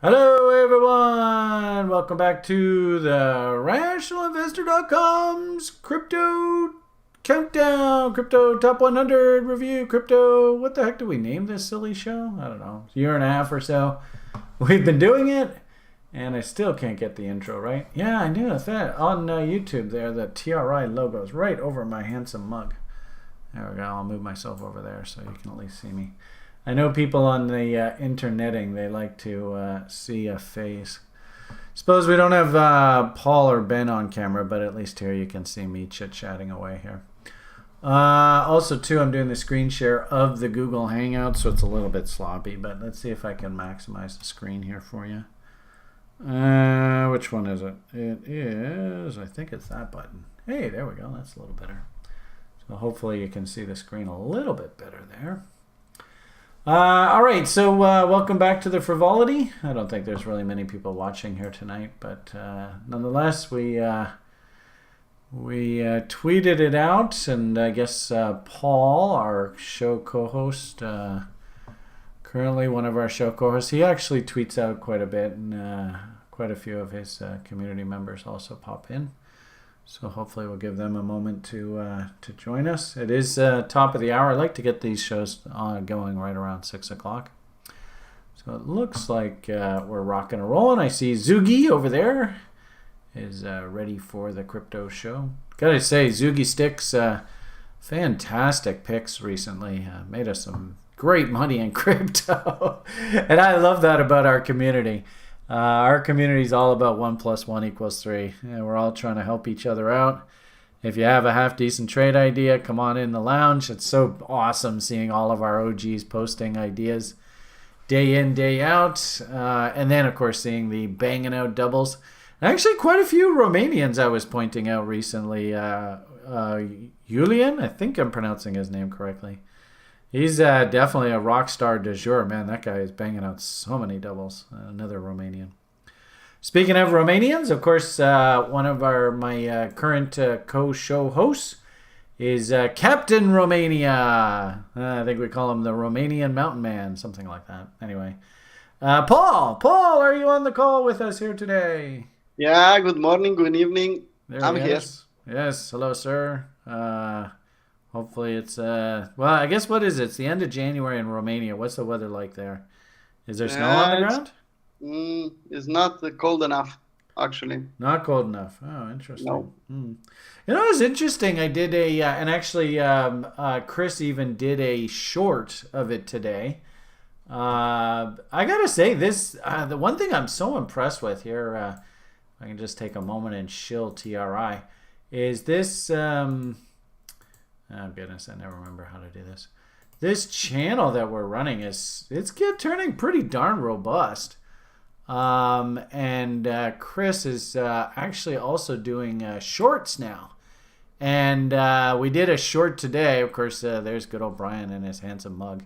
Hello, everyone. Welcome back to the RationalInvestor.com's Crypto Countdown, Crypto Top 100 Review, Crypto. What the heck do we name this silly show? I don't know. A year and a half or so. We've been doing it, and I still can't get the intro right. Yeah, I knew that. On YouTube there, the TRI logo is right over my handsome mug. There we go. I'll move myself over there so you can at least see me. I know people on the interneting, they like to see a face. Suppose we don't have Paul or Ben on camera, but at least here you can see me chit-chatting away here. Also, too, I'm doing the screen share of the Google Hangout, so it's a little bit sloppy, but let's see if I can maximize the screen here for you. Which one is it? It is, I think it's that button. Hey, there we go. That's a little better. So hopefully you can see the screen a little bit better there. All right, so welcome back to the Frivolity. I don't think there's really many people watching here tonight, but nonetheless, we tweeted it out, and I guess Paul, our show co-host, currently one of our show co-hosts, he actually tweets out quite a bit, and quite a few of his community members also pop in. So hopefully we'll give them a moment to join us. It is top of the hour. I like to get these shows going right around 6 o'clock. So it looks like we're rocking and rolling. I see Zugi over there is ready for the crypto show. Gotta say, Zugi Sticks, fantastic picks recently. Made us some great money in crypto. And I love that about our community. Our community is all about 1 + 1 = 3. And we're all trying to help each other out. If you have a half-decent trade idea, come on in the lounge. It's so awesome seeing all of our OGs posting ideas day in, day out. And then, of course, seeing the banging out doubles. Actually, quite a few Romanians I was pointing out recently. Julian, I think I'm pronouncing his name correctly. He's definitely a rock star du jour. Man, that guy is banging out so many doubles. Another Romanian. Speaking of Romanians, of course, one of my current co-show hosts is Captain Romania. I think we call him the Romanian Mountain Man, something like that. Anyway, Paul, are you on the call with us here today? Yeah, good morning, good evening. I'm here. Yes, hello, sir. Hopefully it's, well, I guess what is it? It's the end of January in Romania. What's the weather like there? Is there snow on the ground? It's not cold enough, actually. Not cold enough. Oh, interesting. No. You know, it was interesting. I did and actually Chris even did a short of it today. I gotta say this, the one thing I'm so impressed with here, I can just take a moment and shill TRI, is this, oh goodness, I never remember how to do this. This channel that we're running it's turning pretty darn robust. And Chris is actually also doing shorts now. And we did a short today. Of course, there's good old Brian and his handsome mug.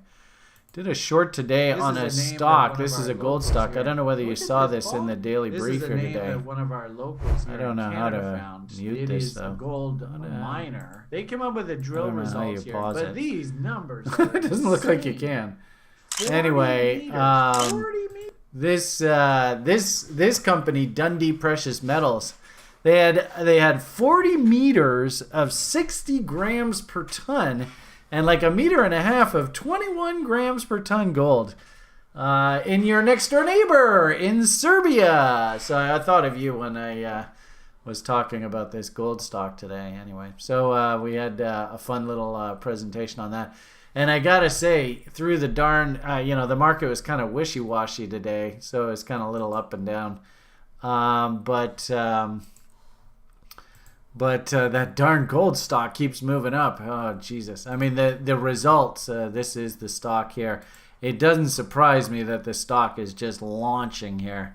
Did a short today on a stock. This is a gold stock. Here. I don't know whether you saw this in the daily brief here today. This is the name of one of our locals here. I don't know how to mute this though. It is a gold miner. They came up with the drill results here, but these numbers. It doesn't look like you can. Anyway, this company, Dundee Precious Metals, they had 40 meters of 60 grams per ton. And like 1.5 meters of 21 grams per ton gold in your next door neighbor in Serbia. So I thought of you when I was talking about this gold stock today. Anyway, so we had a fun little presentation on that. And I gotta say, through the darn, the market was kind of wishy-washy today, so it's kind of a little up and down. But that darn gold stock keeps moving up. Oh, Jesus. I mean, the results, this is the stock here. It doesn't surprise me that the stock is just launching here.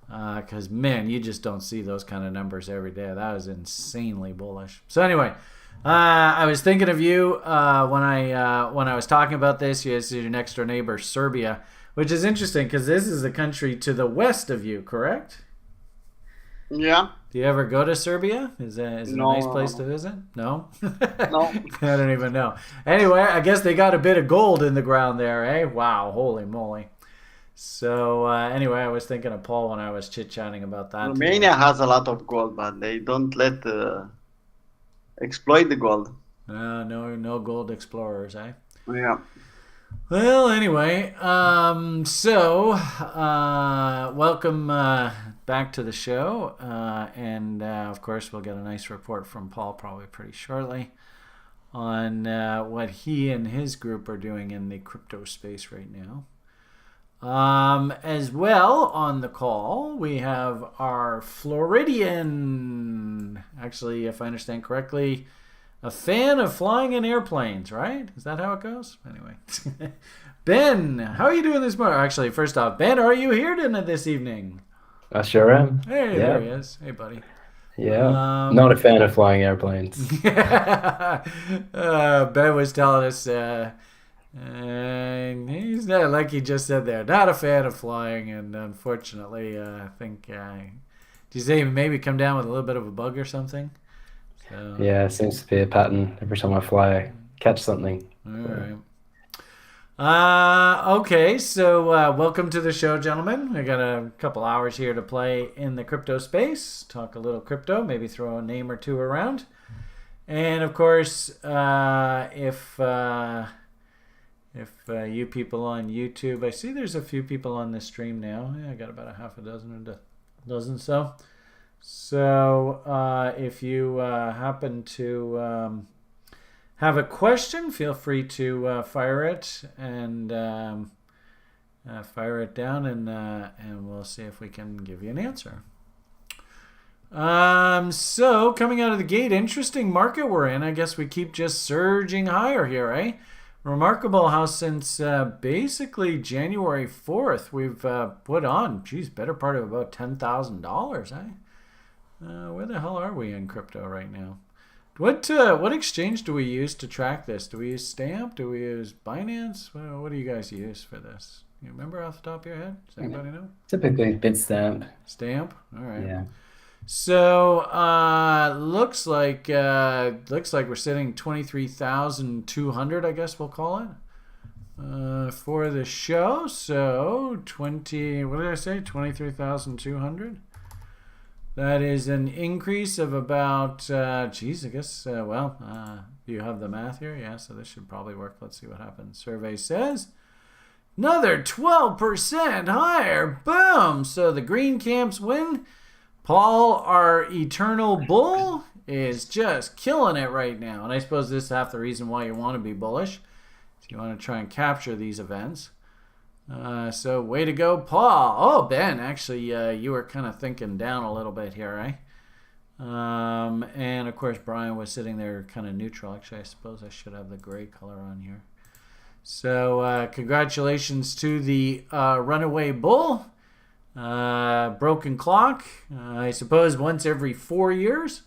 Because, man, you just don't see those kind of numbers every day. That was insanely bullish. So anyway, I was thinking of you when I was talking about this. You your next door neighbor, Serbia, which is interesting because this is the country to the west of you, correct? Yeah. Do you ever go to Serbia? Is it a nice place to visit? No? No. I don't even know. Anyway, I guess they got a bit of gold in the ground there, eh? Wow, holy moly. So anyway, I was thinking of Paul when I was chit-chatting about that. Romania has a lot of gold, but they don't let exploit the gold. No gold explorers, eh? Yeah. Well, anyway, welcome back to the show, and of course we'll get a nice report from Paul probably pretty shortly on what he and his group are doing in the crypto space right now. As well on the call, we have our Floridian, actually, if I understand correctly, a fan of flying in airplanes, right? Is that how it goes? Anyway. Ben, how are you doing this morning? Actually, first off, Ben, are you here this evening? I sure am. Hey, there he is. Hey, buddy. Yeah. Not a fan of flying airplanes. Ben was telling us, he's not, like he just said there, not a fan of flying, and unfortunately, I think, did you say maybe come down with a little bit of a bug or something? So, yeah, it seems to be a pattern. Every time I fly, I catch something. All right. Okay, so welcome to the show, gentlemen. I got a couple hours here to play in the crypto space, talk a little crypto, maybe throw a name or two around. And of course, if you people on YouTube, I see there's a few people on this stream now. Yeah, I got about a half a dozen or a dozen so. So if you happen to have a question, feel free to fire it and fire it down, and we'll see if we can give you an answer. So coming out of the gate, interesting market we're in. I guess we keep just surging higher here, eh? Remarkable how since basically January 4th, we've put on, better part of about $10,000, eh? Where the hell are we in crypto right now? What exchange do we use to track this? Do we use Stamp? Do we use Binance? What do you guys use for this? You remember off the top of your head? Does anybody know? Typically Bitstamp. Stamp? All right. Yeah. So looks like we're sitting 23,200, I guess we'll call it, for the show. So what did I say? 23,200. That is an increase of about, I guess, you have the math here? Yeah, so this should probably work. Let's see what happens. Survey says another 12% higher. Boom! So the green camps win. Paul, our eternal bull, is just killing it right now. And I suppose this is half the reason why you want to be bullish. If you want to try and capture these events. So way to go, Paul. Oh, Ben, actually, you were kind of thinking down a little bit here, eh? And of course, Brian was sitting there kind of neutral. Actually, I suppose I should have the gray color on here. So congratulations to the runaway bull. Broken clock. I suppose once every 4 years,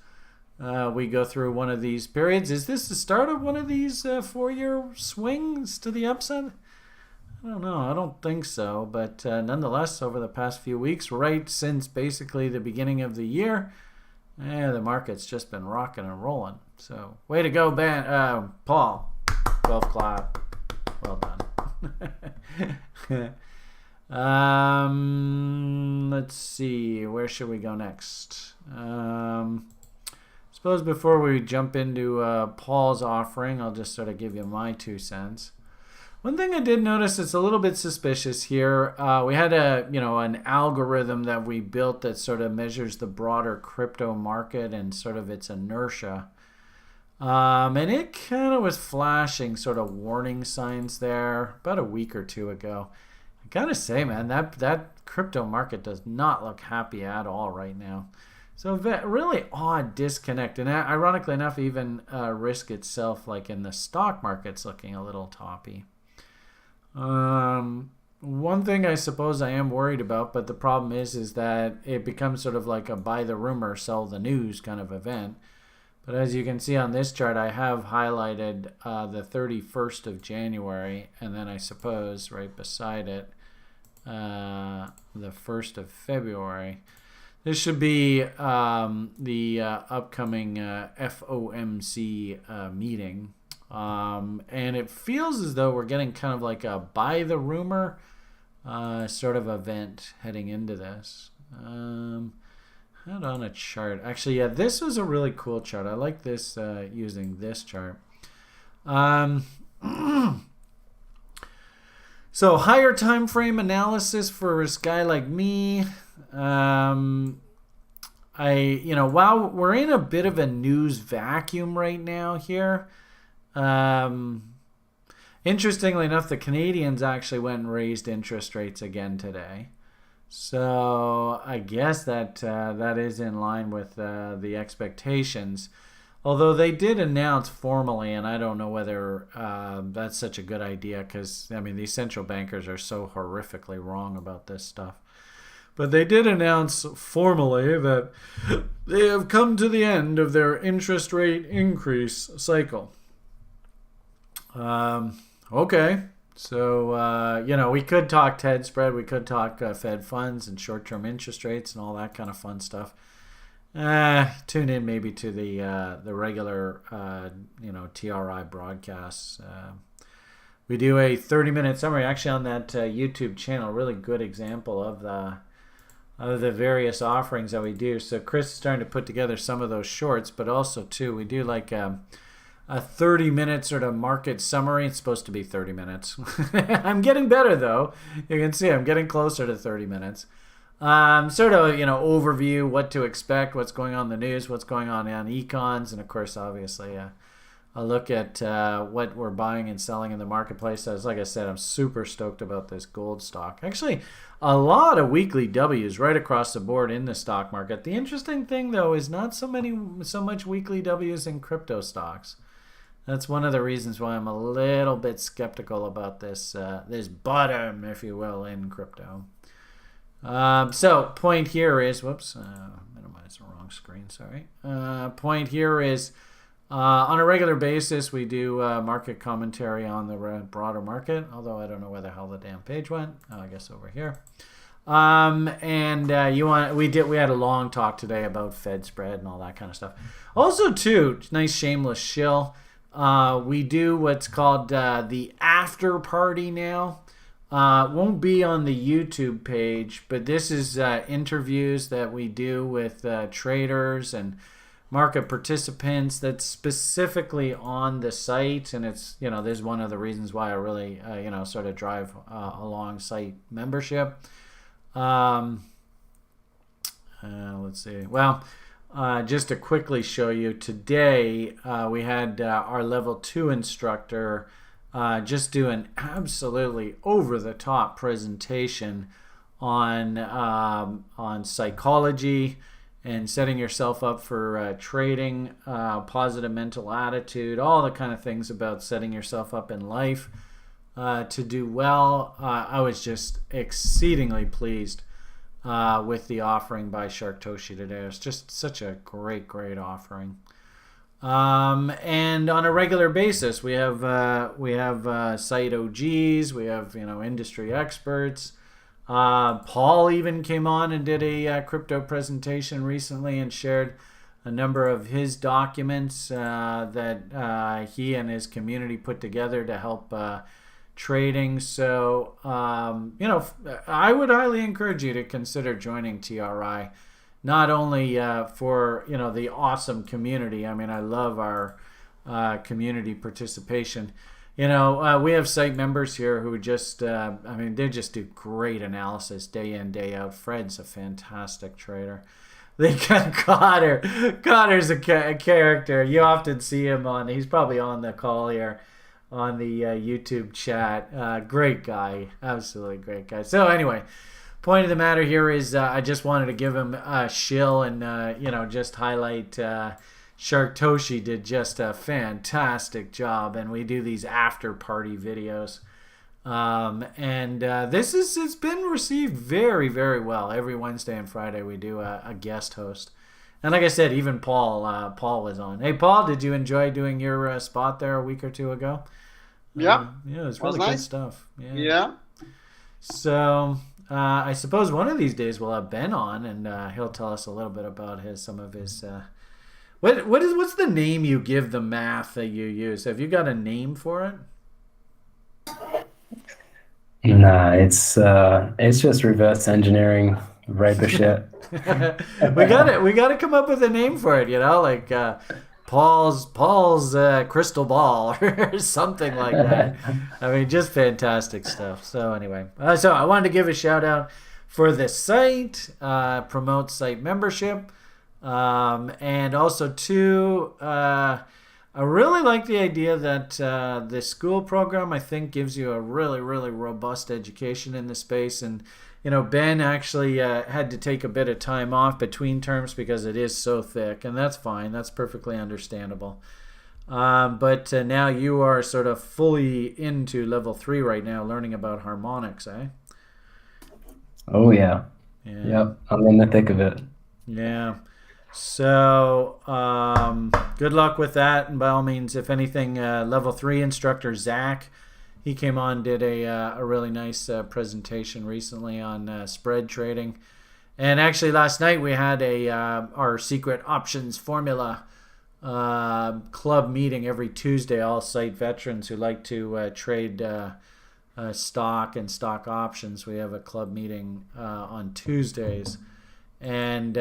we go through one of these periods. Is this the start of one of these 4-year swings to the upside? I don't know. I don't think so. But nonetheless, over the past few weeks, right since basically the beginning of the year, the market's just been rocking and rolling. So way to go, Paul. 12 clap. Well done. Let's see. Where should we go next? Suppose before we jump into Paul's offering, I'll just sort of give you my 2 cents. One thing I did notice that's a little bit suspicious here, we had an algorithm that we built that sort of measures the broader crypto market and sort of its inertia. And it kind of was flashing sort of warning signs there about a week or two ago. I gotta say, man, that crypto market does not look happy at all right now. So really odd disconnect. And ironically enough, even risk itself, like in the stock market's looking a little toppy. One thing I suppose I am worried about, but the problem is that it becomes sort of like a buy the rumor, sell the news kind of event. But as you can see on this chart, I have highlighted the 31st of January, and then I suppose right beside it, the 1st of February. This should be the upcoming FOMC meeting. And it feels as though we're getting kind of like a buy the rumor sort of event heading into this. Had on a chart. Actually, yeah, this was a really cool chart. I like this using this chart. So higher time frame analysis for a guy like me. While we're in a bit of a news vacuum right now here. Interestingly enough, the Canadians actually went and raised interest rates again today. So I guess that is in line with the expectations. Although they did announce formally, and I don't know whether that's such a good idea because, I mean, these central bankers are so horrifically wrong about this stuff. But they did announce formally that they have come to the end of their interest rate increase cycle. Okay. So, we could talk TED spread. We could talk Fed funds and short-term interest rates and all that kind of fun stuff. Tune in maybe to the regular, TRI broadcasts. We do a 30-minute summary actually on that YouTube channel. Really good example of the various offerings that we do. So Chris is starting to put together some of those shorts, but also too we do like a 30-minute sort of market summary. It's supposed to be 30 minutes. I'm getting better though. You can see I'm getting closer to 30 minutes. Sort of, overview, what to expect, what's going on in the news, what's going on econs, and of course, obviously, a look at what we're buying and selling in the marketplace. As like I said, I'm super stoked about this gold stock. Actually, a lot of weekly W's right across the board in the stock market. The interesting thing, though, is not so much weekly W's in crypto stocks. That's one of the reasons why I'm a little bit skeptical about this bottom, if you will, in crypto. So point here is, minimize the wrong screen, sorry. Point here is, on a regular basis, we do market commentary on the broader market, although I don't know where the hell the damn page went. Oh, I guess over here. We had a long talk today about Fed spread and all that kind of stuff. Also, too, nice shameless shill. We do what's called the after party now. Won't be on the YouTube page, but this is interviews that we do with traders and market participants that's specifically on the site, and it's this is one of the reasons why I really sort of drive along site membership. Let's see. Well, just to quickly show you, today we had our level 2 instructor just do an absolutely over-the-top presentation on psychology and setting yourself up for trading, positive mental attitude, all the kind of things about setting yourself up in life to do well. I was just exceedingly pleased with the offering by Sharktoshi today. It's just such a great offering. And on a regular basis, we have site OGs, we have industry experts. Paul even came on and did a crypto presentation recently and shared a number of his documents that he and his community put together to help trading. So I would highly encourage you to consider joining TRI. Not only for the awesome community. I mean, I love our community participation. We have site members here who just, they just do great analysis day in, day out. Fred's a fantastic trader. They got Cotter. Cotter's a character. You often see him he's probably on the call here on the YouTube chat. Great guy. Absolutely great guy. So anyway, point of the matter here is I just wanted to give him a shill and, just highlight Sharktoshi did just a fantastic job, and we do these after party videos. It's been received very, very well. Every Wednesday and Friday we do a guest host. And like I said, even Paul was on. Hey, Paul, did you enjoy doing your spot there a week or two ago? Yeah. Yeah, it was really good stuff. Yeah. So I suppose one of these days we'll have Ben on, and he'll tell us a little bit about some of his. What's the name you give the math that you use? Have you got a name for it? Nah, it's just reverse engineering Raper shit. We got to come up with a name for it, like Paul's crystal ball or something like that. I mean, just fantastic stuff. So anyway, so I wanted to give a shout out for the site, promote site membership, and also too. I really like the idea that the school program, I think, gives you a really, really robust education in the space. And, Ben actually had to take a bit of time off between terms because it is so thick. And that's fine. That's perfectly understandable. But now you are sort of fully into level 3 right now, learning about harmonics, eh? Oh, yeah. Yep. I'm in the thick of it. Yeah. So good luck with that, and by all means, if anything, level 3 instructor Zach, he came on, did a really nice presentation recently on spread trading, and actually last night we had our secret options formula club meeting every Tuesday. All site veterans who like to trade stock and stock options, we have a club meeting on Tuesdays. And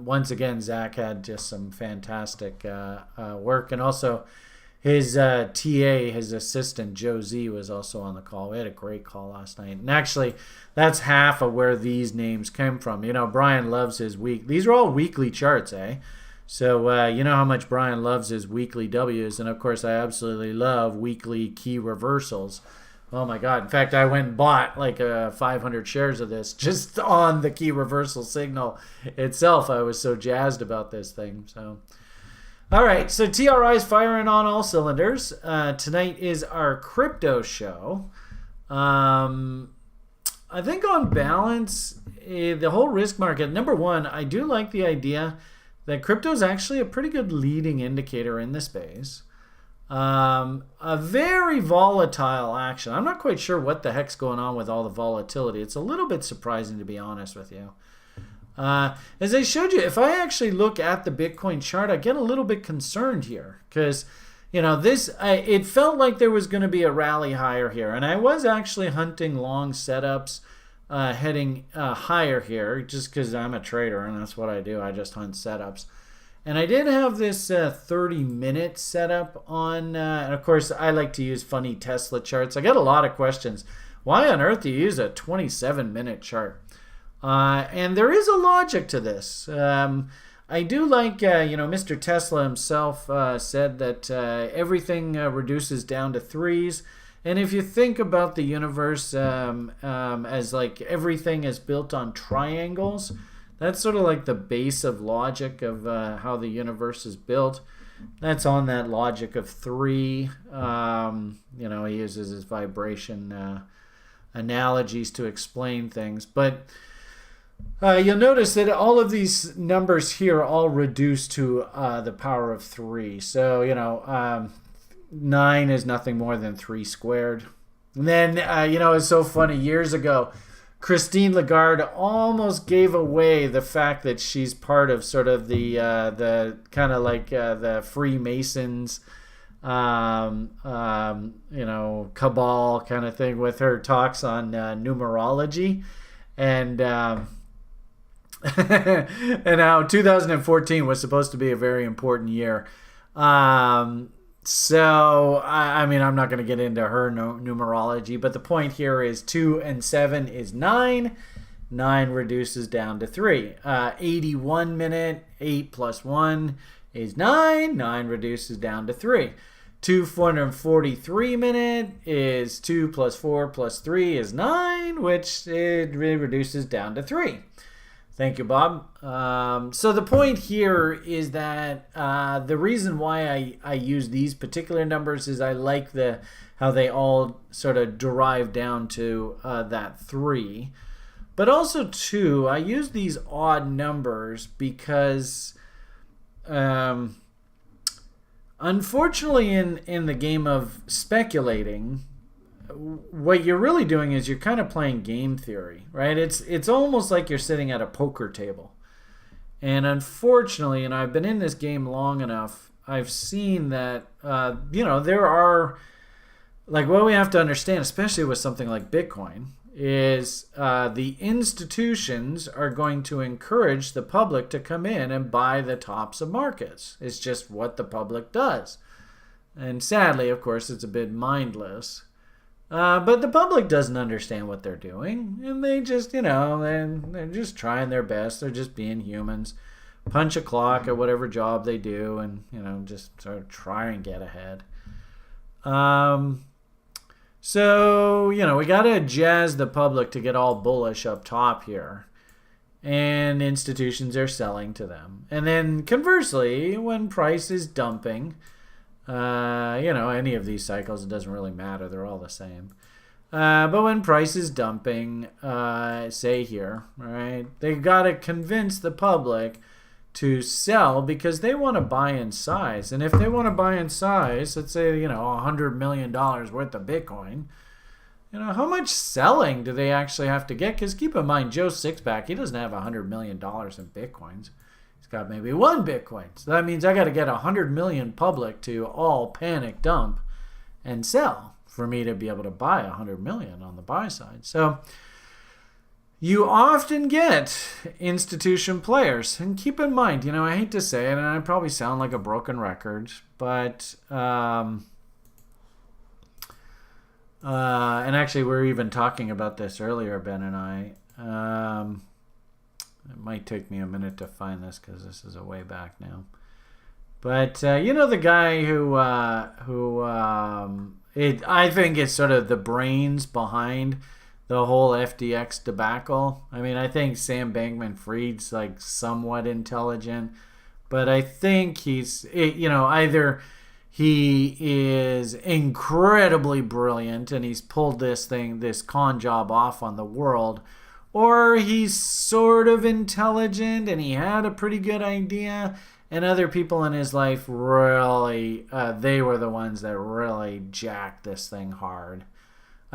once again, Zach had just some fantastic work. And also his TA, his assistant, Joe Z, was also on the call. We had a great call last night. And actually, that's half of where these names came from. Brian loves his week. These are all weekly charts, eh? So you know how much Brian loves his weekly W's. And, of course, I absolutely love weekly key reversals. Oh my God. In fact, I went and bought like 500 shares of this just on the key reversal signal itself. I was so jazzed about this thing. So, all right. So TRI is firing on all cylinders. Tonight is our crypto show. I think on balance, the whole risk market, number one, I do like the idea that crypto is actually a pretty good leading indicator in the space. A very volatile action. I'm not quite sure what the heck's going on with all the volatility. It's a little bit surprising, to be honest with you. As I showed you, if I actually look at the Bitcoin chart, I get a little bit concerned here because, it felt like there was going to be a rally higher here. And I was actually hunting long setups heading higher here just because I'm a trader and that's what I do. I just hunt setups. And I did have this 30-minute setup on, and of course, I like to use funny Tesla charts. I get a lot of questions. Why on earth do you use a 27-minute chart? And there is a logic to this. I do like, Mr. Tesla himself said that everything reduces down to threes. And if you think about the universe as like everything is built on triangles, that's sort of like the base of logic of how the universe is built. That's on that logic of 3. He uses his vibration analogies to explain things. But you'll notice that all of these numbers here all reduce to the power of 3. So, 9 is nothing more than 3 squared. And then, it's so funny. Years ago, Christine Lagarde almost gave away the fact that she's part of sort of the kind of like the Freemasons, cabal kind of thing with her talks on numerology, and and how 2014 was supposed to be a very important year. So, I mean, I'm not going to get into her numerology, but the point here is 2 and 7 is 9. 9 reduces down to 3. 81 minute, 8 plus 1 is 9. 9 reduces down to 3. 243 minute is 2 plus 4 plus 3 is 9, which it reduces down to 3. Thank you, Bob. So the point here is that the reason why I use these particular numbers is I like how they all sort of derive down to that 3. But also, too, I use these odd numbers because, unfortunately, in the game of speculating, what you're really doing is you're kind of playing game theory, right? It's almost like you're sitting at a poker table. And unfortunately, and I've been in this game long enough, I've seen that, there are like what we have to understand, especially with something like Bitcoin, is the institutions are going to encourage the public to come in and buy the tops of markets. It's just what the public does. And sadly, of course, it's a bit mindless. But the public doesn't understand what they're doing. And they just, they're just trying their best. They're just being humans. Punch a clock at whatever job they do and, just sort of try and get ahead. So, we got to jazz the public to get all bullish up top here. And institutions are selling to them. And then conversely, when price is dumping, any of these cycles, it doesn't really matter. They're all the same. But when price is dumping, say here, right, they got to convince the public to sell because they want to buy in size. And if they want to buy in size, let's say, $100 million worth of Bitcoin, how much selling do they actually have to get? Because keep in mind, Joe Sixpack, he doesn't have $100 million in Bitcoins. He's got maybe one Bitcoin. So that means I got to get 100 million public to all panic dump and sell for me to be able to buy 100 million on the buy side. So you often get institution players. And keep in mind, I hate to say it, and I probably sound like a broken record, but and actually we were even talking about this earlier, Ben and I. It might take me a minute to find this because this is a way back now. But the guy who I think is sort of the brains behind the whole FTX debacle. I mean, I think Sam Bankman-Fried's like somewhat intelligent, but I think he's either he is incredibly brilliant and he's pulled this con job off on the world, or he's sort of intelligent and he had a pretty good idea, and other people in his life really, they were the ones that really jacked this thing hard.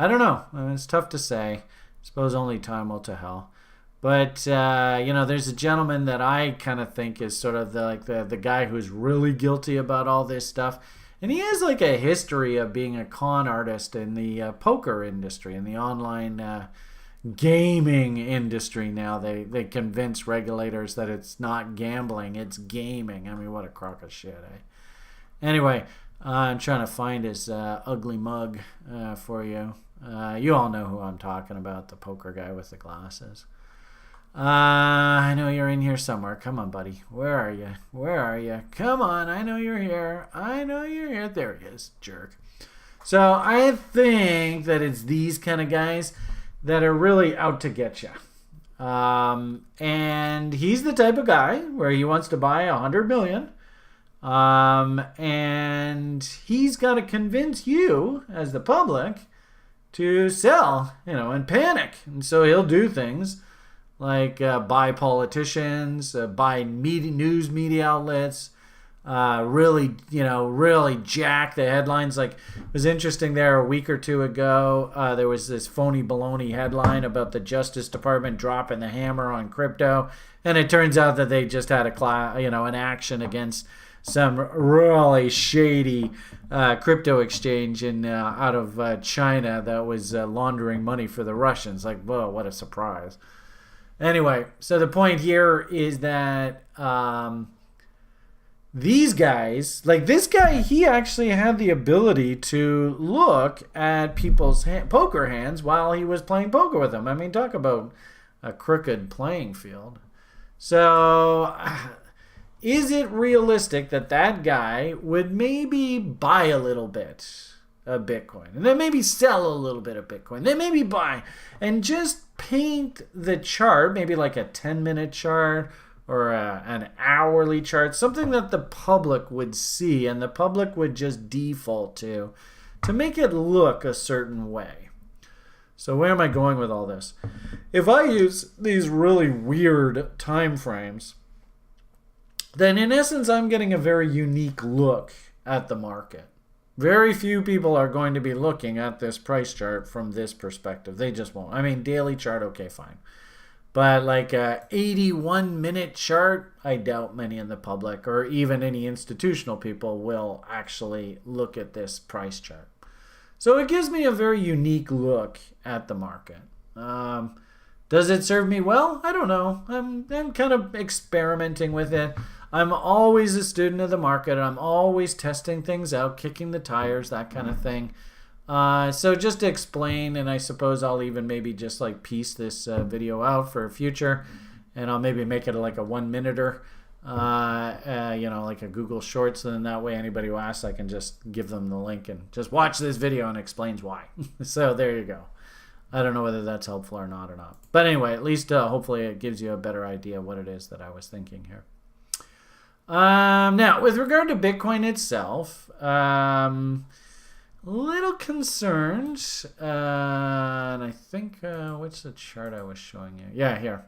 I don't know. It's tough to say. I suppose only time will tell. But, there's a gentleman that I kind of think is sort of the guy who's really guilty about all this stuff. And he has like a history of being a con artist in the poker industry, in the online gaming industry now. They convince regulators that it's not gambling, it's gaming. I mean, what a crock of shit, eh? Anyway, I'm trying to find his ugly mug for you. You all know who I'm talking about, the poker guy with the glasses. I know you're in here somewhere. Come on, buddy. Where are you? Where are you? Come on. I know you're here. I know you're here. There he is, jerk. So I think that it's these kind of guys that are really out to get you. And he's the type of guy where he wants to buy 100 million. And he's got to convince you as the public to sell, and panic. And so he'll do things like buy politicians, buy news media outlets, really jack the headlines. Like, it was interesting there a week or two ago, there was this phony baloney headline about the Justice Department dropping the hammer on crypto, and it turns out that they just had an action against some really shady crypto exchange out of China that was laundering money for the Russians. Like, whoa, what a surprise. Anyway, so the point here is that these guys, like this guy, he actually had the ability to look at people's poker hands while he was playing poker with them. I mean, talk about a crooked playing field. So is it realistic that that guy would maybe buy a little bit of Bitcoin and then maybe sell a little bit of Bitcoin, then maybe buy and just paint the chart, maybe like a 10-minute chart or an hourly chart, something that the public would see and the public would just default to make it look a certain way? So where am I going with all this? If I use these really weird time frames, then in essence I'm getting a very unique look at the market. Very few people are going to be looking at this price chart from this perspective. They just won't. I mean, daily chart, okay, fine. But like a 81-minute chart, I doubt many in the public or even any institutional people will actually look at this price chart. So it gives me a very unique look at the market. Does it serve me well? I don't know. I'm kind of experimenting with it. I'm always a student of the market. I'm always testing things out, kicking the tires, that kind of thing. So just to explain, and I suppose I'll even maybe just like piece this video out for future, and I'll maybe make it like a 1-minuter, like a Google Shorts, and then that way anybody who asks, I can just give them the link and just watch this video and explains why. So there you go. I don't know whether that's helpful or not. But anyway, at least hopefully it gives you a better idea of what it is that I was thinking here. Now, with regard to Bitcoin itself, little concerned, and I think what's the chart I was showing you? Yeah, here.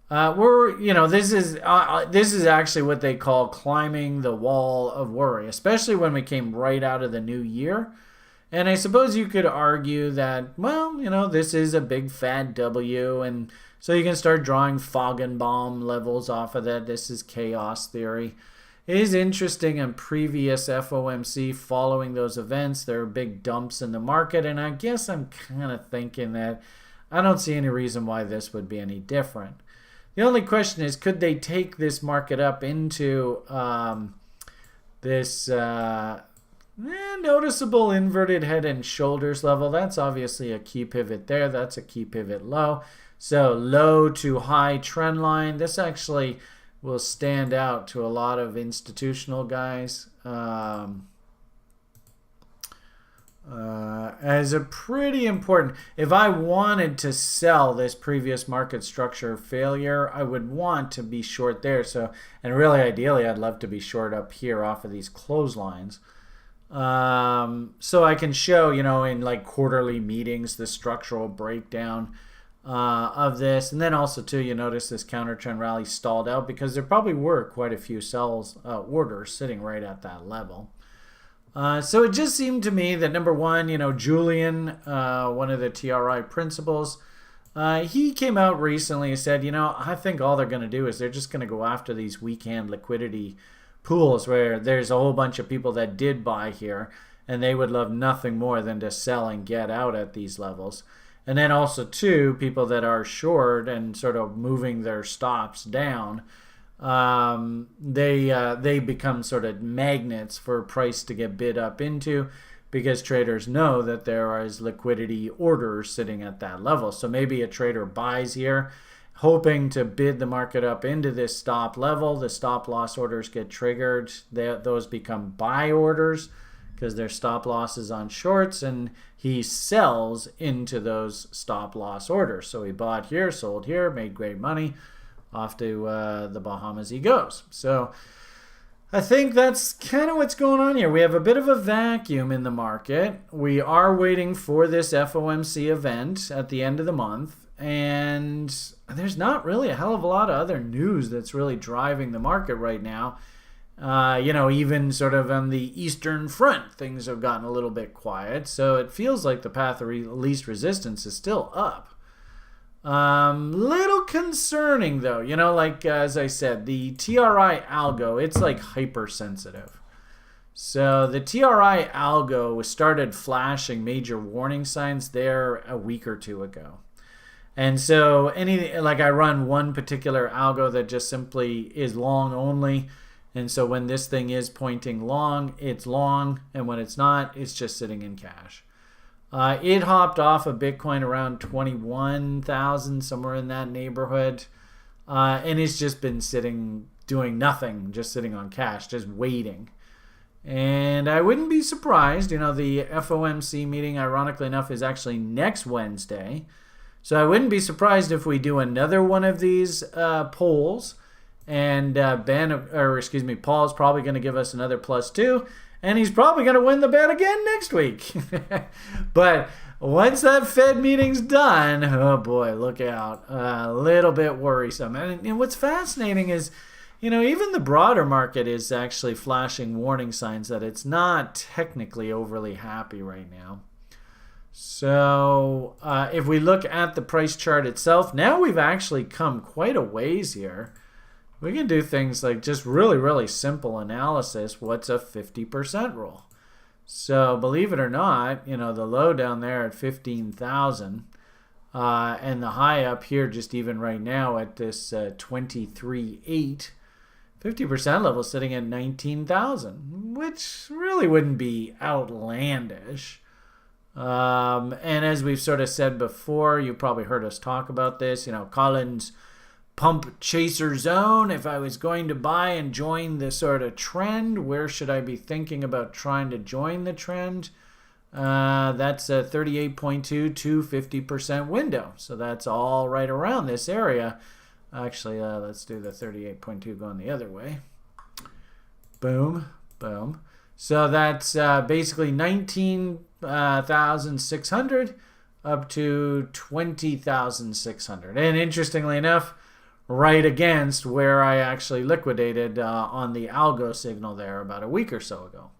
This is actually what they call climbing the wall of worry, especially when we came right out of the new year. And I suppose you could argue that, well, this is a big fat W, and so you can start drawing Feigenbaum levels off of that. This is chaos theory. It is interesting in previous FOMC following those events, there are big dumps in the market, and I guess I'm kind of thinking that I don't see any reason why this would be any different. The only question is, could they take this market up into this noticeable inverted head and shoulders level? That's obviously a key pivot there. That's a key pivot low. So low to high trend line. This actually will stand out to a lot of institutional guys as a pretty important. If I wanted to sell this previous market structure failure, I would want to be short there. So, and really ideally, I'd love to be short up here off of these clotheslines. So I can show, in like quarterly meetings, the structural breakdown of this. And then also too, you notice this counter trend rally stalled out because there probably were quite a few orders sitting right at that level. So it just seemed to me that number one, Julian, one of the TRI principals, he came out recently and said, I think all they're going to do is they're just going to go after these weekend liquidity pools where there's a whole bunch of people that did buy here and they would love nothing more than to sell and get out at these levels. And then also too, people that are short and sort of moving their stops down, they become sort of magnets for price to get bid up into, because traders know that there is liquidity orders sitting at that level. So maybe a trader buys here hoping to bid the market up into this stop level. The stop loss orders get triggered. Those become buy orders because they're stop losses on shorts, and he sells into those stop loss orders. So he bought here, sold here, made great money. Off to the Bahamas he goes. So I think that's kind of what's going on here. We have a bit of a vacuum in the market. We are waiting for this FOMC event at the end of the month, and there's not really a hell of a lot of other news that's really driving the market right now. Even sort of on the Eastern Front, things have gotten a little bit quiet. So it feels like the path of least resistance is still up. Little concerning though, as I said, the TRI algo, it's like hypersensitive. So the TRI algo started flashing major warning signs there a week or two ago. And so I run one particular algo that just simply is long only. And so when this thing is pointing long, it's long. And when it's not, it's just sitting in cash. It hopped off of Bitcoin around 21,000, somewhere in that neighborhood. And it's just been sitting, doing nothing, just sitting on cash, just waiting. And I wouldn't be surprised, the FOMC meeting, ironically enough, is actually next Wednesday. So I wouldn't be surprised if we do another one of these polls. And Paul's probably going to give us another +2. And he's probably going to win the bet again next week. But once that Fed meeting's done, oh boy, look out. A little bit worrisome. And what's fascinating is, even the broader market is actually flashing warning signs that it's not technically overly happy right now. So if we look at the price chart itself, now we've actually come quite a ways here. We can do things like just really, really simple analysis. What's a 50% rule? So believe it or not, the low down there at 15,000 and the high up here just even right now at this 23.8, 50% level sitting at 19,000, which really wouldn't be outlandish. And as we've sort of said before, you probably heard us talk about this, Collins pump chaser zone. If I was going to buy and join the sort of trend, where should I be thinking about trying to join the trend? That's a 38.2 to 50% window. So that's all right around this area. Actually, let's do the 38.2 going the other way. Boom, boom. So that's basically 19,600 up to 20,600. And interestingly enough, right against where I actually liquidated on the algo signal there about a week or so ago.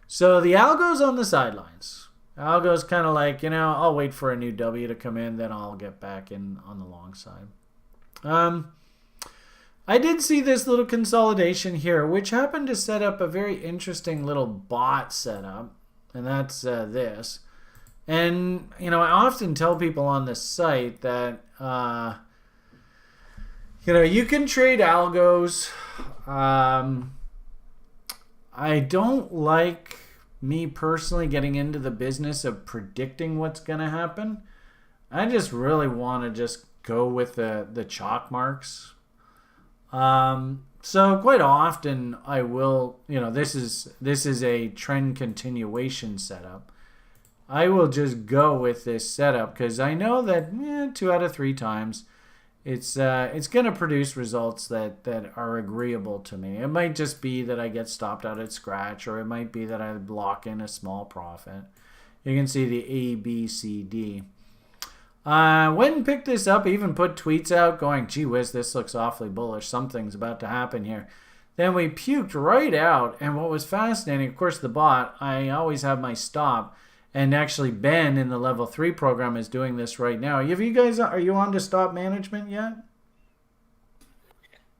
So the algo's on the sidelines. Algo's kind of like, I'll wait for a new W to come in, then I'll get back in on the long side. I did see this little consolidation here, which happened to set up a very interesting little bot setup, and that's this. And, I often tell people on this site that, you can trade algos. I don't like, me personally, getting into the business of predicting what's going to happen. I just really want to just go with the chalk marks. So quite often I will, this is a trend continuation setup. I will just go with this setup because I know that 2 out of 3 times it's going to produce results that are agreeable to me. It might just be that I get stopped out at scratch, or it might be that I lock in a small profit. You can see the A, B, C, D. Went and picked this up, even put tweets out going, gee whiz, this looks awfully bullish. Something's about to happen here. Then we puked right out. And what was fascinating, of course, the bot, I always have my stop. And actually, Ben in the level 3 program is doing this right now. Are you on to stop management yet?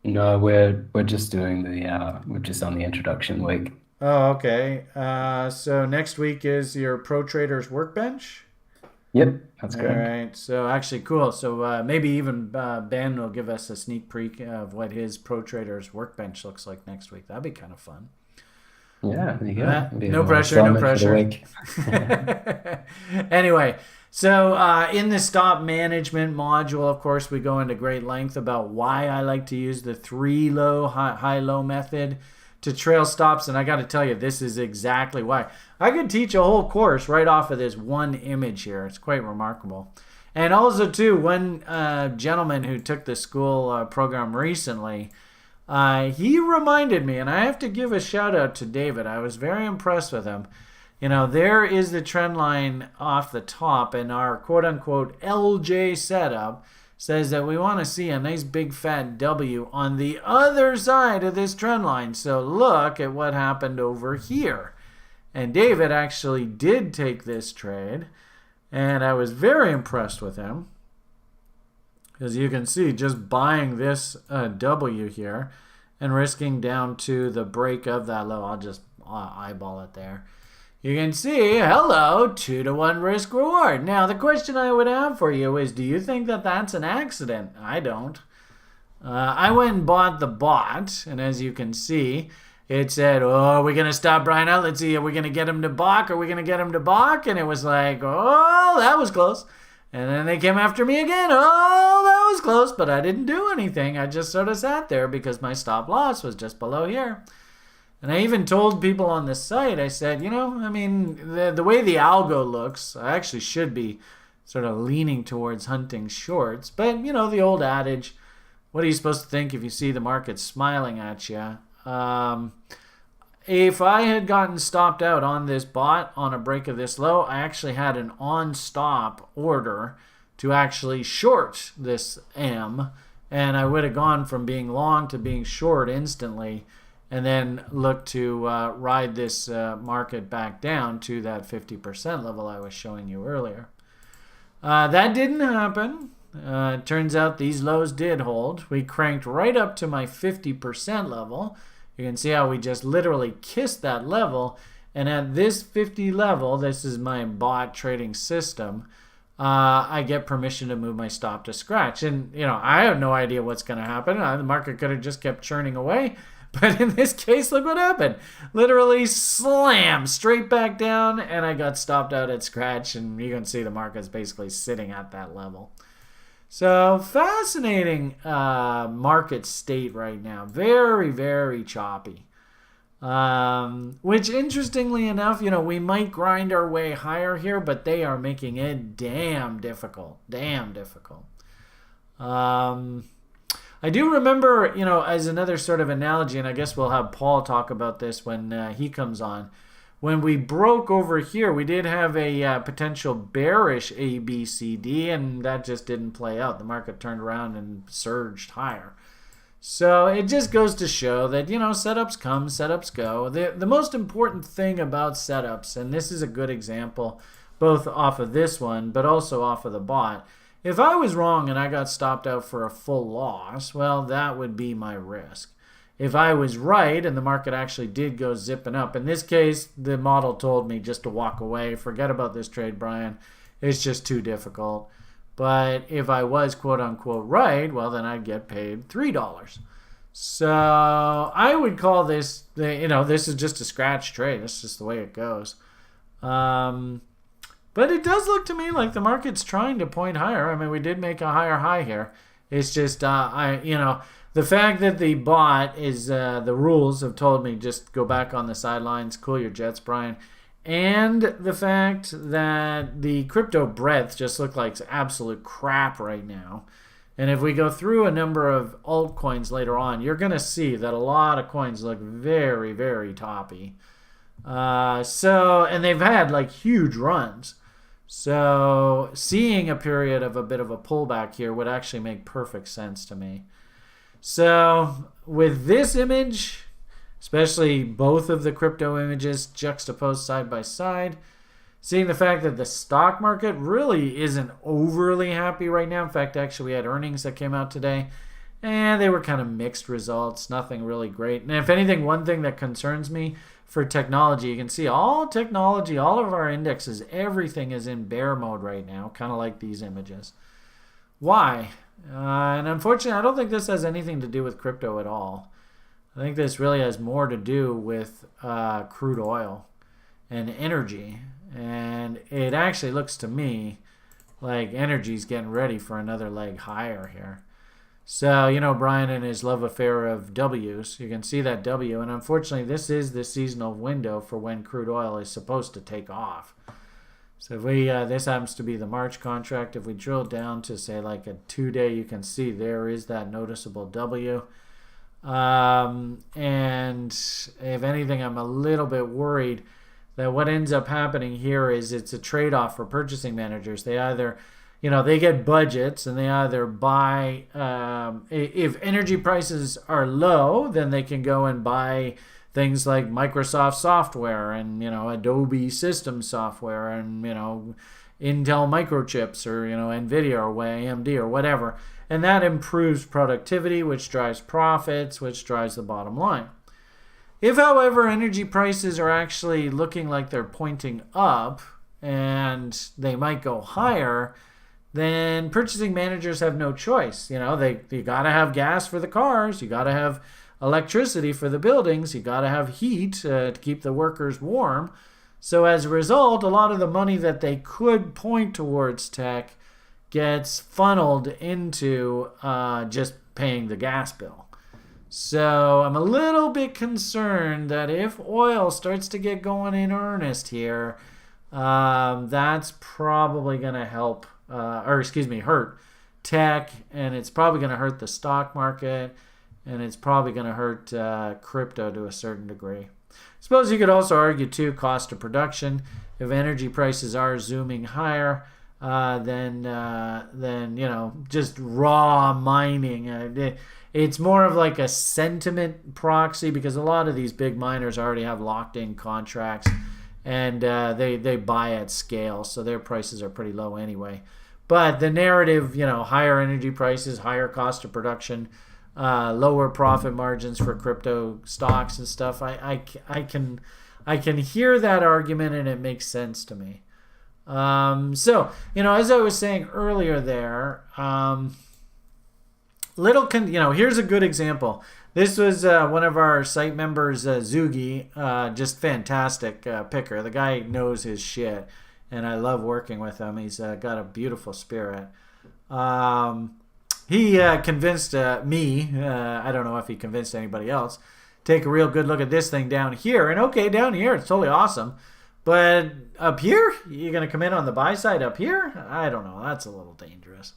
No, we're just doing we're just on the introduction week. Oh, okay. So next week is your Pro Traders Workbench? Yep, that's All correct. right. So actually, cool. So maybe even Ben will give us a sneak peek of what his Pro Traders Workbench looks like next week. That'd be kind of fun. Yeah, there you go. Be a No little pressure, no assignment for the pressure. week. Anyway, so in the stop management module, of course, we go into great length about why I like to use the 3 low, high low method to trail stops. And I got to tell you, this is exactly why. I could teach a whole course right off of this one image here. It's quite remarkable. And also, too, one gentleman who took the school program recently, he reminded me, and I have to give a shout out to David. I was very impressed with him. There is the trend line off the top, and our quote-unquote LJ setup says that we want to see a nice big fat W on the other side of this trend line. So look at what happened over here. And David actually did take this trade, and I was very impressed with him. As you can see, just buying this W here and risking down to the break of that low. I'll just eyeball it there. You can see, hello, 2-to-1 risk reward. Now, the question I would have for you is, do you think that that's an accident? I don't. I went and bought the bot, and as you can see, it said, oh, are we going to stop Brian out? Let's see, are we going to get him to balk? Are we going to get him to balk? And it was like, oh, that was close. And then they came after me again. Oh, that was close, but I didn't do anything. I just sort of sat there because my stop loss was just below here. And I even told people on this site, I said, the way the algo looks, I actually should be sort of leaning towards hunting shorts. But, the old adage, what are you supposed to think if you see the market smiling at you? If I had gotten stopped out on this bot on a break of this low, I actually had an on-stop order to actually short this M, and I would have gone from being long to being short instantly, and then look to ride this market back down to that 50% level I was showing you earlier. That didn't happen. Turns out these lows did hold. We cranked right up to my 50% level. You can see how we just literally kissed that level, And at this 50 level, this is my bot trading system, I get permission to move my stop to scratch. And, I have no idea what's going to happen. The market could have just kept churning away. But in this case, look what happened. Literally slam straight back down, and I got stopped out at scratch. And you can see the market's basically sitting at that level. So fascinating market state right now. Very, very choppy. Which interestingly enough, we might grind our way higher here, but they are making it damn difficult. I do remember, as another sort of analogy, and I guess we'll have Paul talk about this when he comes on. When we broke over here, we did have a potential bearish ABCD, and that just didn't play out. The market turned around and surged higher. So it just goes to show that, setups come, setups go. The most important thing about setups, and this is a good example, both off of this one, but also off of the bot. If I was wrong and I got stopped out for a full loss, well, that would be my risk. If I was right and the market actually did go zipping up, in this case, the model told me just to walk away. Forget about this trade, Brian. It's just too difficult. But if I was quote-unquote right, well, then I'd get paid $3. So I would call this, this is just a scratch trade. That's just the way it goes. But it does look to me like the market's trying to point higher. I mean, we did make a higher high here. It's just, the fact that the bot is, the rules have told me just go back on the sidelines, cool your jets, Brian. And the fact that the crypto breadth just look like absolute crap right now. And if we go through a number of altcoins later on, you're going to see that a lot of coins look very, very toppy. And they've had like huge runs. So seeing a period of a bit of a pullback here would actually make perfect sense to me. So with this image, especially both of the crypto images juxtaposed side by side, seeing the fact that the stock market really isn't overly happy right now. In fact, actually we had earnings that came out today, and they were kind of mixed results, nothing really great. And if anything, one thing that concerns me for technology, you can see all technology, all of our indexes, everything is in bear mode right now, kind of like these images. Why? And unfortunately, I don't think this has anything to do with crypto at all. I think this really has more to do with crude oil and energy. And it actually looks to me like energy's getting ready for another leg higher here. So, Brian and his love affair of W's, you can see that W. And unfortunately, this is the seasonal window for when crude oil is supposed to take off. So if we, this happens to be the March contract. If we drill down to, say, like a 2-day, you can see there is that noticeable W. And if anything, I'm a little bit worried that what ends up happening here is it's a trade-off for purchasing managers. They either, they get budgets and they either buy, if energy prices are low, then they can go and buy things like Microsoft software and, Adobe system software and, Intel microchips or, NVIDIA or AMD or whatever. And that improves productivity, which drives profits, which drives the bottom line. If, however, energy prices are actually looking like they're pointing up and they might go higher, then purchasing managers have no choice. You got to have gas for the cars. You got to have electricity for the buildings. You got to have heat to keep the workers warm. So as a result, a lot of the money that they could point towards tech gets funneled into just paying the gas bill. So I'm a little bit concerned that if oil starts to get going in earnest here, that's probably going to hurt tech, and it's probably going to hurt the stock market, and it's probably going to hurt crypto to a certain degree. I suppose you could also argue, too, cost of production. If energy prices are zooming higher, then just raw mining. It's more of like a sentiment proxy because a lot of these big miners already have locked-in contracts and they buy at scale, so their prices are pretty low anyway. But the narrative, higher energy prices, higher cost of production, lower profit margins for crypto stocks and stuff, I I can hear that argument and it makes sense to me. So, as I was saying earlier there, here's a good example. This was one of our site members, Zugi, just fantastic picker. The guy knows his shit, and I love working with him. He's got a beautiful spirit. He convinced me, I don't know if he convinced anybody else, take a real good look at this thing down here. And okay, down here, it's totally awesome. But up here, you're going to come in on the buy side up here? I don't know. That's a little dangerous.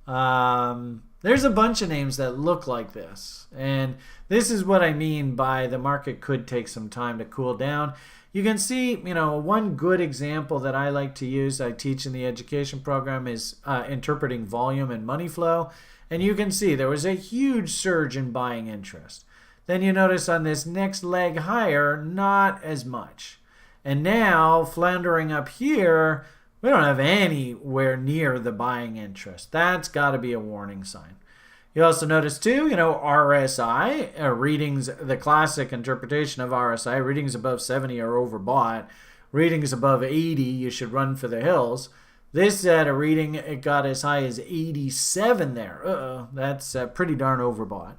There's a bunch of names that look like this. And this is what I mean by the market could take some time to cool down. You can see, one good example that I like to use, I teach in the education program, is interpreting volume and money flow. And you can see there was a huge surge in buying interest. Then you notice on this next leg higher, not as much. And now, floundering up here, we don't have anywhere near the buying interest. That's got to be a warning sign. You also notice too, RSI, readings, the classic interpretation of RSI, readings above 70 are overbought. Readings above 80, you should run for the hills. This at a reading, it got as high as 87 there. That's pretty darn overbought.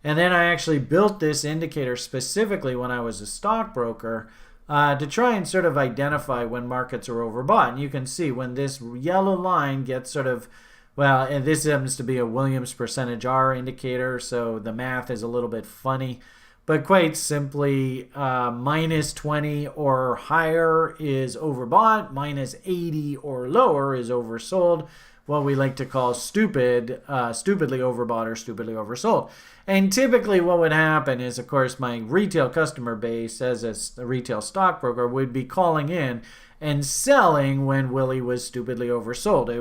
And then I actually built this indicator specifically when I was a stockbroker to try and sort of identify when markets are overbought. And you can see when this yellow line gets sort of, and this happens to be a Williams percentage R indicator, so the math is a little bit funny. But quite simply, minus 20 or higher is overbought, minus 80 or lower is oversold. What we like to call stupidly overbought or stupidly oversold. And typically what would happen is, of course, my retail customer base as a retail stockbroker would be calling in and selling when Willie was stupidly oversold. It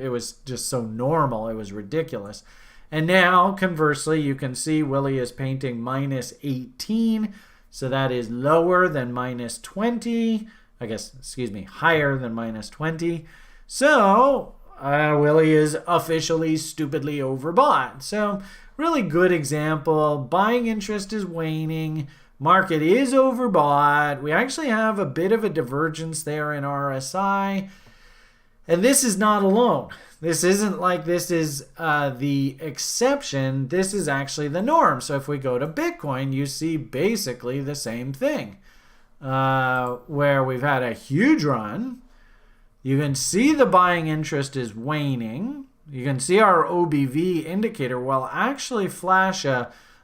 was just so normal. It was ridiculous. And now, conversely, you can see Willie is painting minus 18. So that is lower than minus 20. Higher than minus 20. So Willie is officially stupidly overbought. So really good example. Buying interest is waning. Market is overbought. We actually have a bit of a divergence there in RSI. And this is not alone. This isn't like this is the exception. This is actually the norm. So if we go to Bitcoin, you see basically the same thing. Where we've had a huge run. You can see the buying interest is waning. You can see our OBV indicator will actually flash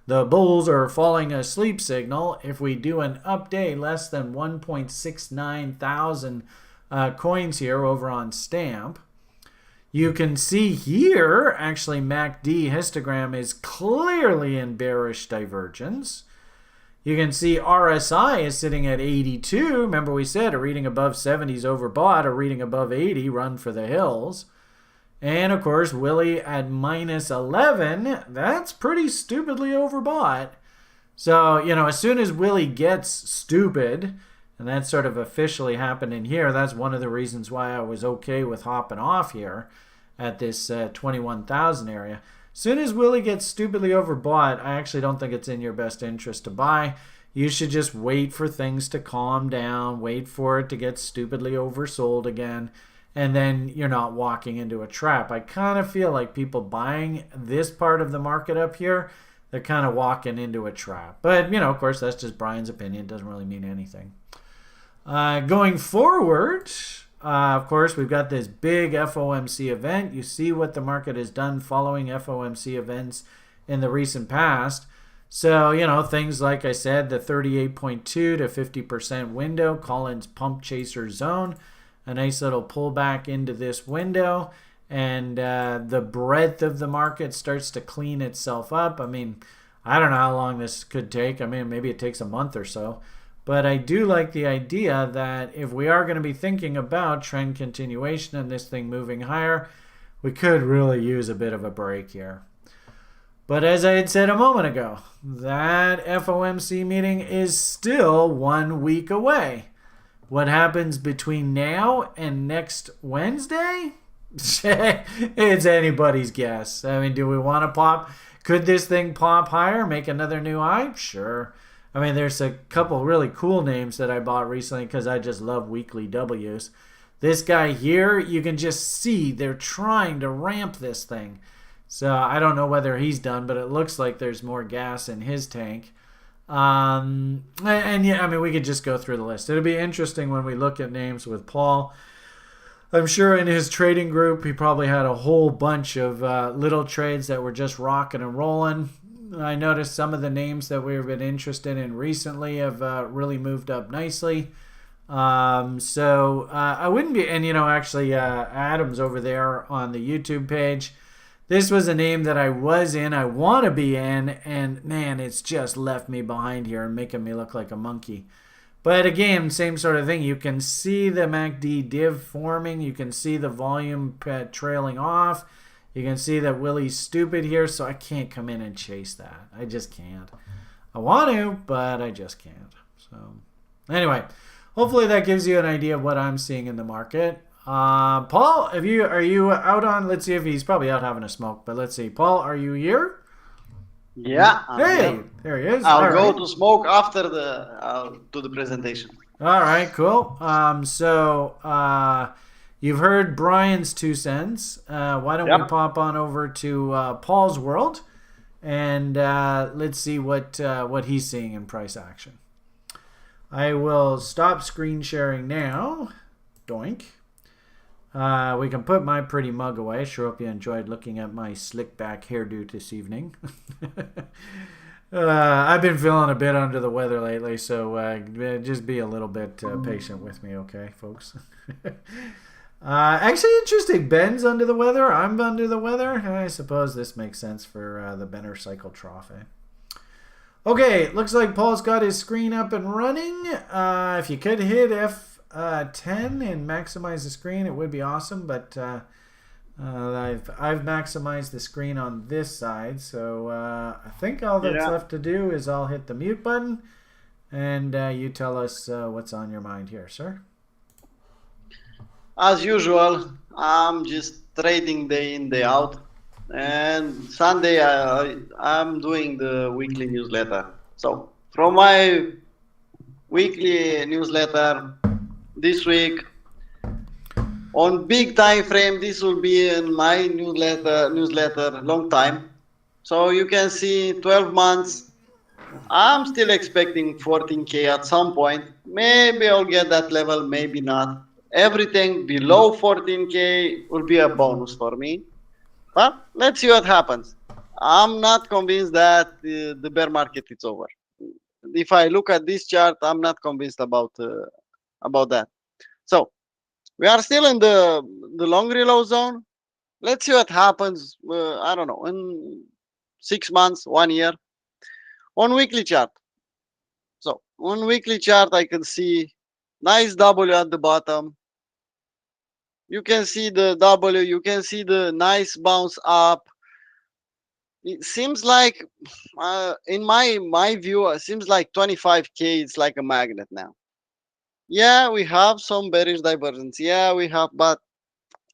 the bulls are falling asleep signal if we do an update less than 1.69 thousand coins here over on Stamp. You can see here, actually MACD histogram is clearly in bearish divergence. You can see RSI is sitting at 82. Remember we said a reading above 70 is overbought, a reading above 80, run for the hills. And of course, Willie at minus 11, that's pretty stupidly overbought. So, as soon as Willie gets stupid, and that sort of officially happened in here, that's one of the reasons why I was okay with hopping off here at this 21,000 area. Soon as Willie gets stupidly overbought, I actually don't think it's in your best interest to buy. You should just wait for things to calm down, wait for it to get stupidly oversold again, and then you're not walking into a trap. I kind of feel like people buying this part of the market up here, they're kind of walking into a trap. But, of course, that's just Brian's opinion. It doesn't really mean anything. Going forward, of course, we've got this big FOMC event. You see what the market has done following FOMC events in the recent past. So, things like I said, the 38.2 to 50% window, Collins pump chaser zone, a nice little pullback into this window, and the breadth of the market starts to clean itself up. I mean, I don't know how long this could take. I mean, maybe it takes a month or so. But I do like the idea that if we are going to be thinking about trend continuation and this thing moving higher, we could really use a bit of a break here. But as I had said a moment ago, that FOMC meeting is still 1 week away. What happens between now and next Wednesday? It's anybody's guess. I mean, do we want to pop? Could this thing pop higher, make another new high? Sure. I mean, there's a couple really cool names that I bought recently because I just love weekly W's. This guy here, you can just see they're trying to ramp this thing. So I don't know whether he's done, but it looks like there's more gas in his tank. And yeah, I mean, we could just go through the list. It'll be interesting when we look at names with Paul. I'm sure in his trading group, he probably had a whole bunch of little trades that were just rocking and rolling. I noticed some of the names that we've been interested in recently have really moved up nicely. So I wouldn't be, and actually, Adam's over there on the YouTube page. This was a name that I was in, I want to be in, and man, it's just left me behind here and making me look like a monkey. But again, same sort of thing. You can see the MACD div forming. You can see the volume trailing off. You can see that Willie's stupid here, so I can't come in and chase that. I just can't. I want to, but I just can't. So anyway, hopefully that gives you an idea of what I'm seeing in the market. Paul, are you out on? Let's see if he's probably out having a smoke. But let's see, Paul, are you here? Yeah. Hey, there he is. I'll go to smoke after to the presentation. All right, cool. So you've heard Brian's 2 cents. Why don't we pop on over to Paul's world and let's see what he's seeing in price action. I will stop screen sharing now. Doink. We can put my pretty mug away. Sure hope you enjoyed looking at my slick back hairdo this evening. I've been feeling a bit under the weather lately, so just be a little bit patient with me, okay, folks? Actually, interesting. Ben's under the weather. I'm under the weather. I suppose this makes sense for the Benner cycle trough, eh? Okay, looks like Paul's got his screen up and running. If you could hit F10 and maximize the screen, it would be awesome, but I've maximized the screen on this side, so I think all that's left to do is I'll hit the mute button, and you tell us what's on your mind here, sir. As usual, I'm just trading day in, day out. And Sunday, I'm doing the weekly newsletter. So from my weekly newsletter this week, on big time frame, this will be in my newsletter long time. So you can see 12 months. I'm still expecting 14K at some point. Maybe I'll get that level, maybe not. Everything below 14K will be a bonus for me. But let's see what happens. I'm not convinced that the bear market is over. If I look at this chart, I'm not convinced about that. So we are still in the long reload zone. Let's see what happens. I don't know, in 6 months, 1 year, on weekly chart. So on weekly chart, I can see nice W at the bottom. You can see the W, you can see the nice bounce up. It seems like, in my view, it seems like 25K is like a magnet now. Yeah, we have some bearish divergence. Yeah, we have, but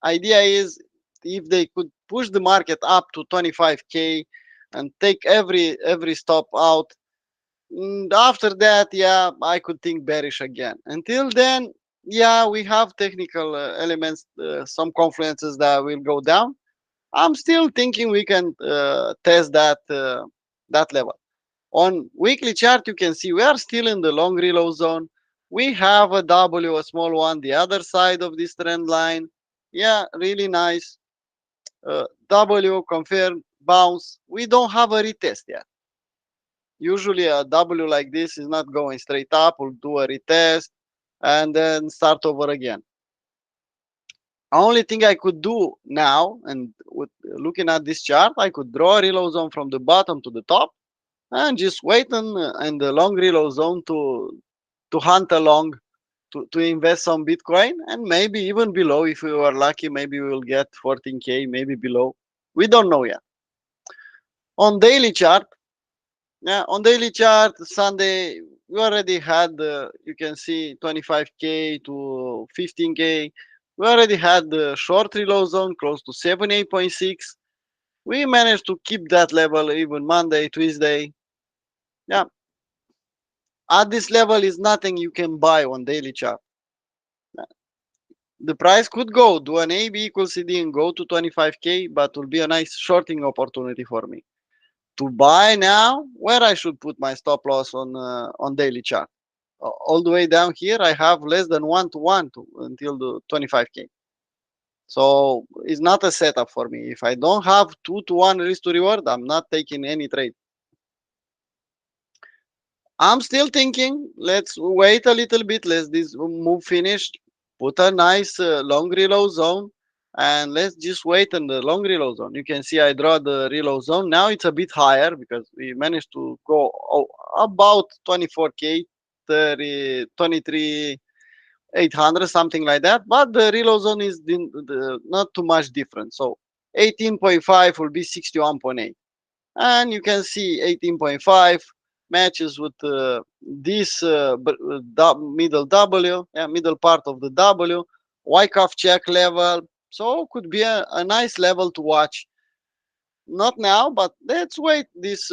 idea is if they could push the market up to 25K and take every stop out, and after that, yeah, I could think bearish again. Until then, yeah, we have technical elements, some confluences that will go down. I'm still thinking we can test that level. On weekly chart, you can see we are still in the long reload zone. We have a W, a small one, the other side of this trend line. Yeah, really nice. W confirmed bounce. We don't have a retest yet. Usually a W like this is not going straight up. We'll do a retest and then start over again. Only thing I could do now, and with looking at this chart, I could draw a reload zone from the bottom to the top and just wait in the long reload zone to hunt along, to invest some Bitcoin, and maybe even below. If we were lucky, maybe we will get 14K, maybe below. We don't know yet. On daily chart, on daily chart, Sunday, we already had, you can see 25K to 15K. We already had the short reload zone close to 78.6. We managed to keep that level even Monday, Tuesday. Yeah. at this level is nothing you can buy on daily chart. The price could go do an AB equals CD and go to 25K, but will be a nice shorting opportunity for me. To buy now, where I should put my stop loss on daily chart? All the way down here, I have less than 1-to-1 until the 25K. So it's not a setup for me. If I don't have 2-to-1 risk to reward, I'm not taking any trade. I'm still thinking, let's wait a little bit. Let's this move finish, put a nice long reload zone, and let's just wait in the long reload zone. You can see I draw the reload zone. Now it's a bit higher because we managed to go about 24K, 30, 23, 800, something like that. But the reload zone is not too much different. So 18.5 will be 61.8. And you can see 18.5 matches with this middle W, middle part of the W, Wyckoff check level. So could be a nice level to watch. Not now, but let's wait this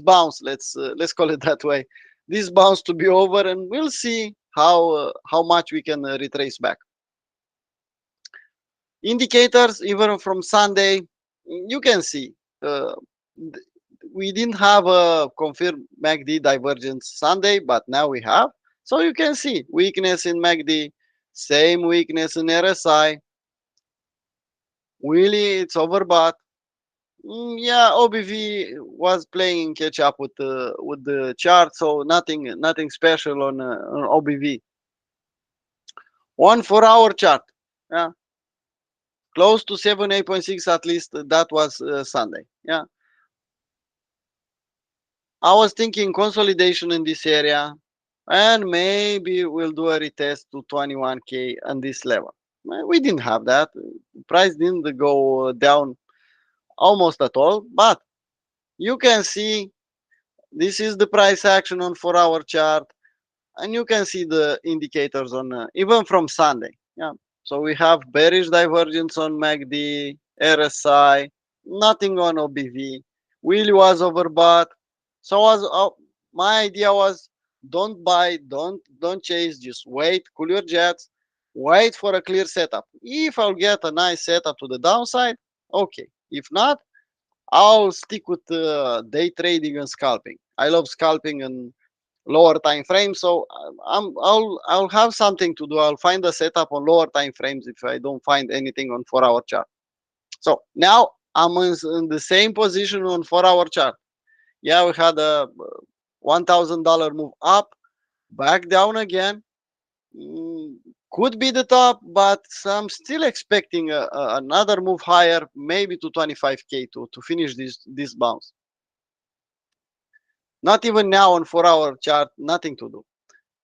bounce. Let's call it that way. This bounce to be over, and we'll see how much we can retrace back. Indicators, even from Sunday, you can see we didn't have a confirmed MACD divergence Sunday, but now we have. So you can see weakness in MACD, same weakness in RSI. Really, it's overbought. Yeah, OBV was playing catch up with the chart, so nothing special on OBV. 1 4-hour chart, yeah, close to 78.6 at least. That was Sunday, yeah. I was thinking consolidation in this area, and maybe we'll do a retest to 21K on this level. We didn't have that. Price didn't go down almost at all, but you can see this is the price action on 4-hour chart, and you can see the indicators on even from Sunday. Yeah, so we have bearish divergence on MACD, RSI, nothing on OBV. Wheelie was overbought. So my idea was don't buy, don't chase, just wait, cool your jets, wait for a clear setup. If I'll get a nice setup to the downside, okay. If not, I'll stick with day trading and scalping. I love scalping and lower time frames, so I'll have something to do. I'll find a setup on lower time frames if I don't find anything on 4-hour chart. So now I'm in the same position on 4-hour chart. Yeah, we had a $1,000 move up, back down again. Could be the top, but I'm still expecting another move higher, maybe to 25K to finish this bounce. Not even now on 4-hour chart, nothing to do.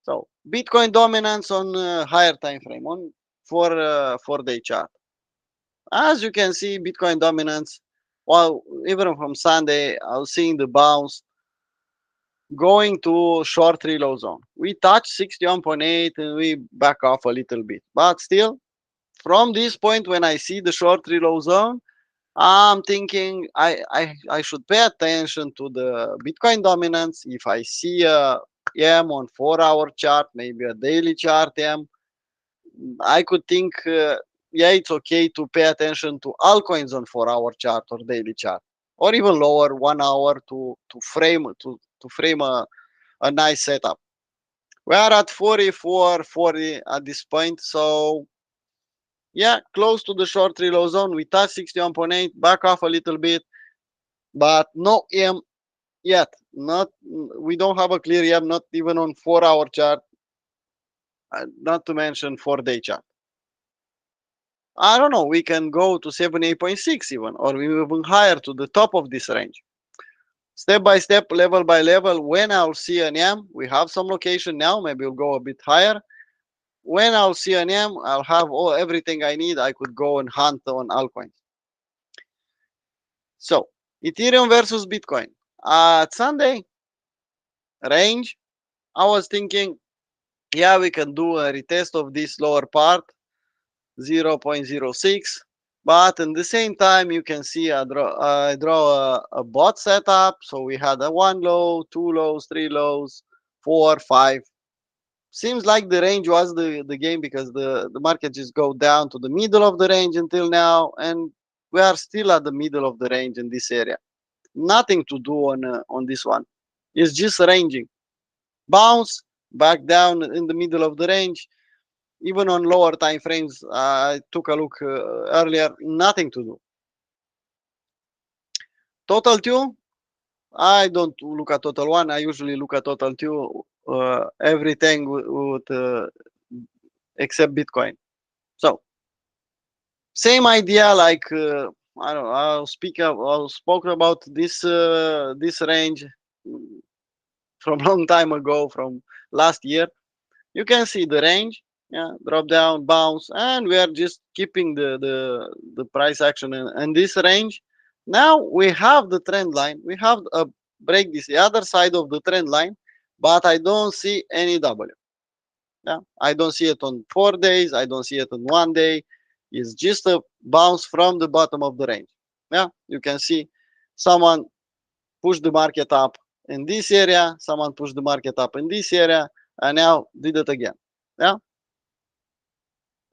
So Bitcoin dominance on higher time frame on 4-day chart. As you can see, Bitcoin dominance. Well, even from Sunday, I was seeing the bounce going to short reload zone. We touched 61.8 and we back off a little bit. But still, from this point, when I see the short reload zone, I'm thinking I should pay attention to the Bitcoin dominance. If I see a M on 4-hour chart, maybe a daily chart M, I could think, yeah, it's okay to pay attention to altcoins on 4-hour chart or daily chart, or even lower 1 hour to frame a nice setup. We are at 44.40 at this point, so yeah, close to the short reload zone. We touched 61.8, back off a little bit, but no M yet. We don't have a clear M, not even on 4-hour chart, not to mention 4-day chart. I don't know, we can go to 78.6 even, or even higher to the top of this range. Step by step, level by level, when I'll see an M, we have some location now, maybe we'll go a bit higher. When I'll see an M, I'll have everything I need. I could go and hunt on altcoins. So, Ethereum versus Bitcoin. At Sunday, range, I was thinking, yeah, we can do a retest of this lower part, 0.06. But in the same time, you can see I draw a bot setup. So we had a 1 low, 2 lows, 3 lows, 4, 5. Seems like the range was the game because the market just go down to the middle of the range until now, and we are still at the middle of the range in this area. Nothing to do on this one. It's just ranging. Bounce back down in the middle of the range. Even on lower time frames, I took a look earlier. Nothing to do. Total two. I don't look at total one. I usually look at total two. Everything would except Bitcoin. So same idea. Like I don't know. I'll spoke about this range from long time ago, from last year. You can see the range. Yeah, drop down, bounce, and we are just keeping the price action in this range. Now we have the trend line. We have a break this the other side of the trend line, but I don't see any W. Yeah, I don't see it on 4 days. I don't see it on 1 day. It's just a bounce from the bottom of the range. Yeah, you can see someone push the market up in this area. Someone pushed the market up in this area, and now did it again. Yeah,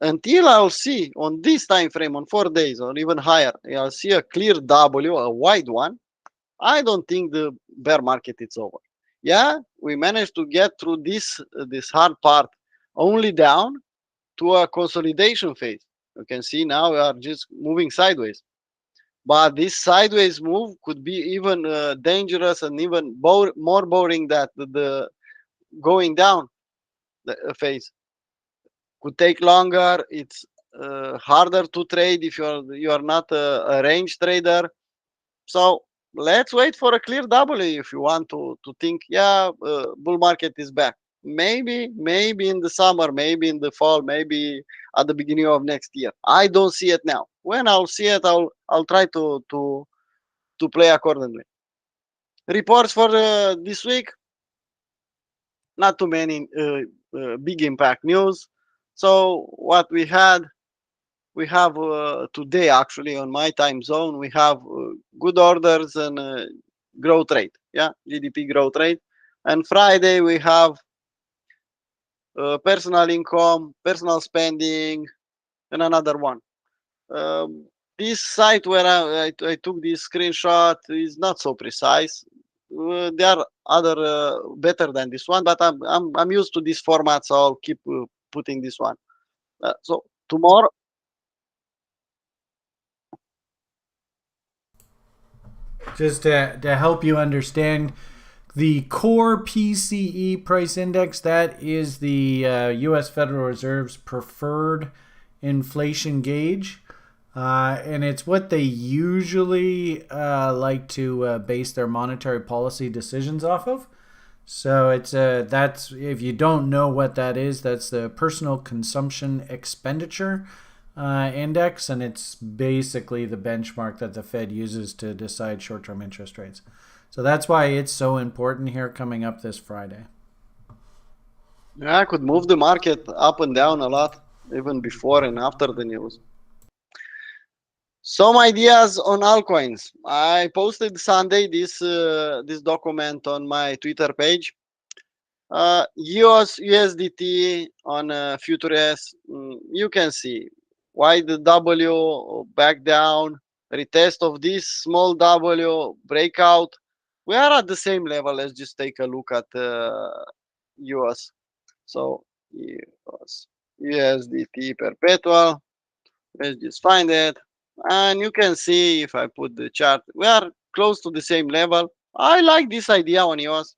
until I'll see on this time frame on 4 days or even higher, I'll see a clear W, a wide one. I don't think the bear market is over. Yeah, we managed to get through this hard part only down to a consolidation phase. You can see now we are just moving sideways. But this sideways move could be even dangerous and even more boring than the going down phase. Could take longer. It's harder to trade if you are not a range trader. So let's wait for a clear W if you want to think, yeah, bull market is back. Maybe in the summer, maybe in the fall, maybe at the beginning of next year. I don't see it now. When I'll see it, I'll try to play accordingly. Reports for this week, not too many big impact news. So what we have today actually on my time zone, we have good orders and growth rate. Yeah, GDP growth rate. And Friday we have personal income, personal spending, and another one. This site where I took this screenshot is not so precise. There are other better than this one, but I'm used to this format, so I'll keep putting this one. So tomorrow. Just to help you understand, the core PCE price index, that is the U.S. Federal Reserve's preferred inflation gauge. And it's what they usually like to base their monetary policy decisions off of. So it's that's, if you don't know what that is, that's the personal consumption expenditure index, and it's basically the benchmark that the Fed uses to decide short-term interest rates. So that's why it's so important here coming up this Friday. Yeah, I could move the market up and down a lot, even before and after the news. Some ideas on altcoins. I posted Sunday this document on my Twitter page. USDT on Futures. You can see why the W back down, retest of this small W breakout. We are at the same level. Let's just take a look at US. So USDT perpetual. Let's just find it. And you can see if I put the chart, we are close to the same level. I like this idea on US.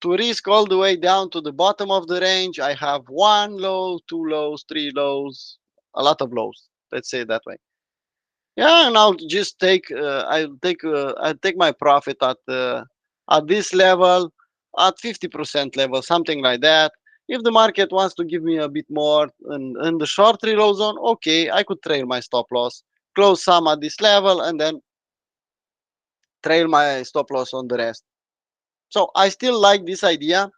To risk all the way down to the bottom of the range, I have 1 low, 2 lows, 3 lows, a lot of lows. Let's say it that way. Yeah, and I'll just I'll take my profit at this level, at 50% level, something like that. If the market wants to give me a bit more in the short 3 low zone, okay, I could trail my stop loss, close some at this level, and then trail my stop loss on the rest. So I still like this idea.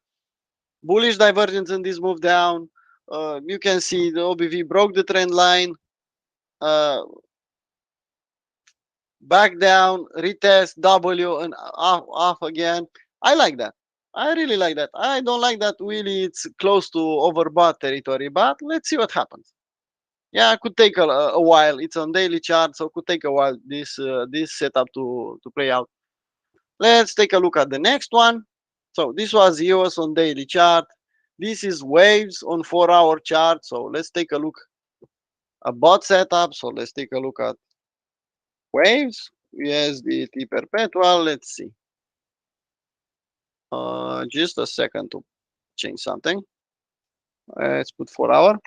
Bullish divergence in this move down. You can see the OBV broke the trend line. Back down, retest W, and off again. I like that. I really like that. I don't like that really it's close to overbought territory, but let's see what happens. Yeah, it could take a while. It's on daily chart, so it could take a while this setup to play out. Let's take a look at the next one. So this was EOS on daily chart. This is waves on 4-hour chart. So let's take a look at bot setup. So let's take a look at waves, USDT perpetual. Let's see. Just a second to change something. Let's put 4-hour.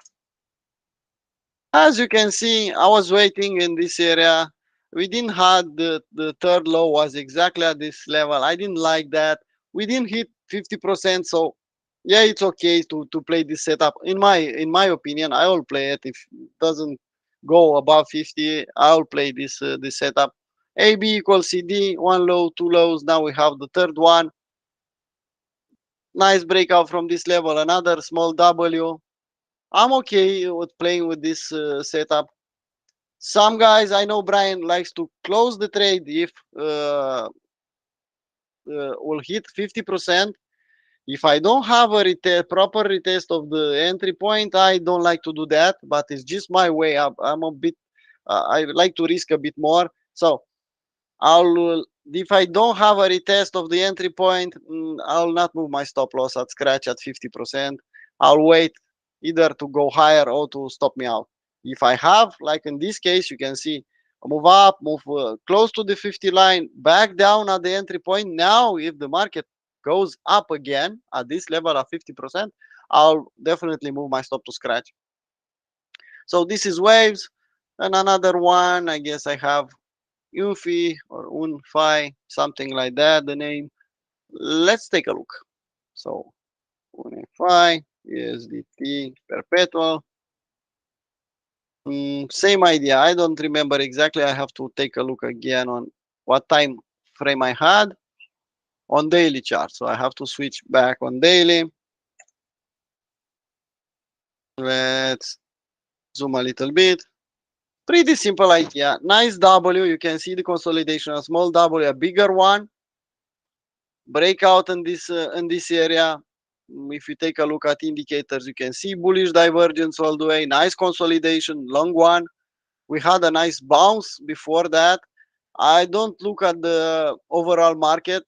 As you can see, I was waiting in this area. We didn't have the third low was exactly at this level. I didn't like that. We didn't hit 50%. So yeah, it's okay to play this setup. In my opinion, I will play it. If it doesn't go above 50, I'll play this setup. AB equals CD, one low, two lows. Now we have the third one. Nice breakout from this level. Another small W. I'm okay with playing with this setup. Some guys I know Brian likes to close the trade if will hit 50%. If I don't have a proper retest of the entry point, I don't like to do that. But it's just my way. I'm a bit. I like to risk a bit more. So I'll if I don't have a retest of the entry point, I'll not move my stop loss at scratch at 50%. I'll wait either to go higher or to stop me out. If I have, like in this case, you can see move up, move close to the 50 line, back down at the entry point. Now, if the market goes up again at this level of 50%, I'll definitely move my stop to scratch. So this is waves. And another one, I guess I have Unfi or Unfi, something like that, the name. Let's take a look. So Unfi, USDT, perpetual. Same idea. I don't remember exactly. I have to take a look again on what time frame I had on daily chart. So I have to switch back on daily. Let's zoom a little bit. Pretty simple idea. Nice W. You can see the consolidation. A small W, a bigger one. Breakout in this area. If you take a look at indicators, you can see bullish divergence all the way. Nice consolidation, long one. We had a nice bounce before that. I don't look at the overall market.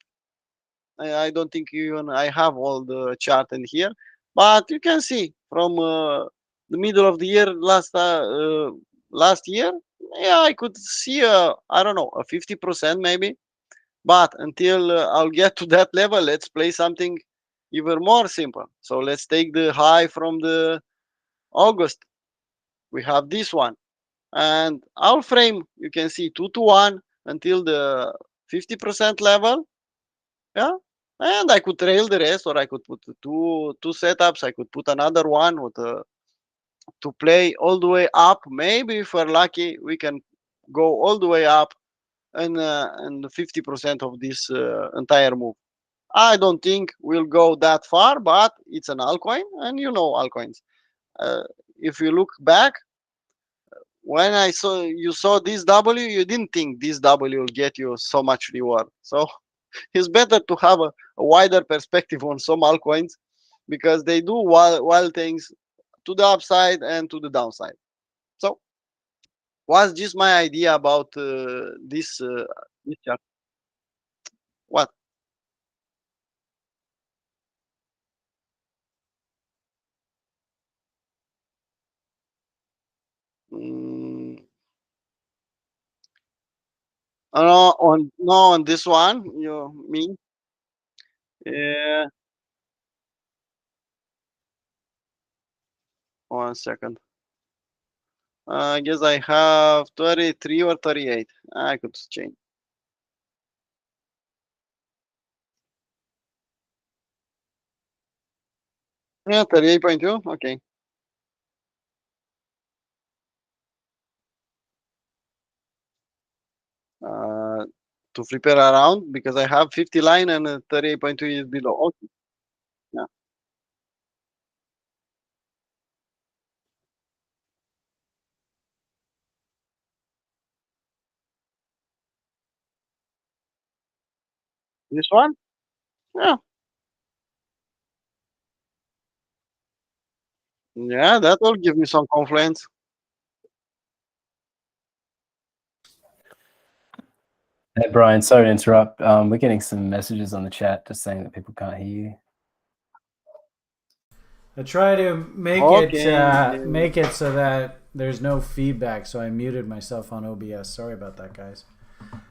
I don't think even I have all the chart in here, but you can see from the middle of the year last year, yeah, I could see I don't know, a 50% maybe. But until I'll get to that level, let's play something even more simple. So let's take the high from the August. We have this one. And our frame, you can see 2 to 1 until the 50% level. Yeah. And I could trail the rest, or I could put two setups. I could put another one with to play all the way up. Maybe if we're lucky, we can go all the way up and 50% of this entire move. I don't think we'll go that far, but it's an altcoin, and you know altcoins. Uh, if you look back, when I saw you saw this W, you didn't think this W will get you so much reward. So it's better to have a wider perspective on some altcoins because they do wild things to the upside and to the downside. So was just my idea about this chart. What? Mm, no, on this one, you mean? Yeah, one second. I guess I have 33 or 38. I could change. Yeah, 38.2. Okay. Uh, to flip it around because I have 50 line and 38.2 is below. Okay. Yeah. This one? Yeah. Yeah, that will give me some confidence. Hey, Brian, sorry to interrupt. We're getting some messages on the chat just saying that people can't hear you. I try to Okay. make it so that there's no feedback. So I muted myself on OBS. Sorry about that, guys.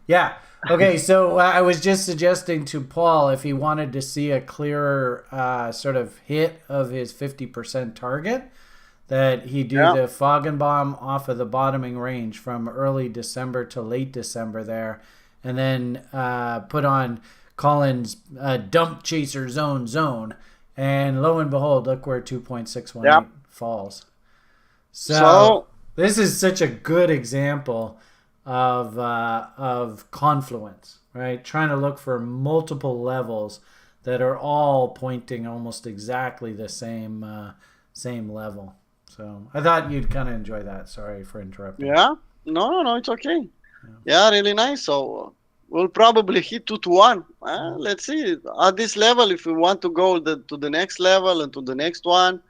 Yeah. Okay. So I was just suggesting to Paul if he wanted to see a clearer sort of hit of his 50% target, that he do Yeah. the Foggenbaum off of the bottoming range from early December to late December there, and then put on Collins' dump chaser zone. And lo and behold, look where 2.618 Yeah. falls. So So this is such a good example of confluence, right? Trying to look for multiple levels that are all pointing almost exactly the same level. So I thought you'd kind of enjoy that. Sorry for interrupting. yeah. No, it's okay. Yeah, really nice. So we'll probably hit 2 to 1. Let's see. At this level, if we want to go to the next level and to the next one,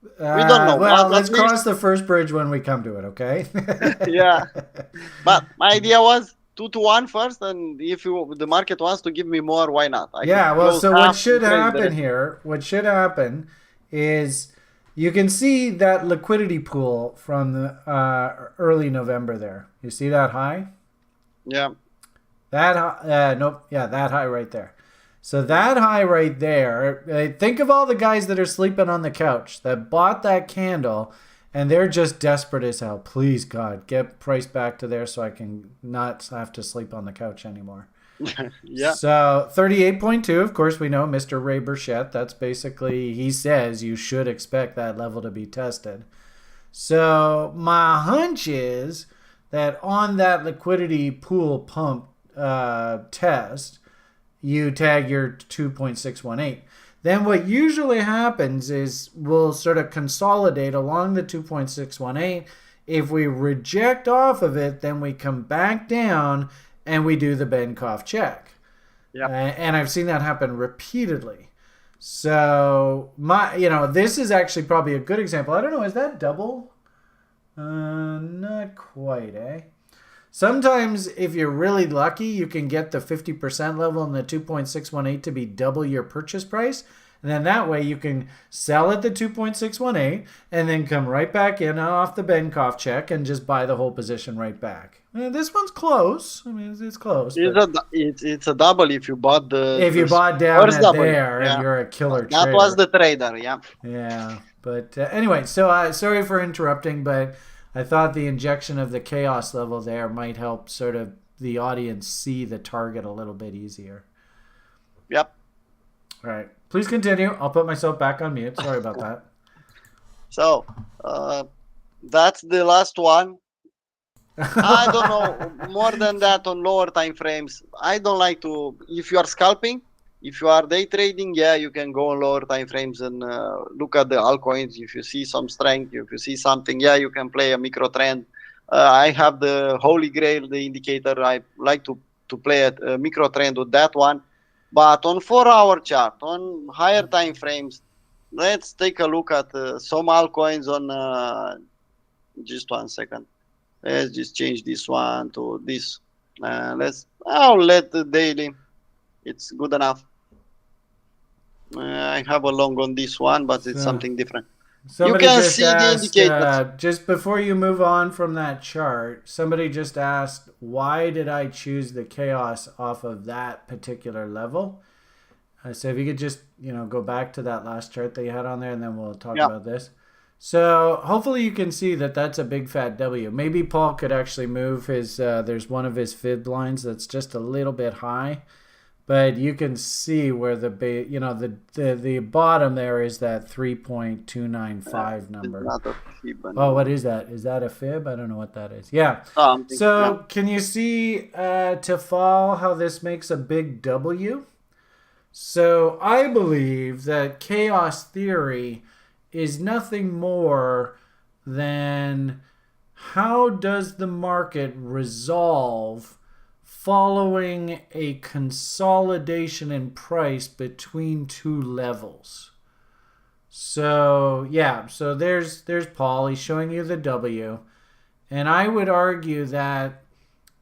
we don't know. Well, But let's at least, cross the first bridge when we come to it, okay? yeah. But my idea was 2 to 1 first, and if the market wants to give me more, why not? I could Yeah, well, close so what half should and trade the happen rest. here, what should happen is you can see that liquidity pool from the early November there. You see that high? Yeah, That nope, yeah, that high right there. So that high right there, think of all the guys that are sleeping on the couch that bought that candle and they're just desperate as hell. Please God, get price back to there so I can not have to sleep on the couch anymore. yeah, So 38.2, of course we know Mr. Ray Burchett. That's basically, he says you should expect that level to be tested. So my hunch is that on that liquidity pool pump test, you tag your 2.618. Then what usually happens is we'll sort of consolidate along the 2.618. If we reject off of it, then we come back down and we do the Benkoff check. yeah. And I've seen that happen repeatedly. So this is actually probably a good example. I don't know, is that double? Not quite, eh? Sometimes, if you're really lucky, you can get the 50% level in the 2.618 to be double your purchase price. And then that way you can sell at the 2.618 and then come right back in off the Benkoff check and just buy the whole position right back. This one's close. I mean, it's close. But It's a double if you bought if you the bought down first at double. there and Yeah, you're a killer that was trader. the trader. Yeah. Yeah. But anyway, so sorry for interrupting, but I thought the injection of the chaos level there might help sort of the audience see the target a little bit easier. Yep. All right. Please continue. I'll put myself back on mute. Sorry about that. So that's the last one. I don't know more than that on lower time frames. I don't like to. If you are scalping, if you are day trading, yeah, you can go on lower time frames and look at the altcoins. If you see some strength, if you see something, yeah, you can play a micro trend. I have the Holy Grail, the indicator. I like to play a micro trend with that one. But on 4-hour chart, on higher time frames, let's take a look at some altcoins on. Just 1 second. Let's just change this one to this. I'll let the daily. It's good enough. I have a long on this one, but it's something different. Somebody You can just see the asked, indicators. just before you move on from that chart, somebody just asked, why did I choose the chaos off of that particular level? So if you could just, go back to that last chart that you had on there, and then we'll talk about this. So hopefully you can see that that's a big fat W. Maybe Paul could actually move his, there's one of his fib lines that's just a little bit high. But you can see where the bottom there is that 3.295 number. Not a fib. Oh, what is that? Is that a fib? I don't know what that is. Yeah. So can you see to fall how this makes a big W? So I believe that chaos theory is nothing more than how does the market resolve following a consolidation in price between two levels, So yeah, so there's Paul. He's showing you the W, and I would argue that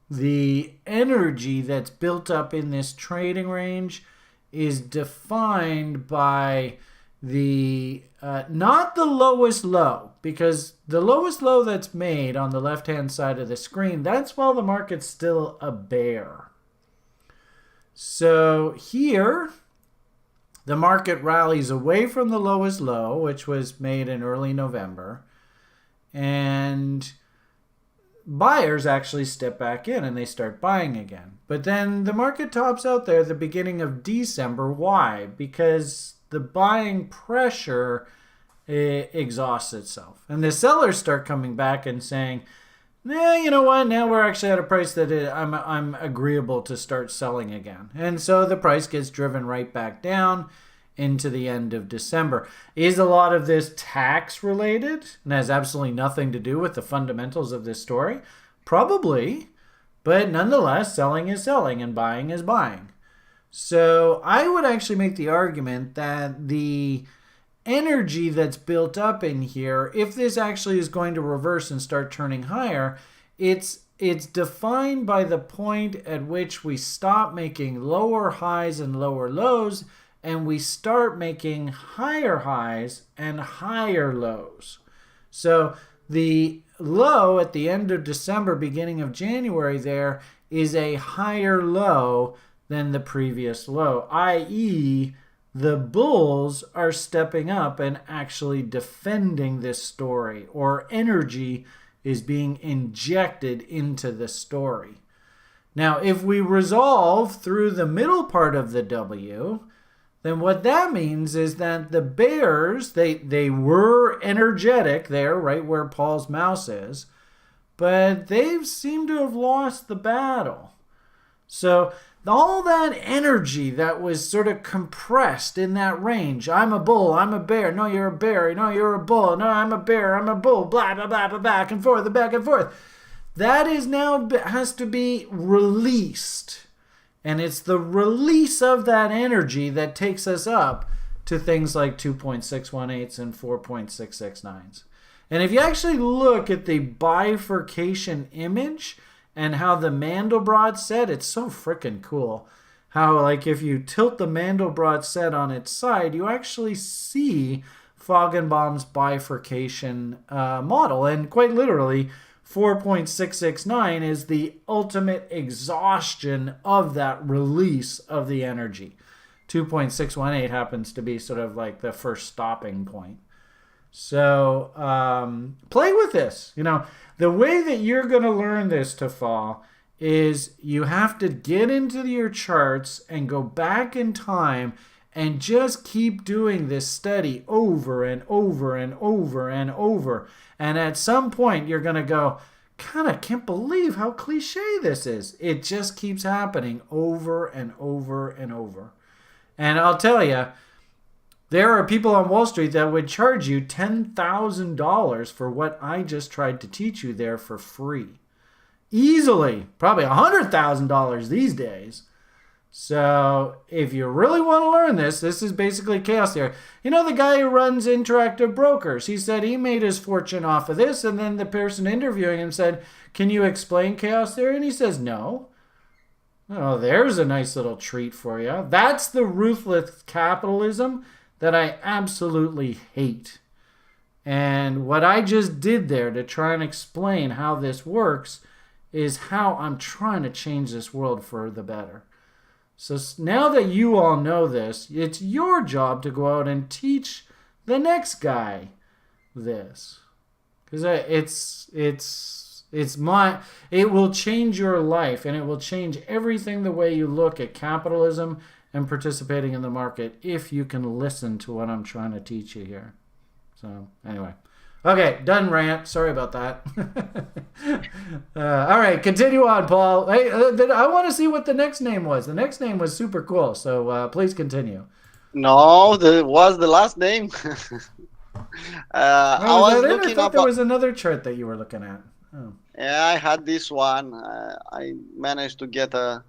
the energy that's built up in this trading range is defined by the not the lowest low, because the lowest low that's made on the left hand side of the screen, that's while the market's still a bear. So here the market rallies away from the lowest low, which was made in early November, and buyers actually step back in and they start buying again. But then the market tops out there at the beginning of December. Why? Because the buying pressure exhausts itself. And the sellers start coming back and saying, nah, you know what? Now we're actually at a price that I'm agreeable to start selling again. And so the price gets driven right back down into the end of December. Is a lot of this tax related and has absolutely nothing to do with the fundamentals of this story? Probably, but nonetheless, selling is selling and buying is buying. So I would actually make the argument that the energy that's built up in here, if this actually is going to reverse and start turning higher, it's defined by the point at which we stop making lower highs and lower lows, and we start making higher highs and higher lows. So the low at the end of December, beginning of January there is a higher low than the previous low, i.e. the bulls are stepping up and actually defending this story, or energy is being injected into the story. Now, if we resolve through the middle part of the W, then what that means is that the bears, they were energetic there, right where Paul's mouse is, but they've seemed to have lost the battle. So all that energy that was sort of compressed in that range, I'm a bull, I'm a bear, no, you're a bear, no, you're a bull, no, I'm a bear, I'm a bull, blah, blah, blah, blah, back and forth, that is now has to be released. And it's the release of that energy that takes us up to things like 2.618s and 4.669s. And if you actually look at the bifurcation image and how the Mandelbrot set, it's so freaking cool. How, like, if you tilt the Mandelbrot set on its side, you actually see Feigenbaum's bifurcation model. And quite literally, 4.669 is the ultimate exhaustion of that release of the energy. 2.618 happens to be sort of like the first stopping point. So play with this. You know, the way that you're going to learn this to fall is you have to get into your charts and go back in time and just keep doing this study over and over and over and over. And at some point, you're going to go, God, I can't believe how cliche this is. It just keeps happening over and over and over. And I'll tell you, there are people on Wall Street that would charge you $10,000 for what I just tried to teach you there for free. Easily, probably $100,000 these days. So if you really want to learn this, this is basically chaos theory. You know the guy who runs Interactive Brokers, he said he made his fortune off of this, and then the person interviewing him said, can you explain chaos theory? And he says, no. Oh, there's a nice little treat for you. That's the ruthless capitalism that I absolutely hate. And what I just did there to try and explain how this works is how I'm trying to change this world for the better. So now that you all know this, it's your job to go out and teach the next guy this. Because it will change your life, and it will change everything the way you look at capitalism and participating in the market if you can listen to what I'm trying to teach you here. So anyway. Okay, done rant. Sorry about that. All right, continue on, Paul. Hey, I want to see what the next name was. The next name was super cool, so please continue. No, was the last name. I was looking I thought up. there was another chart that you were looking at. Oh. Yeah, I had this one. I managed to get a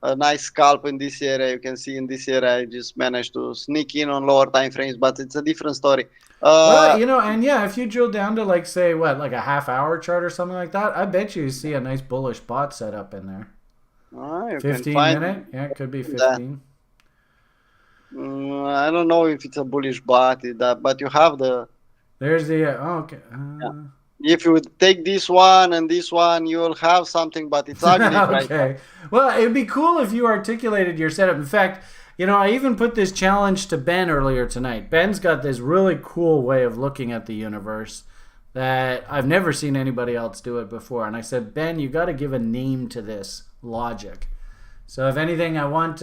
a nice scalp in this area. You can see in this area, I just managed to sneak in on lower time frames, but it's a different story. Well, and yeah, if you drill down to like say what, like a half-hour chart or something like that, I bet you see a nice bullish bot set up in there. You 15 can find minute, yeah, it could be that. 15. I don't know if it's a bullish bot, but you have the. There's the okay. Yeah. If you would take this one and this one, you will have something, but it's ugly right now. Okay. Well, it'd be cool if you articulated your setup. In fact, I even put this challenge to Ben earlier tonight. Ben's got this really cool way of looking at the universe that I've never seen anybody else do it before. And I said, Ben, you got to give a name to this logic. So if anything, I want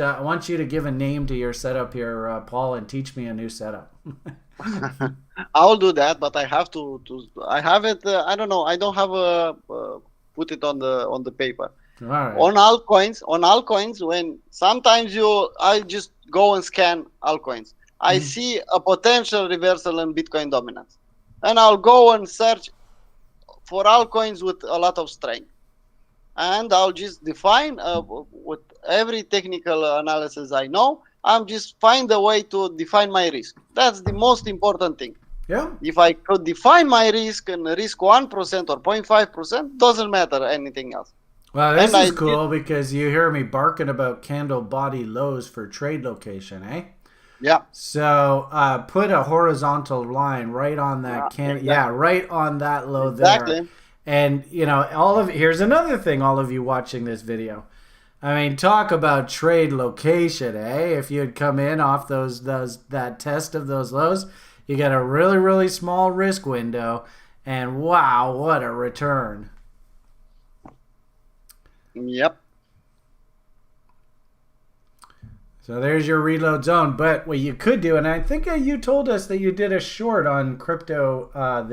you to give a name to your setup here, Paul, and teach me a new setup. I'll do that, but I have to I have it. I don't know. I don't have put it on the paper. All right. On altcoins, when sometimes I just go and scan altcoins. I see a potential reversal in Bitcoin dominance, and I'll go and search for altcoins with a lot of strength, and I'll just define with every technical analysis I know. I'm just find a way to define my risk. That's the most important thing. Yeah. If I could define my risk and risk 1% or 0.5%, doesn't matter anything else. Well, this is cool because you hear me barking about candle body lows for trade location, eh? Yeah. So put a horizontal line right on that exactly. right on that low Exactly. there. And here's another thing, all of you watching this video. I mean, talk about trade location, eh? If you'd come in off that test of those lows, you get a really, really small risk window, and wow, what a return. Yep. So there's your reload zone. But what you could do, and I think you told us that you did a short on crypto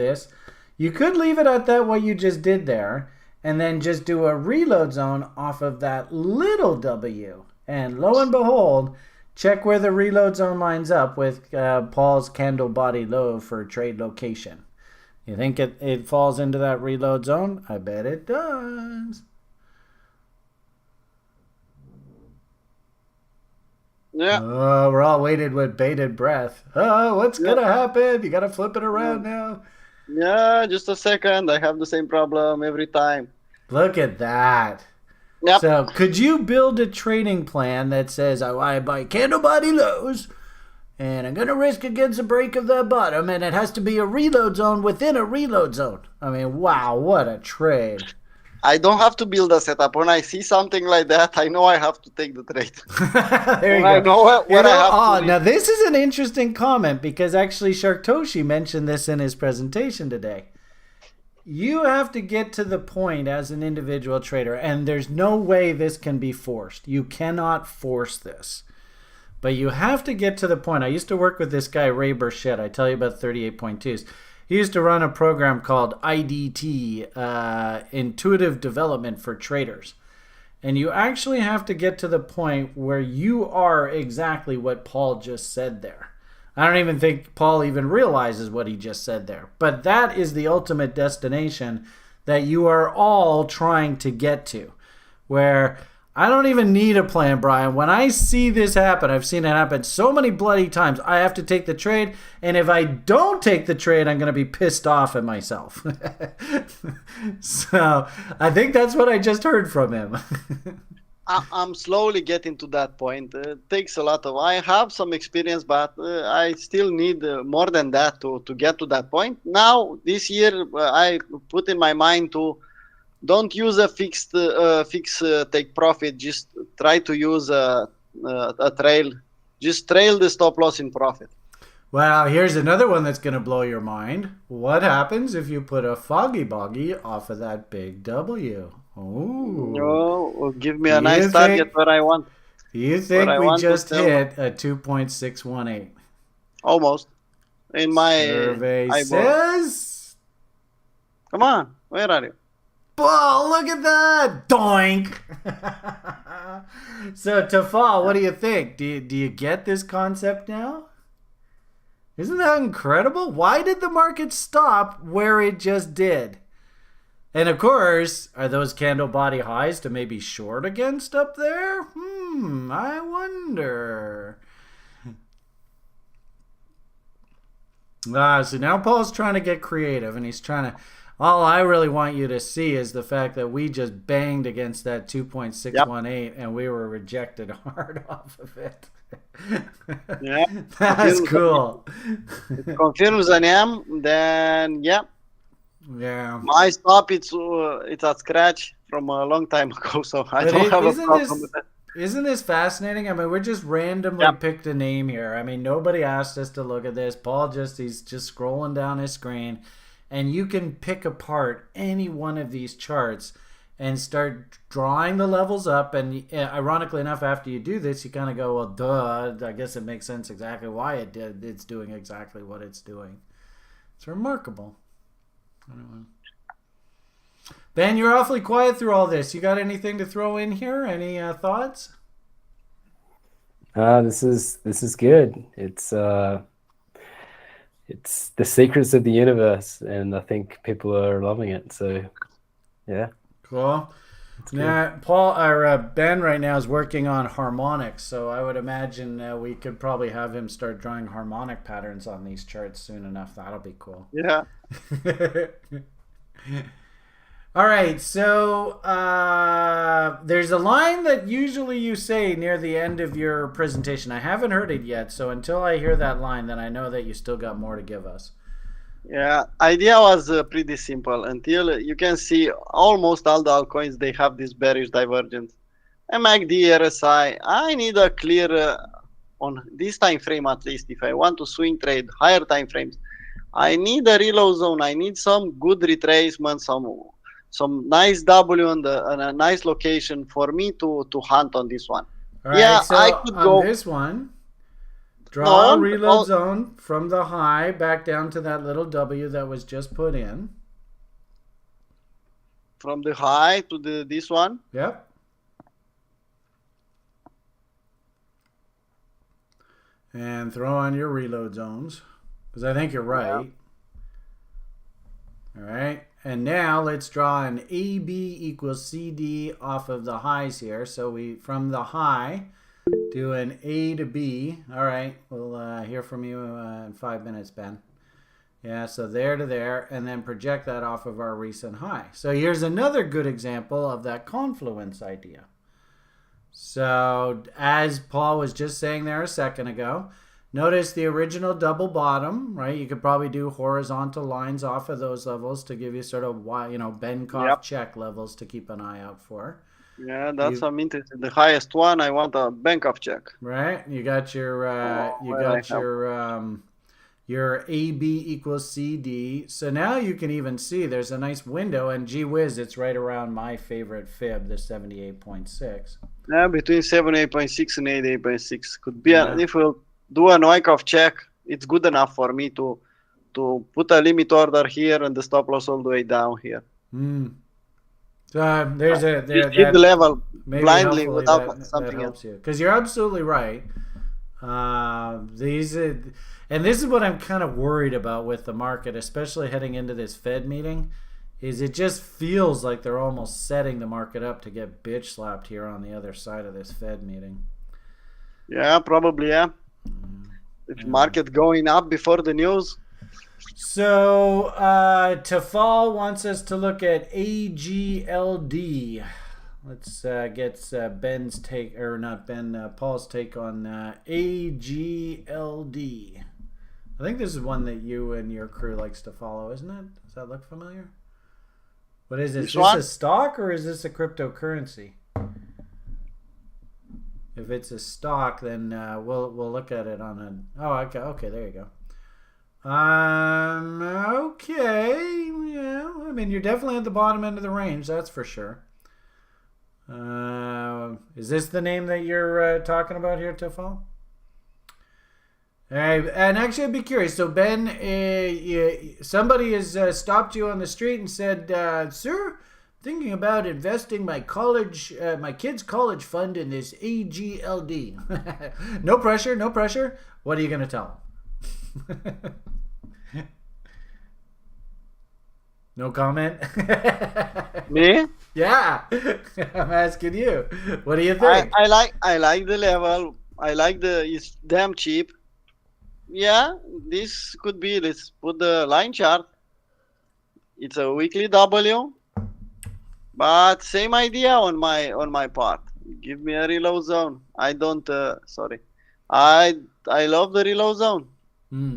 you could leave it at that, what you just did there, and then just do a reload zone off of that little W. And lo and behold, check where the reload zone lines up with Paul's candle body low for trade location. You think it falls into that reload zone? I bet it does. Yeah. Oh, we're all waiting with bated breath. Oh, what's going to happen? You got to flip it around now. Yeah, just a second. I have the same problem every time. Look at that. Yep. So could you build a trading plan that says I buy candle body lows and I'm going to risk against a break of the bottom, and it has to be a reload zone within a reload zone? I mean, wow, what a trade. I don't have to build a setup. When I see something like that, I know I have to take the trade. There you go. I know what I have to do. Now this is an interesting comment because actually Sharktoshi mentioned this in his presentation today. You have to get to the point as an individual trader, and there's no way this can be forced. You cannot force this. But you have to get to the point. I used to work with this guy, Ray Burchett. I tell you about 38.2s. He used to run a program called IDT, Intuitive Development for Traders. And you actually have to get to the point where you are exactly what Paul just said there. I don't even think Paul even realizes what he just said there. But that is the ultimate destination that you are all trying to get to. Where I don't even need a plan, Brian. When I see this happen, I've seen it happen so many bloody times. I have to take the trade, and if I don't take the trade, I'm going to be pissed off at myself. So I think that's what I just heard from him. I'm slowly getting to that point. It takes a lot of. I have some experience, but I still need more than that to get to that point. Now, this year, I put in my mind to don't use a fixed take profit. Just try to use a trail. Just trail the stop loss in profit. Well, here's another one that's going to blow your mind. What happens if you put a foggy boggy off of that big W? Oh, no, give me a nice target where I want. Do you think we just hit a 2.618? Almost. In my survey eyeball. says. Come on, where are you? Oh, look at that! Doink! So, Tafal, what do you think? Do you get this concept now? Isn't that incredible? Why did the market stop where it just did? And of course, are those candle body highs to maybe short against up there? I wonder. So now Paul's trying to get creative, and he's trying to. All I really want you to see is the fact that we just banged against that 2.618, and we were rejected hard off of it. Yeah, That's cool. it confirms an M. Then yeah, my stop it's at scratch from a long time ago, so I don't have a problem with that. Isn't this fascinating? I mean, we're just randomly picked a name here. I mean, nobody asked us to look at this. Paul he's just scrolling down his screen, and you can pick apart any one of these charts and start drawing the levels up. And ironically enough, after you do this, you kind of go, well, duh, I guess it makes sense exactly why it's doing exactly what it's doing. It's remarkable. Anyway. Ben, you're awfully quiet through all this. You got anything to throw in here? Any thoughts? This is good. It's the secrets of the universe, and I think people are loving it. So, yeah. Cool. Now, Paul or Ben right now is working on harmonics, so I would imagine we could probably have him start drawing harmonic patterns on these charts soon enough. That'll be cool. Yeah. All right, so there's a line that usually you say near the end of your presentation. I haven't heard it yet, so until I hear that line, then I know that you still got more to give us. Yeah, idea was pretty simple until you can see almost all the altcoins, they have this bearish divergence. MACD, RSI, I need a clear, on this time frame at least, if I want to swing trade higher time frames, I need a reload zone, I need some good retracement, some nice W and a nice location for me to hunt on this one. All right, so I could go this one. Draw a reload zone from the high back down to that little W that was just put in. From the high to this one? Yep. And throw on your reload zones, because I think you're right. Yeah. All right. And now let's draw an AB equals CD off of the highs here. So we, from the high, do an A to B. All right, we'll hear from you in 5 minutes, Ben. Yeah, so there to there, and then project that off of our recent high. So here's another good example of that confluence idea. So as Paul was just saying there a second ago, notice the original double bottom, right? You could probably do horizontal lines off of those levels to give you sort of, Benkoff check levels to keep an eye out for. Yeah, that's I'm interested. The highest one, I want a Benkoff check. Right. You got your your AB equals CD. So now you can even see there's a nice window, and gee whiz, it's right around my favorite fib, the 78.6. Yeah, between 78.6 and 88.6 could be. If we'll do a Wyckoff check, it's good enough for me to put a limit order here and the stop loss all the way down here. So there's hit the level blindly without something else. Because you're absolutely right. This is what I'm kind of worried about with the market, especially heading into this Fed meeting, is it just feels like they're almost setting the market up to get bitch slapped here on the other side of this Fed meeting. Yeah, probably, yeah. If market going up before the news. So Tafal wants us to look at AGLD. Let's get Ben's take, or not Ben, Paul's take on AGLD. I think this is one that you and your crew likes to follow, isn't it? Does that look familiar? What is this? Is this a stock or is this a cryptocurrency? If it's a stock, then we'll look at it on a. Oh, okay, there you go. Okay, yeah. I mean, you're definitely at the bottom end of the range, that's for sure. Is this the name that you're talking about here, Tafal? And actually, I'd be curious. So, Ben, somebody has stopped you on the street and said, "Sir, thinking about investing my kid's college fund in this AGLD." No pressure, no pressure. What are you going to tell him? No comment? Me? Yeah. I'm asking you. What do you think? I like the level. I like it's damn cheap. Yeah, this could be. Let's put the line chart. It's a weekly W, but same idea on my part. Give me a reload zone. I don't. Sorry, I love the reload zone.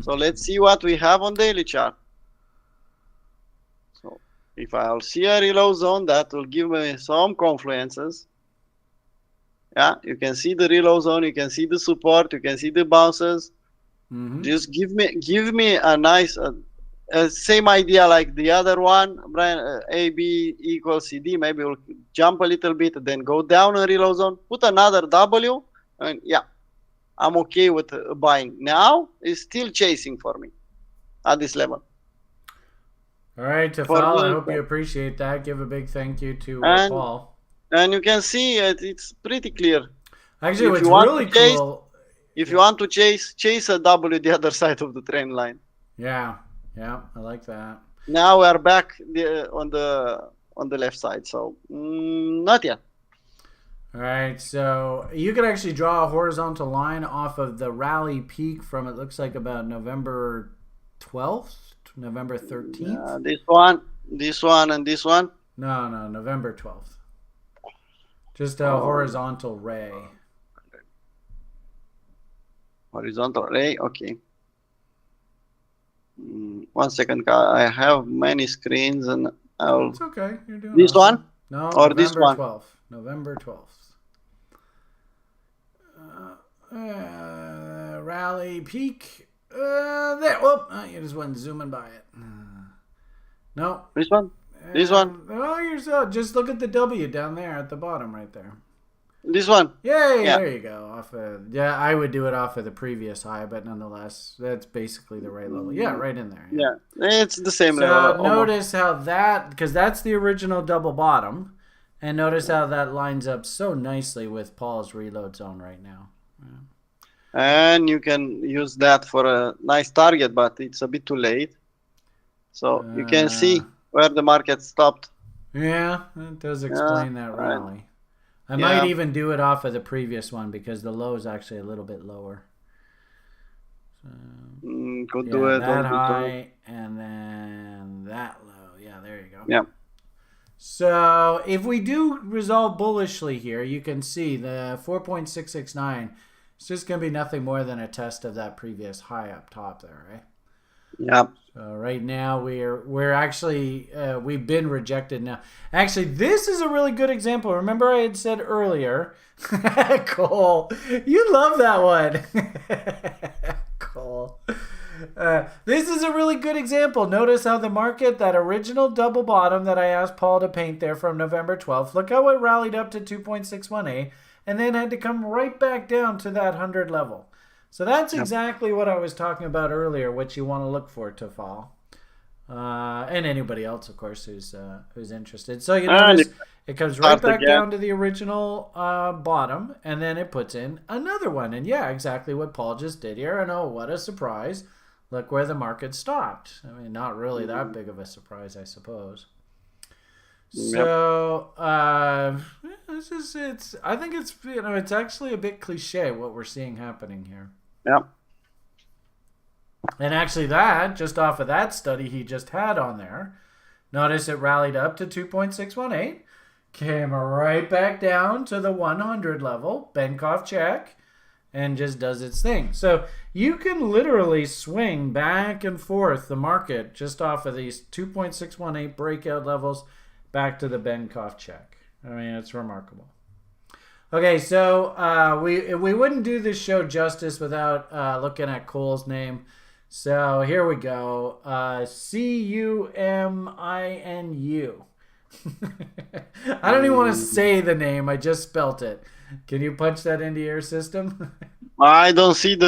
So let's see what we have on daily chart. So if I'll see a reload zone, that will give me some confluences. Yeah, you can see the reload zone. You can see the support. You can see the bounces. Just give me a nice. Same idea like the other one, Brian. AB equals CD. Maybe we'll jump a little bit, then go down a reload zone. Put another W, and yeah, I'm okay with buying. Now it's still chasing for me at this level. All right, Tafal, I hope you appreciate that. Give a big thank you to Paul. And you can see it's pretty clear. Actually, what's really cool. If you want to chase a W the other side of the trend line. Yeah, I like that. Now we are back on the left side, so not yet. All right, so you could actually draw a horizontal line off of the rally peak from, it looks like, about November 12th, November 13th. This one, and this one. No, November 12th. Just a horizontal ray. Horizontal ray, okay. 1 second, I have many screens and I'll. It's okay. You're doing this one? No, or November this one? 12th. November 12th. Rally peak. There. Whoop. You just went zooming by it. No. This one? This one? Oh, you're so. Just look at the W down there at the bottom right there. This one? Yay, yeah. There you go. I would do it off of the previous high, but nonetheless, that's basically the right level. Yeah, right in there. Yeah, it's the same level. So notice how that, because that's the original double bottom, and notice how that lines up so nicely with Paul's reload zone right now. Yeah. And you can use that for a nice target, but it's a bit too late. So you can see where the market stopped. Yeah, it does explain that rally. Right. I might even do it off of the previous one because the low is actually a little bit lower. So, could do it. That high and then that low. Yeah, there you go. Yeah. So if we do resolve bullishly here, you can see the 4.669. It's just going to be nothing more than a test of that previous high up top there, right? Yeah. So right now we're actually we've been rejected now. Actually, this is a really good example. Remember I had said earlier, Cole, you love that one. Cole. This is a really good example. Notice how the market, that original double bottom that I asked Paul to paint there from November 12th, look how it rallied up to 2.618 and then had to come right back down to that 100 level. So that's exactly what I was talking about earlier, what you want to look for to fall. And anybody else, of course, who's interested. So you notice it comes right back down to the original bottom, and then it puts in another one. And yeah, exactly what Paul just did here. And oh, what a surprise. Look where the market stopped. I mean, not really that big of a surprise, I suppose. So I think it's it's actually a bit cliche what we're seeing happening here. Yep. And actually that, just off of that study he just had on there, notice it rallied up to 2.618, came right back down to the 100 level, Benkoff check, and just does its thing. So you can literally swing back and forth the market just off of these 2.618 breakout levels back to the Benkoff check. I mean, it's remarkable. Okay, so we wouldn't do this show justice without looking at Cole's name. So here we go. C-U-M-I-N-U. I don't even want to say the name. I just spelt it. Can you punch that into your system? I don't see it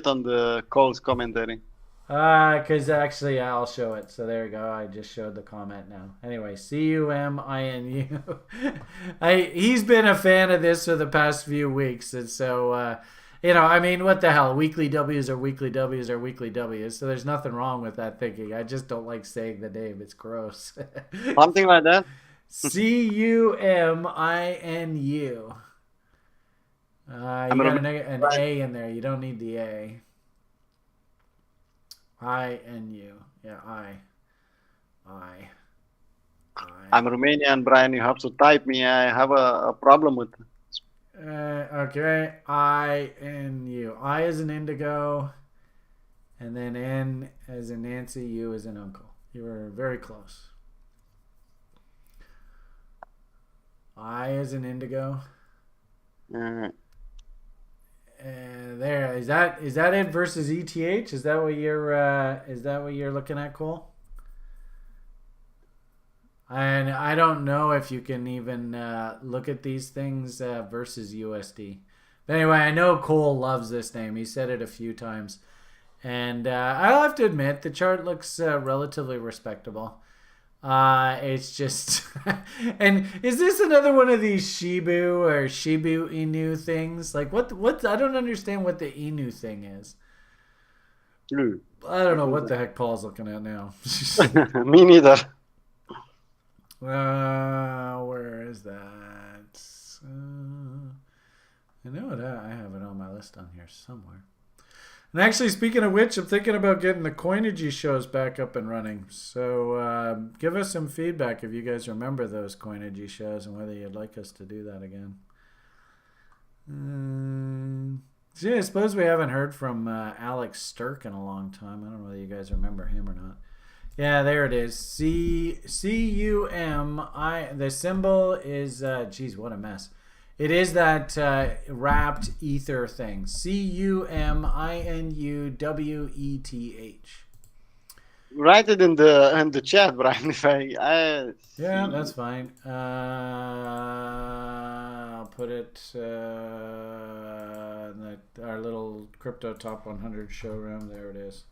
on the Cole's commentary. Because actually I'll show it. So there you go. I just showed the comment now. Anyway, C-U-M-I-N-U. He's been a fan of this for the past few weeks. And so I mean, what the hell? Weekly W's are weekly W's are weekly W's. So there's nothing wrong with that thinking. I just don't like saying the name. It's gross. Something like that. CUMINU. You got an A in there. You don't need the A. INU. Yeah, I. I'm Romanian, Brian. You have to type me. I have a problem with. Okay. INU. I as in indigo. And then N as in Nancy. U as in uncle. You were very close. I as in indigo. There. Is that it versus ETH? Is that what you're looking at, Cole? And I don't know if you can even look at these things versus USD. But anyway, I know Cole loves this name. He said it a few times. And I'll have to admit, the chart looks relatively respectable. It's just... and is this another one of these Shibu or Shibu Inu things? Like, what? I don't understand what the Inu thing is. I don't know what the heck Paul's looking at now. Me neither. Where is that? I know it. I have it on my list on here somewhere. And actually, speaking of which, I'm thinking about getting the Coinigy shows back up and running. So give us some feedback if you guys remember those Coinigy shows and whether you'd like us to do that again. I suppose we haven't heard from Alex Stirk in a long time. I don't know whether you guys remember him or not. Yeah, there it is. CUMI. The symbol is, geez, what a mess. It is that wrapped ether thing. CUMINUWETH. Write it in the chat, Brian. If yeah, that's fine. I'll put it in our little crypto top 100 showroom. There it is.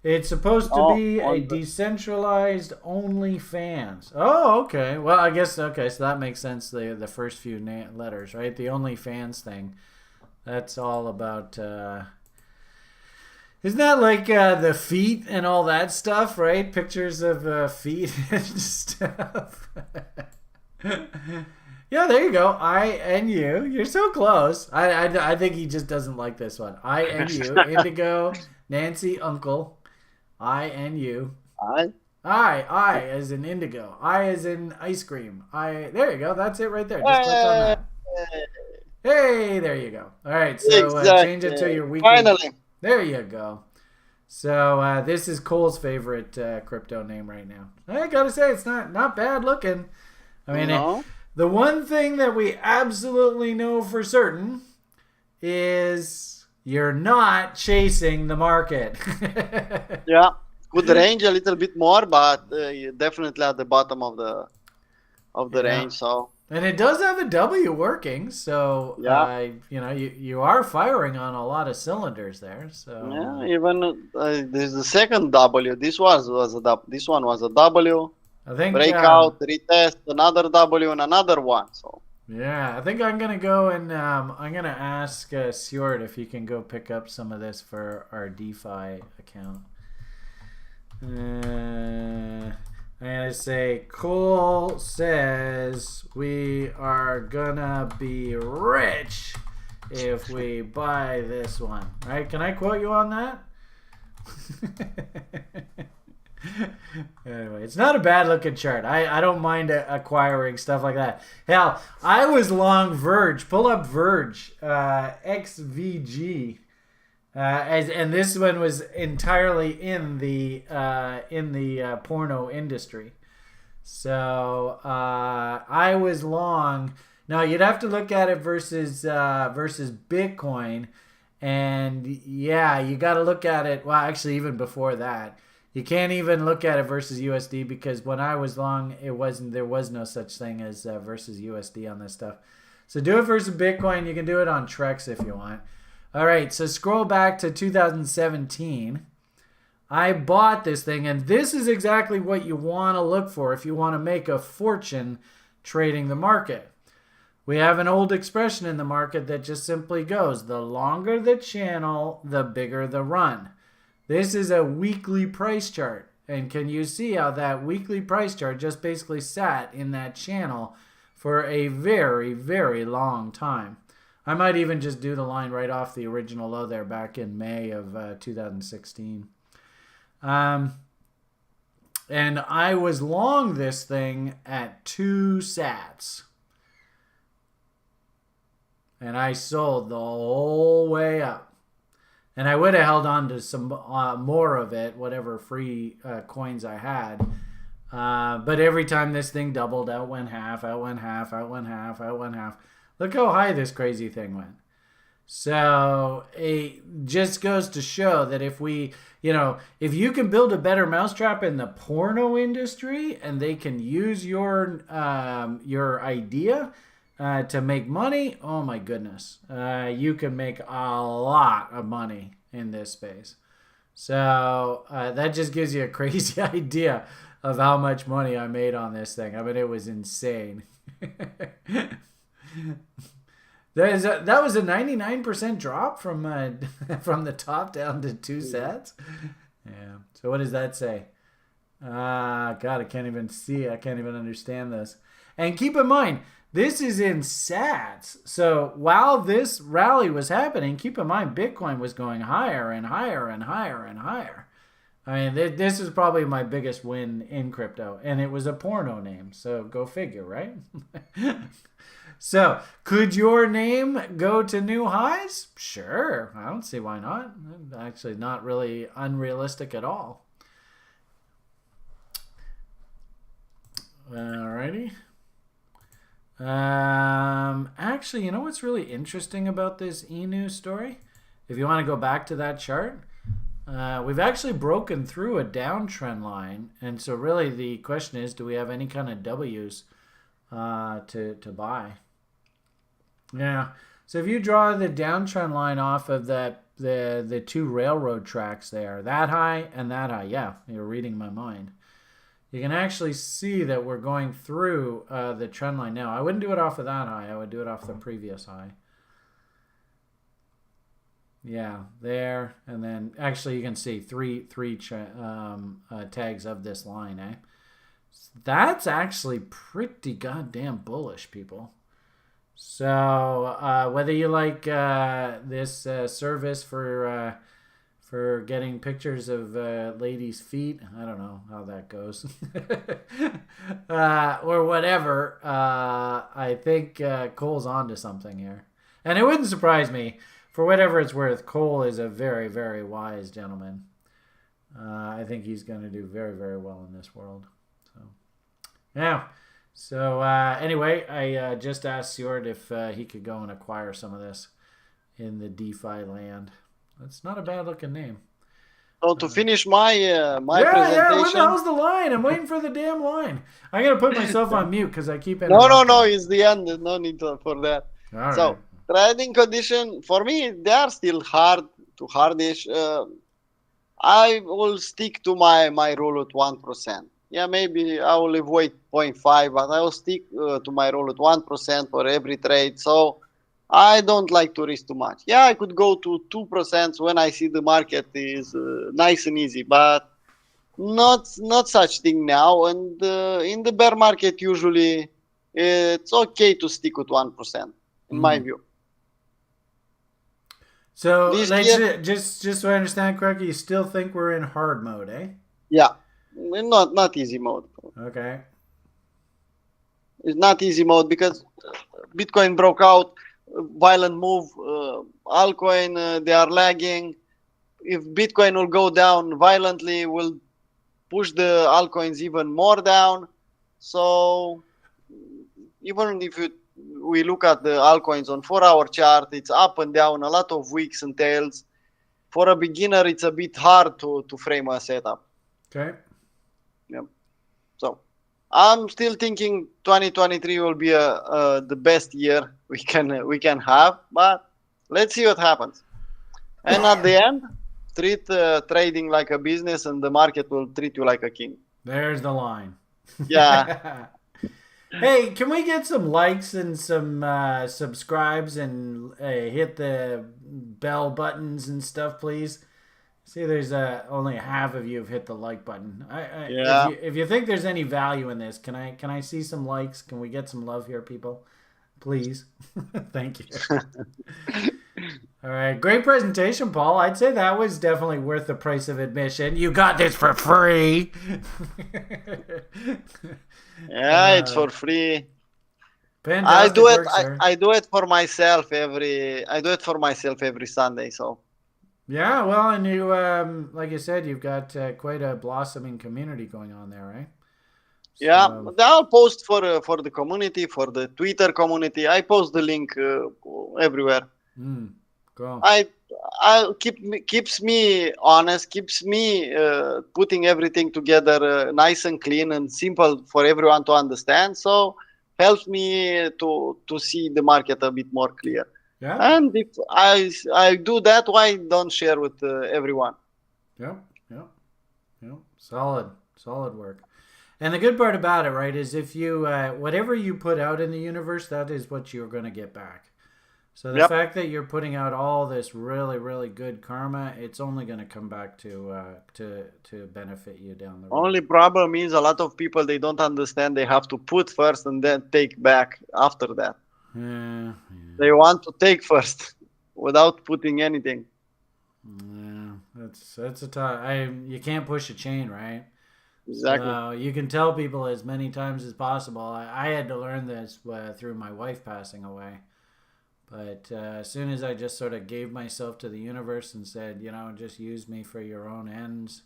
It's supposed to be a decentralized OnlyFans. Oh, okay. Well, I guess, okay, so that makes sense, the first few letters, right? The OnlyFans thing. That's all about... isn't that like the feet and all that stuff, right? Pictures of feet and stuff. Yeah, there you go. INU. You're so close. I think he just doesn't like this one. INU. Indigo. Nancy. Uncle. INU. I as in indigo. I as in ice cream. There you go. That's it right there. Just click on that. Hey, there you go. All right, so change it to your weekly. Finally. There you go. So this is Cole's favorite crypto name right now. I gotta say, it's not bad looking. I mean, the one thing that we absolutely know for certain is you're not chasing the market. Yeah, could range a little bit more, but you're definitely at the bottom of the range. So. And it does have a W working, so yeah. You are firing on a lot of cylinders there. So yeah, even there's the second W. This one was a W. I think breakout, retest, another W, and another one. So. Yeah, I think I'm gonna go and I'm gonna ask Stuart if he can go pick up some of this for our DeFi account. I'm gonna say Cole says we are gonna be rich if we buy this one. Right? Can I quote you on that? Anyway, it's not a bad looking chart. I don't mind acquiring stuff like that. Hell, I was long Verge. Pull up Verge, XVG, and this one was entirely in the porno industry. So I was long. Now you'd have to look at it versus Bitcoin, and yeah, you got to look at it. Well, actually, even before that. You can't even look at it versus USD because when I was long, there was no such thing as versus USD on this stuff. So do it versus Bitcoin. You can do it on Trex if you want. All right, so scroll back to 2017. I bought this thing, and this is exactly what you want to look for if you want to make a fortune trading the market. We have an old expression in the market that just simply goes, the longer the channel, the bigger the run. This is a weekly price chart. And can you see how that weekly price chart just basically sat in that channel for a very, very long time? I might even just do the line right off the original low there back in May of 2016. And I was long this thing at 2 sats. And I sold the whole way up. And I would have held on to some more of it, whatever free coins I had. But every time this thing doubled, out went half, out went half, out went half, out went half. Look how high this crazy thing went. So it just goes to show that if we, if you can build a better mousetrap in the porno industry and they can use your idea to make money, oh my goodness, you can make a lot of money in this space. So that just gives you a crazy idea of how much money I made on this thing. I mean, it was insane. That was a 99% drop from from the top down to 2 sats. Yeah. So what does that say? God, I can't even see. I can't even understand this. And keep in mind, this is in sats. So while this rally was happening, keep in mind, Bitcoin was going higher and higher and higher and higher. I mean, this is probably my biggest win in crypto. And it was a porno name. So go figure, right? So could your name go to new highs? Sure. I don't see why not. Actually, not really unrealistic at all. Alrighty. Actually, you know what's really interesting about this Inu story? If you want to go back to that chart, we've actually broken through a downtrend line. And so really the question is, do we have any kind of W's to buy? Yeah. So if you draw the downtrend line off of the 2 railroad tracks there, that high and that high, yeah, you're reading my mind. You can actually see that we're going through the trend line now. I wouldn't do it off of that high. I would do it off the previous high. Yeah, there. And then actually you can see three tags of this line. That's actually pretty goddamn bullish, people. So whether you like this service for getting pictures of ladies' feet, I don't know how that goes, or whatever, I think Cole's onto something here. And it wouldn't surprise me. For whatever it's worth, Cole is a very, very wise gentleman. I think he's going to do very, very well in this world. So, yeah. So anyway, I just asked Sjord if he could go and acquire some of this in the DeFi land. That's not a bad looking name. So to finish my presentation. Yeah. What the hell's the line? I'm waiting for the damn line. I'm gonna put myself on mute because I keep No. It's the end. No need for that. All right. So trading condition for me, they are still hardish. I will stick to my rule at 1%. Yeah, maybe I will avoid 0.5, but I will stick to my rule at 1% for every trade. So I don't like to risk too much. Yeah, I could go to 2% when I see the market is nice and easy, but not such thing now. And in the bear market, usually it's okay to stick with 1%, in my view. So just so I understand correctly, you still think we're in hard mode, eh? Yeah, not easy mode. Okay. It's not easy mode because Bitcoin broke out, violent move, altcoin, they are lagging. If Bitcoin will go down violently, will push the altcoins even more down. So even if we look at the altcoins on 4-hour chart, it's up and down, a lot of wicks and tails. For a beginner, it's a bit hard to frame a setup. Okay. Yeah. So I'm still thinking 2023 will be the best year we can have, but let's see what happens. And at the end, treat trading like a business, and the market will treat you like a king. There's the line. Yeah. Hey, can we get some likes and some subscribes and hit the bell buttons and stuff, please? See, there's only half of you have hit the like button. Yeah. If you think there's any value in this, can I see some likes? Can we get some love here, people? Please, thank you. All right, great presentation, Paul. I'd say that was definitely worth the price of admission. You got this for free. Yeah, it's for free. I Fantastic do it. work, sir. I do it for myself every. I do it for myself every Sunday. So Yeah, well, and you, like you said, you've got quite a blossoming community going on there, right? yeah, So, I'll post for the community, for the Twitter community. I post the link everywhere. cool. I keeps me honest, keeps me putting everything together nice and clean and simple for everyone to understand. So helps me to see the market a bit more clear. Yeah, And if I do that, why don't share with everyone? yep, yep, yep. Solid work. And the good part about it, right, is if you whatever you put out in the universe, that is what you're going to get back. So the Yep. fact that you're putting out all this really, really good karma, it's only going to come back to benefit you down the road. Only problem is a lot of people they don't understand. They have to put first and then take back after that. Yeah, They want to take first without putting anything. yeah. That's a tough. You can't push a chain, right? Exactly. So you can tell people as many times as possible. I had to learn this through my wife passing away. But as soon as I just sort of gave myself to the universe and said, just use me for your own ends,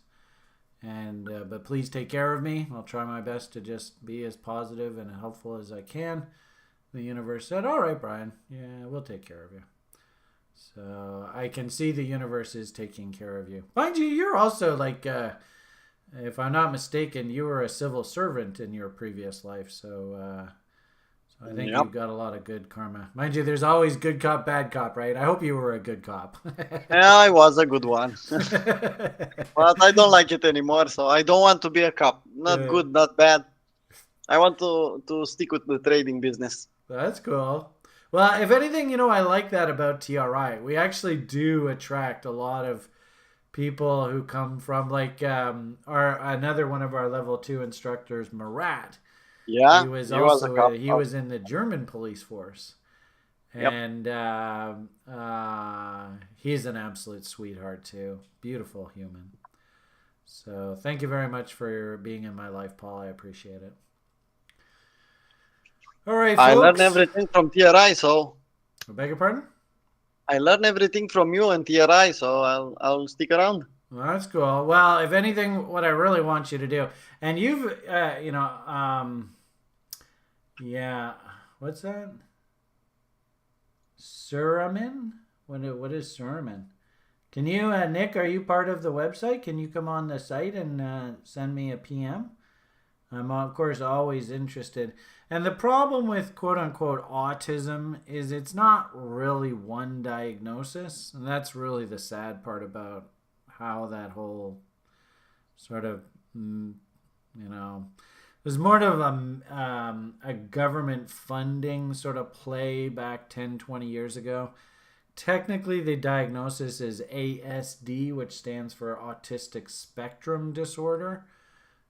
and but please take care of me. I'll try my best to just be as positive and helpful as I can. The universe said, "All right, Brian. Yeah, we'll take care of you." So I can see the universe is taking care of you. Mind you, you're also like, if I'm not mistaken, you were a civil servant in your previous life. So I think Yep. you've got a lot of good karma. Mind you, there's always good cop, bad cop, right? I hope you were a good cop. Yeah, I was a good one. But I don't like it anymore, so I don't want to be a cop. Not good, not bad. I want to stick with the trading business. That's cool. Well, if anything, I like that about TRI. We actually do attract a lot of people who come from like our another one of our level 2 instructors, Marat. Yeah, He was he was a also cop. he was in the German police force, Yep. and he's an absolute sweetheart too. Beautiful human. So thank you very much for being in my life, Paul. I appreciate it. All right, I learned folks. everything from TRI, so I beg your pardon? I learned everything from you and TRI, so I'll stick around. Well, that's cool. Well, if anything, what I really want you to do, and you've, yeah, what's that? Suramin? What is Suramin? Can you, Nick, are you part of the website? Can you come on the site and send me a PM? I'm, of course, always interested. And the problem with quote unquote autism is it's not really one diagnosis. And that's really the sad part about how that whole sort of, there's more of a government funding sort of play back 10, 20 years ago. Technically, the diagnosis is ASD, which stands for Autistic Spectrum Disorder.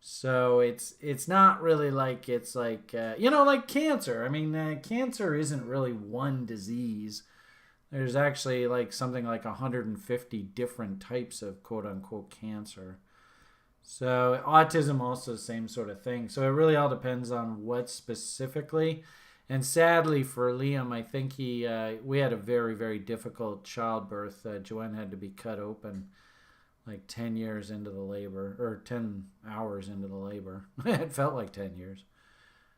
So it's not really like it's like like cancer. I mean, cancer isn't really one disease. There's actually like something like 150 different types of quote unquote cancer. So autism also same sort of thing. So it really all depends on what specifically. And sadly for Liam, I think we had a very, very difficult childbirth. Joanne had to be cut open like 10 years into the labor, or 10 hours into the labor. It felt like 10 years.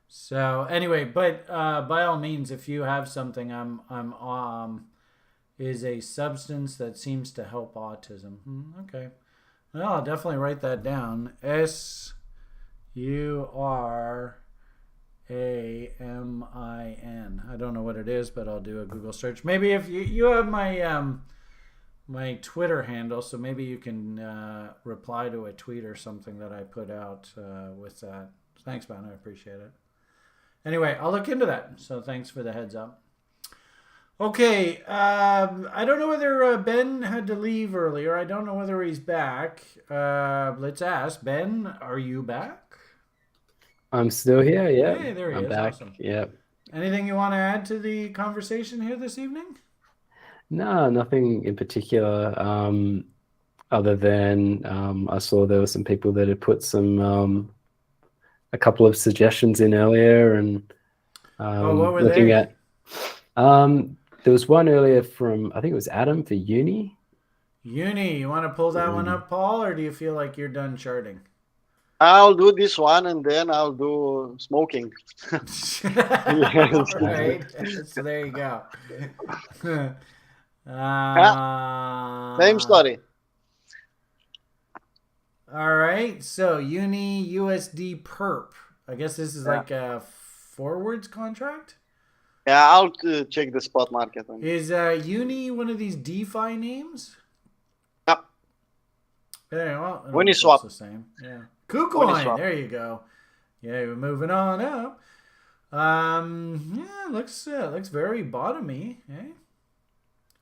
So anyway, but by all means, if you have something, is a substance that seems to help autism. Okay. Well, I'll definitely write that down. SURAMIN. I don't know what it is, but I'll do a Google search. Maybe if you have my Twitter handle, so maybe you can reply to a tweet or something that I put out with that. Thanks, man. I appreciate it. Anyway, I'll look into that. So thanks for the heads up. Okay, I don't know whether Ben had to leave earlier. I don't know whether he's back. Let's ask Ben. Are you back? I'm still here. Yeah, Hey, there he I'm is. back. Awesome. Yeah. Anything you want to add to the conversation here this evening? No, nothing in particular. Other than I saw there were some people that had put some a couple of suggestions in earlier, and What were looking they? at there was one earlier from, I think it was Adam for uni. Uni, you want to pull that one up, Paul, or do you feel like you're done charting? I'll do this one and then I'll do smoking. All right. So there you go. Same story. All right. So Uni USD perp. I guess this is like a forwards contract. Yeah, I'll check the spot market. Is Uni one of these DeFi names? Yep. Yeah, well, When you swap. the same. Yeah. KuCoin. There you go. Yeah, we're moving on up. Yeah, looks very bottomy, eh?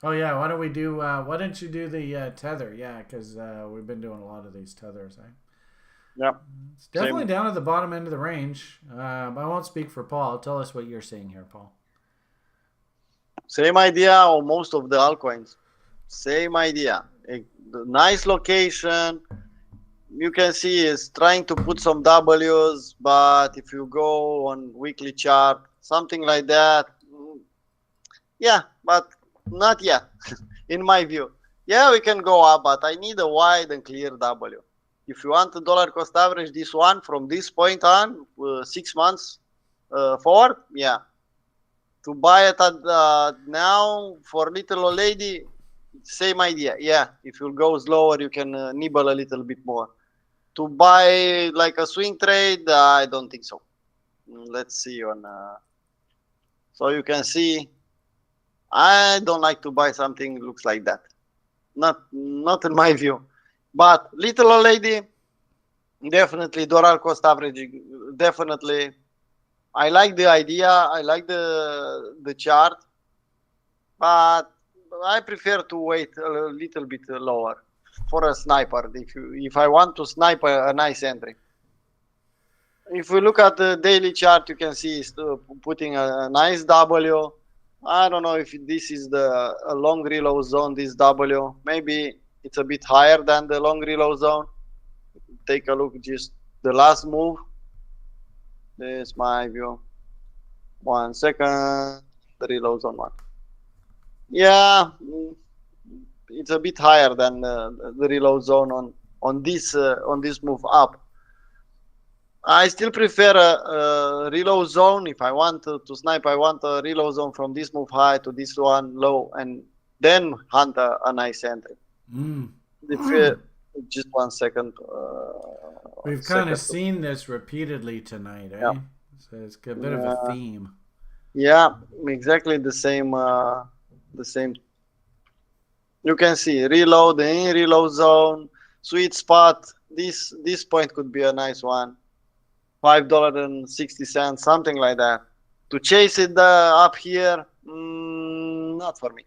Oh yeah, why don't you do the tether? Yeah, because we've been doing a lot of these tethers, eh? Yep. It's definitely down at the bottom end of the range. I won't speak for Paul. Tell us what you're seeing here, Paul. Same idea on most of the altcoins. Same idea. A nice location. You can see is trying to put some W's, but if you go on weekly chart, something like that, yeah, but not yet, in my view. Yeah, we can go up, but I need a wide and clear W. If you want the dollar cost average, this one from this point on, 6 months forward, yeah. To buy it at now for little old lady, same idea. Yeah, if you go slower, you can nibble a little bit more. To buy like a swing trade, I don't think so. Let's see on. So you can see, I don't like to buy something looks like that. Not in my view. But little old lady, definitely dollar cost average, definitely. I like the idea. I like the chart, but I prefer to wait a little bit lower for a sniper. If I want to snipe a nice entry. If we look at the daily chart, you can see it's putting a nice W. I don't know if this is a long reload zone. This W, maybe it's a bit higher than the long reload zone. Take a look, just the last move. This is my view. 1 second, the reload zone one. Yeah, it's a bit higher than the reload zone on this move up. I still prefer a reload zone. If I want to snipe, I want a reload zone from this move high to this one low, and then hunt a nice entry. Just 1 second. We've kind of seen this repeatedly tonight, eh? Yeah. So it's a bit of a theme. Yeah, exactly the same. The same. You can see reload in reload zone, sweet spot. This point could be a nice one. $5.60, something like that. To chase it up here, not for me.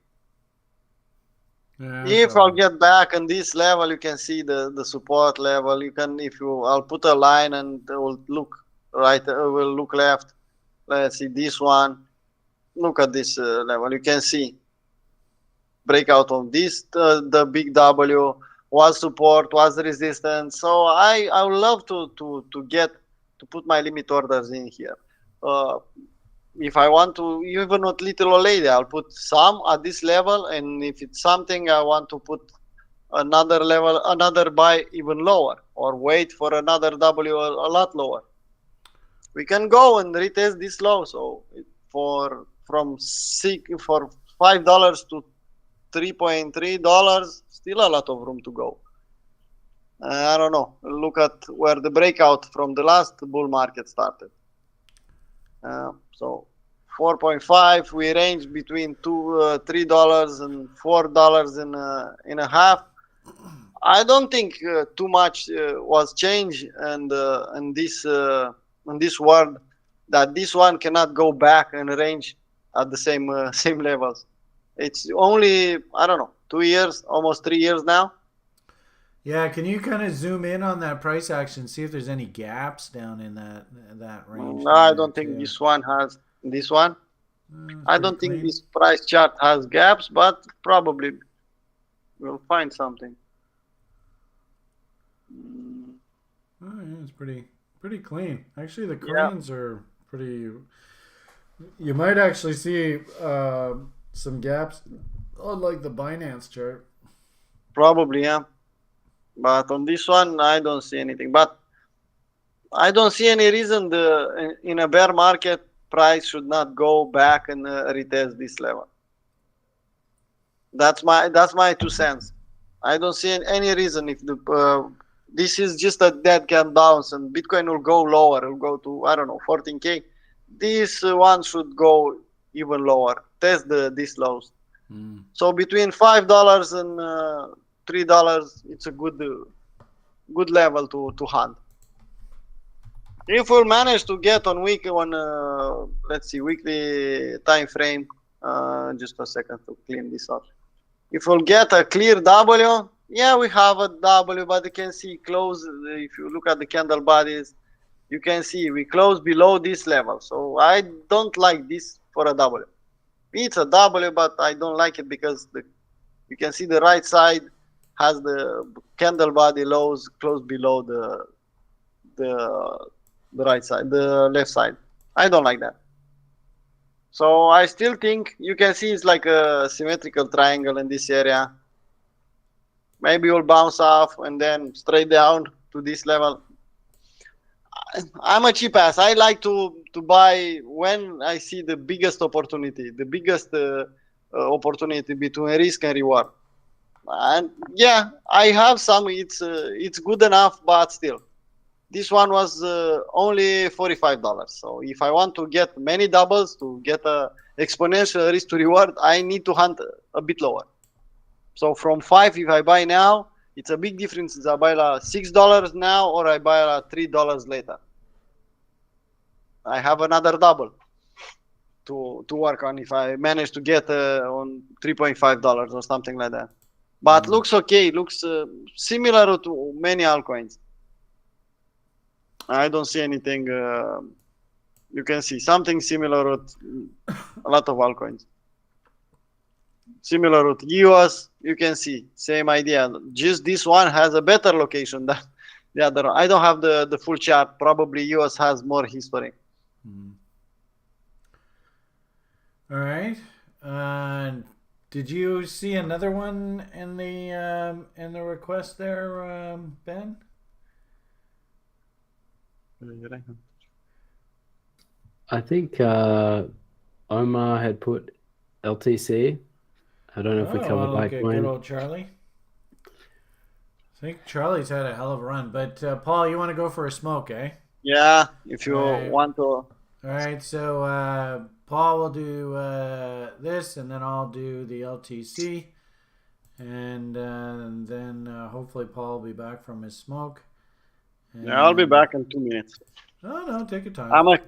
Yeah, if I'll get back on this level, you can see the support level. You can, I'll put a line and it will look right, it will look left. Let's see this one. Look at this level. You can see breakout of this, the big W was support, was resistance. So I would love to put my limit orders in here. If I want to, even with little old lady, I'll put some at this level, and if it's something I want to put another level, another buy even lower, or wait for another W a lot lower. We can go and retest this low. So from $5 to $3.3, still a lot of room to go. I don't know. Look at where the breakout from the last bull market started. So 4.5, we range between $3 and $4 in a half. I don't think too much was changed in this world. that this one cannot go back and range at the same same levels. It's only, I don't know, 2 years, almost 3 years now. Yeah, can you kind of zoom in on that price action, see if there's any gaps down in that range down I there don't think too? this one has this one. It's I pretty don't think clean. this price chart has gaps, but probably we'll find something. Oh, yeah, it's pretty clean. Actually, the Yeah, cranes are pretty. You might actually see some gaps on like the Binance chart. probably, yeah. But on this one, I don't see anything. But I don't see any reason in a bear market price should not go back and retest this level. That's my 2 cents. I don't see any reason if the this is just a dead cat bounce and Bitcoin will go lower. It'll go to, I don't know, 14K. This one should go even lower. Test these lows. Mm. So between $5 and $3, it's a good level to hunt. If we'll manage to get on let's see, weekly time frame, just a second to clean this up. If we'll get a clear W, yeah, we have a W, but you can see close. If you look at the candle bodies, you can see we close below this level. So I don't like this for a W. It's a W, but I don't like it because you can see the right side has the candle body lows close below the right side, the left side. I don't like that. So I still think you can see it's like a symmetrical triangle in this area. Maybe you'll bounce off and then straight down to this level. I'm a cheap ass. I like to buy when I see the biggest opportunity, the biggest opportunity between risk and reward. And yeah, I have some. It's good enough, but still, this one was only $45. So if I want to get many doubles to get a exponential risk to reward, I need to hunt a bit lower. So from 5, if I buy now, it's a big difference. If I buy $6 now or I buy $3 later. I have another double to work on if I manage to get on $3.5 or something like that. But looks okay. Looks similar to many altcoins. I don't see anything. You can see something similar with a lot of altcoins. Similar with EOS, you can see same idea. Just this one has a better location than the other one. I don't have the full chart. Probably EOS has more history. All right. Did you see another one in the request there, Ben? I think Omar had put LTC. I don't know if we covered look at good Litecoin. old Charlie. I think Charlie's had a hell of a run. But Paul, you want to go for a smoke, eh? Yeah, if you Right. want to. All right. So Paul will do this, and then I'll do the LTC, and then hopefully Paul will be back from his smoke. Yeah, I'll be back in 2 minutes. Oh no, take your time. I'm a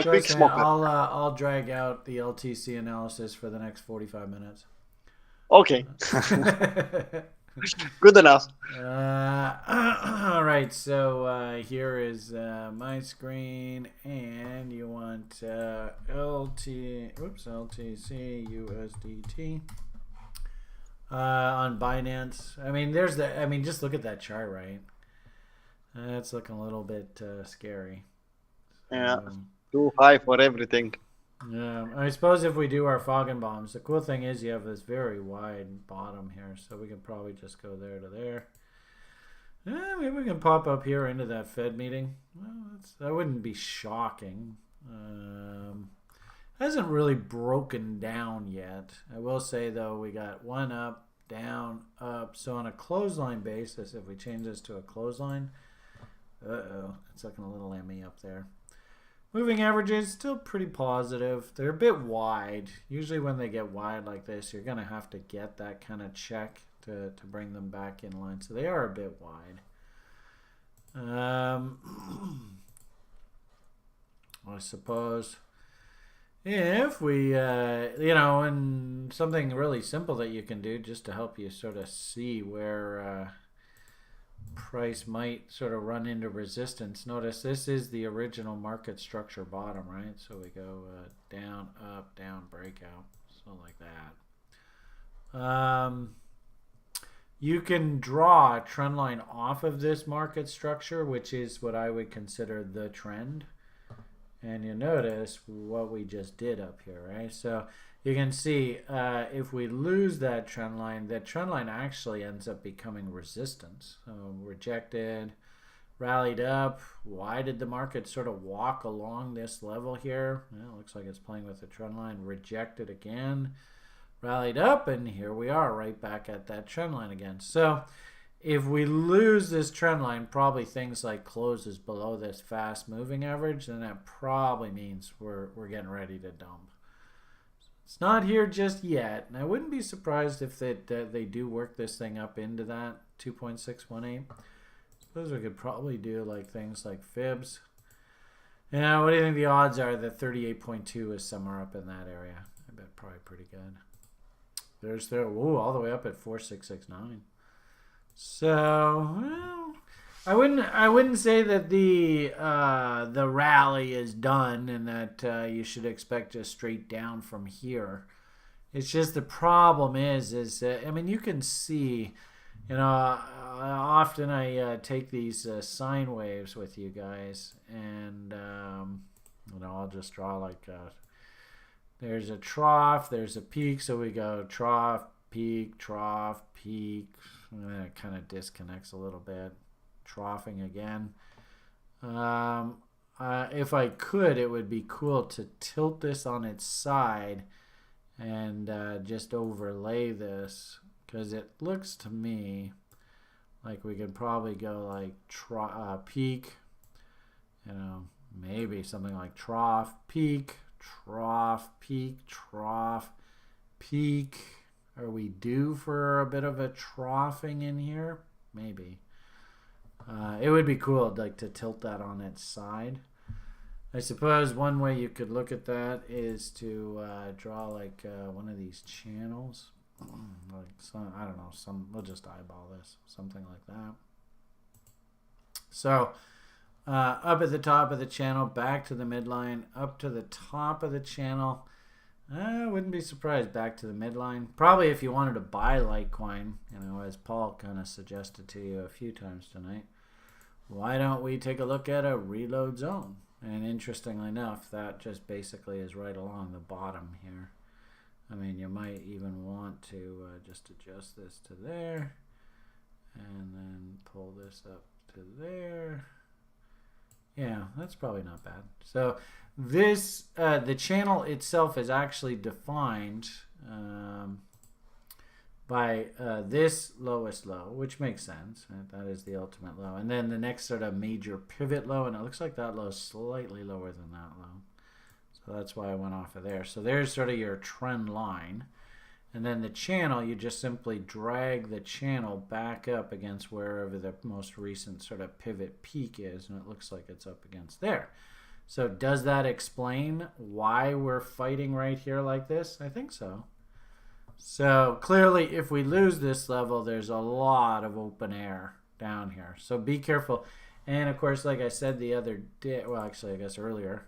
quick Trust me, smoker. I'll drag out the LTC analysis for the next 45 minutes. Okay, good enough. All right, so here is my screen, and you want LTC USDT on Binance. I mean, just look at that chart, right? That's looking a little bit scary. Yeah, too high for everything. Yeah, I suppose if we do our fog and bombs, the cool thing is you have this very wide bottom here, so we can probably just go there to there. Maybe we can pop up here into that Fed meeting. Well, that wouldn't be shocking. Hasn't really broken down yet. I will say though, we got one up, down, up. So on a clothesline basis, if we change this to a clothesline, it's looking a little emmy up there. Moving averages still pretty positive. They're a bit wide. Usually when they get wide like this, you're going to have to get that kind of check to bring them back in line. So they are a bit wide. I suppose if we, and something really simple that you can do just to help you sort of see where price might sort of run into resistance. Notice this is the original market structure bottom, right? So we go down, up, down, breakout, so like that. You can draw a trend line off of this market structure, which is what I would consider the trend. And you notice what we just did up here, right? So you can see if we lose that trend line actually ends up becoming resistance. So rejected, rallied up. Why did the market sort of walk along this level here? Well, it looks like it's playing with the trend line. Rejected again, rallied up, and here we are right back at that trend line again. So if we lose this trend line, probably things like closes below this fast moving average, then that probably means we're getting ready to dump. It's not here just yet, and I wouldn't be surprised if they do work this thing up into that 2.618. Suppose we could probably do like things like fibs. Yeah, what do you think the odds are that 38.2 is somewhere up in that area? I bet probably pretty good. There's all the way up at 4669. So, well, I wouldn't say that the rally is done and that you should expect a straight down from here. It's just the problem is I mean, you can see, often I take these sine waves with you guys, and I'll just draw like there's a trough, there's a peak, so we go trough, peak, trough, peak. And then it kind of disconnects a little bit. Troughing again. If I could, it would be cool to tilt this on its side and just overlay this, because it looks to me like we could probably go like peak, maybe something like trough, peak, trough, peak, trough, peak. Are we due for a bit of a troughing in here? Maybe. It would be cool like to tilt that on its side. I suppose one way you could look at that is to draw like one of these channels. Like some, I don't know, we'll just eyeball this. Something like that. So up at the top of the channel, back to the midline, up to the top of the channel. I wouldn't be surprised back to the midline. Probably if you wanted to buy Litecoin, as Paul kind of suggested to you a few times tonight, why don't we take a look at a reload zone? And interestingly enough, that just basically is right along the bottom here. I mean, you might even want to just adjust this to there and then pull this up to there. Yeah, that's probably not bad. So this, the channel itself is actually defined by this lowest low, which makes sense. Right? That is the ultimate low. And then the next sort of major pivot low, and it looks like that low is slightly lower than that low. So that's why I went off of there. So there's sort of your trend line. And then the channel, you just simply drag the channel back up against wherever the most recent sort of pivot peak is, and it looks like it's up against there. So does that explain why we're fighting right here like this? I think so. So clearly, if we lose this level, there's a lot of open air down here. So be careful. And of course, like I said the other day, well, actually, I guess earlier,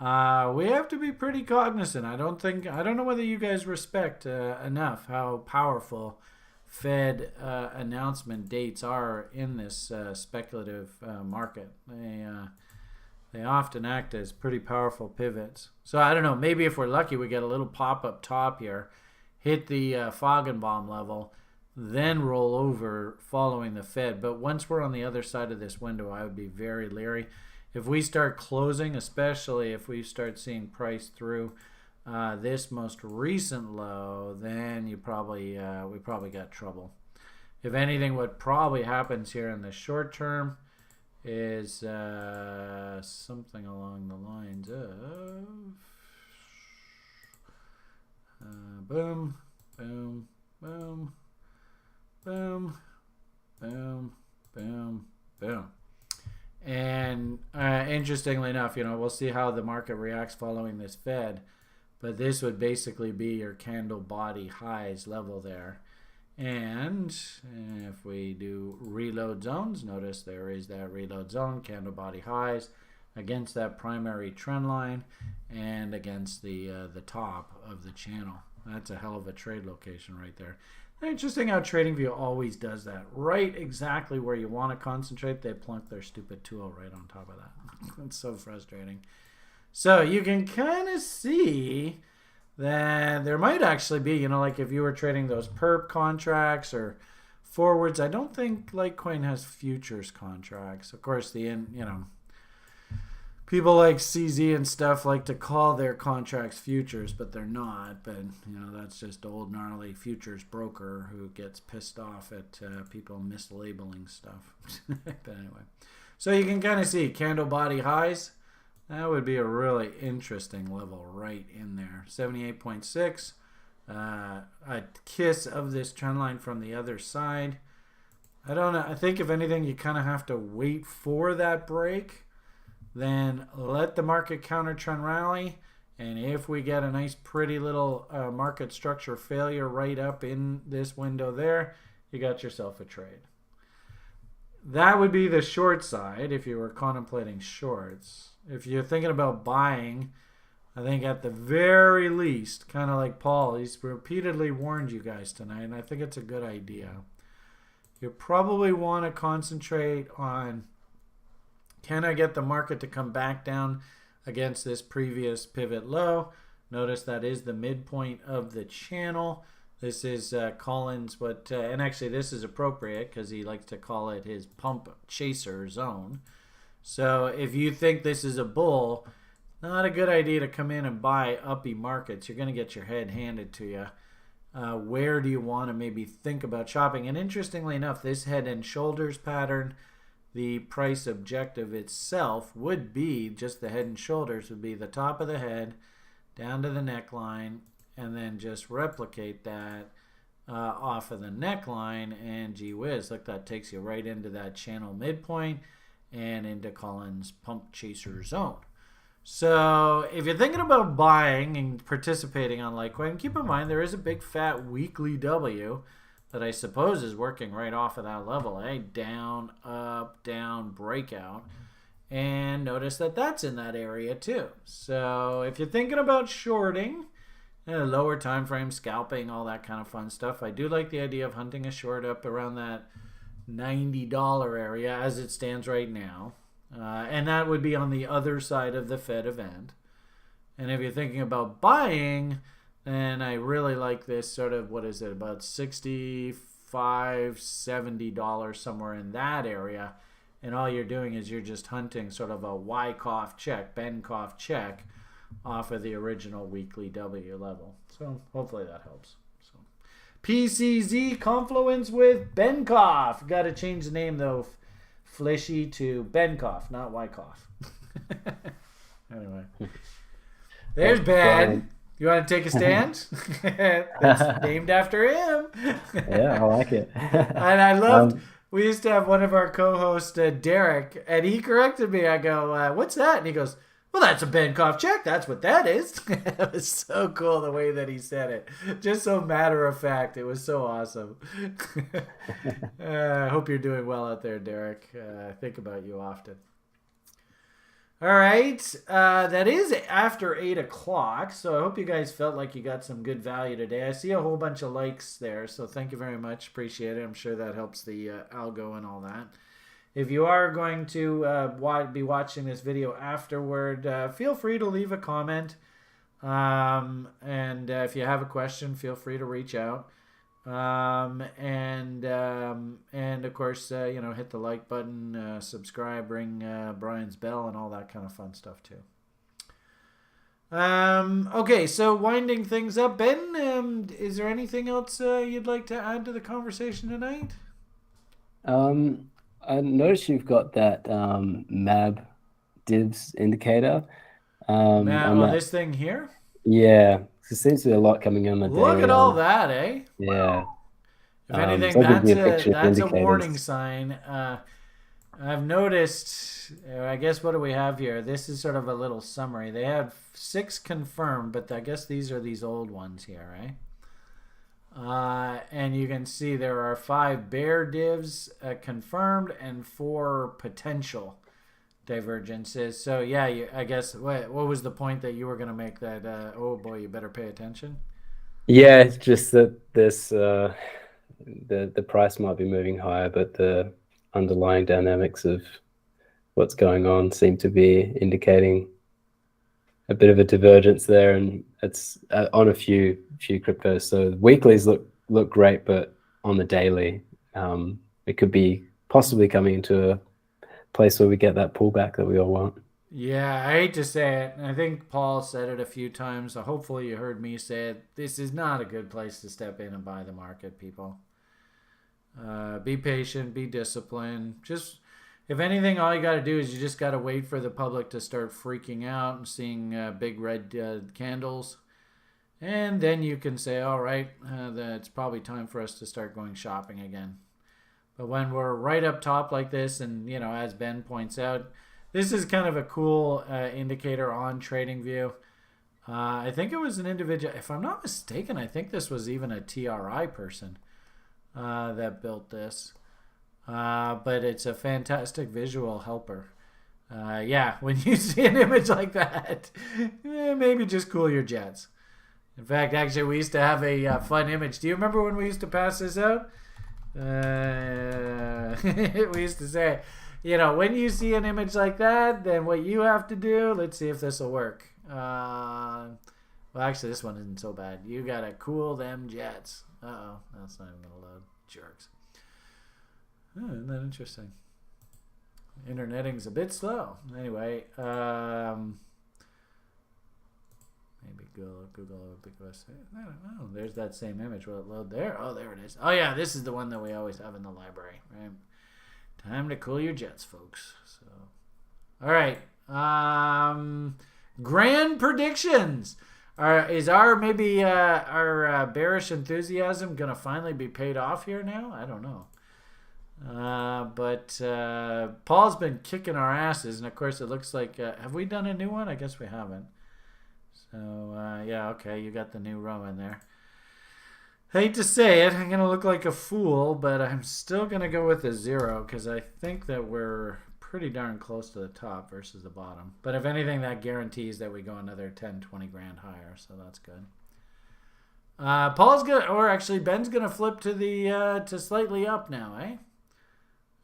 we have to be pretty cognizant. I don't know whether you guys respect enough how powerful Fed announcement dates are in this speculative market. They often act as pretty powerful pivots. So I don't know, maybe if we're lucky, we get a little pop up top here, hit the Feigenbaum level, then roll over following the Fed. But once we're on the other side of this window, I would be very leery. If we start closing, especially if we start seeing price through this most recent low, then we probably got trouble. If anything, what probably happens here in the short term is something along the lines of boom, boom, boom, boom, boom, boom, boom. And interestingly enough, we'll see how the market reacts following this Fed. But this would basically be your candle body highs level there. And if we do reload zones, notice there is that reload zone, candle body highs against that primary trend line and against the top of the channel. That's a hell of a trade location right there. Interesting how TradingView always does that. Right exactly where you want to concentrate, they plunk their stupid tool right on top of that. It's so frustrating. So you can kind of see that there might actually be, like if you were trading those perp contracts or forwards. I don't think Litecoin has futures contracts. Of course, people like CZ and stuff like to call their contracts futures, but they're not. But, that's just old gnarly futures broker who gets pissed off at people mislabeling stuff. But anyway, so you can kind of see candle body highs. That would be a really interesting level right in there. 78.6. A kiss of this trend line from the other side. I don't know. I think if anything, you kind of have to wait for that break. Then let the market counter trend rally. And if we get a nice pretty little market structure failure right up in this window there, you got yourself a trade. That would be the short side if you were contemplating shorts. If you're thinking about buying, I think at the very least, kind of like Paul, he's repeatedly warned you guys tonight, and I think it's a good idea. You probably want to concentrate on, can I get the market to come back down against this previous pivot low? Notice that is the midpoint of the channel. This is Collins, and actually this is appropriate because he likes to call it his pump chaser zone. So if you think this is a bull, not a good idea to come in and buy uppy markets. You're going to get your head handed to you. Where do you want to maybe think about shopping? And interestingly enough, this head and shoulders pattern, the price objective itself would be just the head and shoulders would be the top of the head down to the neckline, and then just replicate that off of the neckline, and gee whiz, look, that takes you right into that channel midpoint and into Collins' pump chaser zone. So if you're thinking about buying and participating on Litecoin, keep in mind there is a big fat weekly W that I suppose is working right off of that level, down, up, down, breakout. And notice that that's in that area too. So if you're thinking about shorting, lower time frame, scalping, all that kind of fun stuff, I do like the idea of hunting a short up around that $90 area as it stands right now. And that would be on the other side of the Fed event. And if you're thinking about buying, then I really like this sort of, what is it, about $65, $70 somewhere in that area. And all you're doing is you're just hunting sort of a Wyckoff check, Benkoff check off of the original weekly W level. So hopefully that helps. So PCZ confluence with Benkoff. Got to change the name though, Flishy, to Benkoff, not Wyckoff. Anyway, there's Ben. You want to take a stand? It's named after him. Yeah, I like it. And I loved, we used to have one of our co-hosts, Derek, and he corrected me. I go, what's that? And he goes, well, that's a Benkoff check. That's what that is. It was so cool the way that he said it. Just so matter of fact. It was so awesome. I hope you're doing well out there, Derek. I think about you often. All right. That is after 8 o'clock. So I hope you guys felt like you got some good value today. I see a whole bunch of likes there. So thank you very much. Appreciate it. I'm sure that helps the algo and all that. If you are going to be watching this video afterward, feel free to leave a comment. And if you have a question, feel free to reach out. And of course, hit the like button, subscribe, ring Brian's bell, and all that kind of fun stuff too. Okay, so winding things up, Ben, is there anything else you'd like to add to the conversation tonight? I noticed you've got that MAB divs indicator. This thing here? Yeah, there seems to be a lot coming on the day. Look at all that, eh? Yeah. If anything, that's a warning sign. I've noticed, I guess, what do we have here? This is sort of a little summary. They had 6 confirmed, but I guess these are these old ones here, right? And you can see there are 5 bear divs confirmed and 4 potential divergences. So yeah, I guess what was the point that you were going to make that? Oh boy, you better pay attention. Yeah, it's just that this the price might be moving higher, but the underlying dynamics of what's going on seem to be indicating a bit of a divergence there, and it's on a few cryptos. So weeklies look great, but on the daily, it could be possibly coming into a place where we get that pullback that we all want. Yeah, I hate to say it. I think Paul said it a few times. So hopefully you heard me say it. This is not a good place to step in and buy the market, people. Be patient, be disciplined. Just, if anything, all you got to do is you just got to wait for the public to start freaking out and seeing big red candles. And then you can say, all right, it's probably time for us to start going shopping again. But when we're right up top like this, and, you know, as Ben points out, this is kind of a cool indicator on TradingView. I think it was an individual, if I'm not mistaken, I think this was even a TRI person that built this. But it's a fantastic visual helper. Yeah, when you see an image like that, maybe just cool your jets. In fact, actually, we used to have a fun image. Do you remember when we used to pass this out? We used to say, you know, when you see an image like that, then what you have to do, let's see if this will work. Well, actually, this one isn't so bad. You got to cool them jets. Uh-oh, that's not even going to load. Jerks. Oh, isn't that interesting? Interneting's a bit slow. Anyway, maybe Google ubiquitous. I don't know. There's that same image. Will it load there? Oh, there it is. Oh, yeah, this is the one that we always have in the library, right? Time to cool your jets, folks. So, all right. Grand predictions. Is our bearish enthusiasm gonna finally be paid off here now? I don't know. But Paul's been kicking our asses, and of course it looks like have we done a new one? I guess we haven't. So yeah, okay, you got the new row in there. Hate to say it, I'm going to look like a fool, but I'm still going to go with a 0 because I think that we're pretty darn close to the top versus the bottom. But if anything, that guarantees that we go another 10, 20 grand higher, so that's good. Paul's going to, or actually Ben's going to flip to the to slightly up now, eh?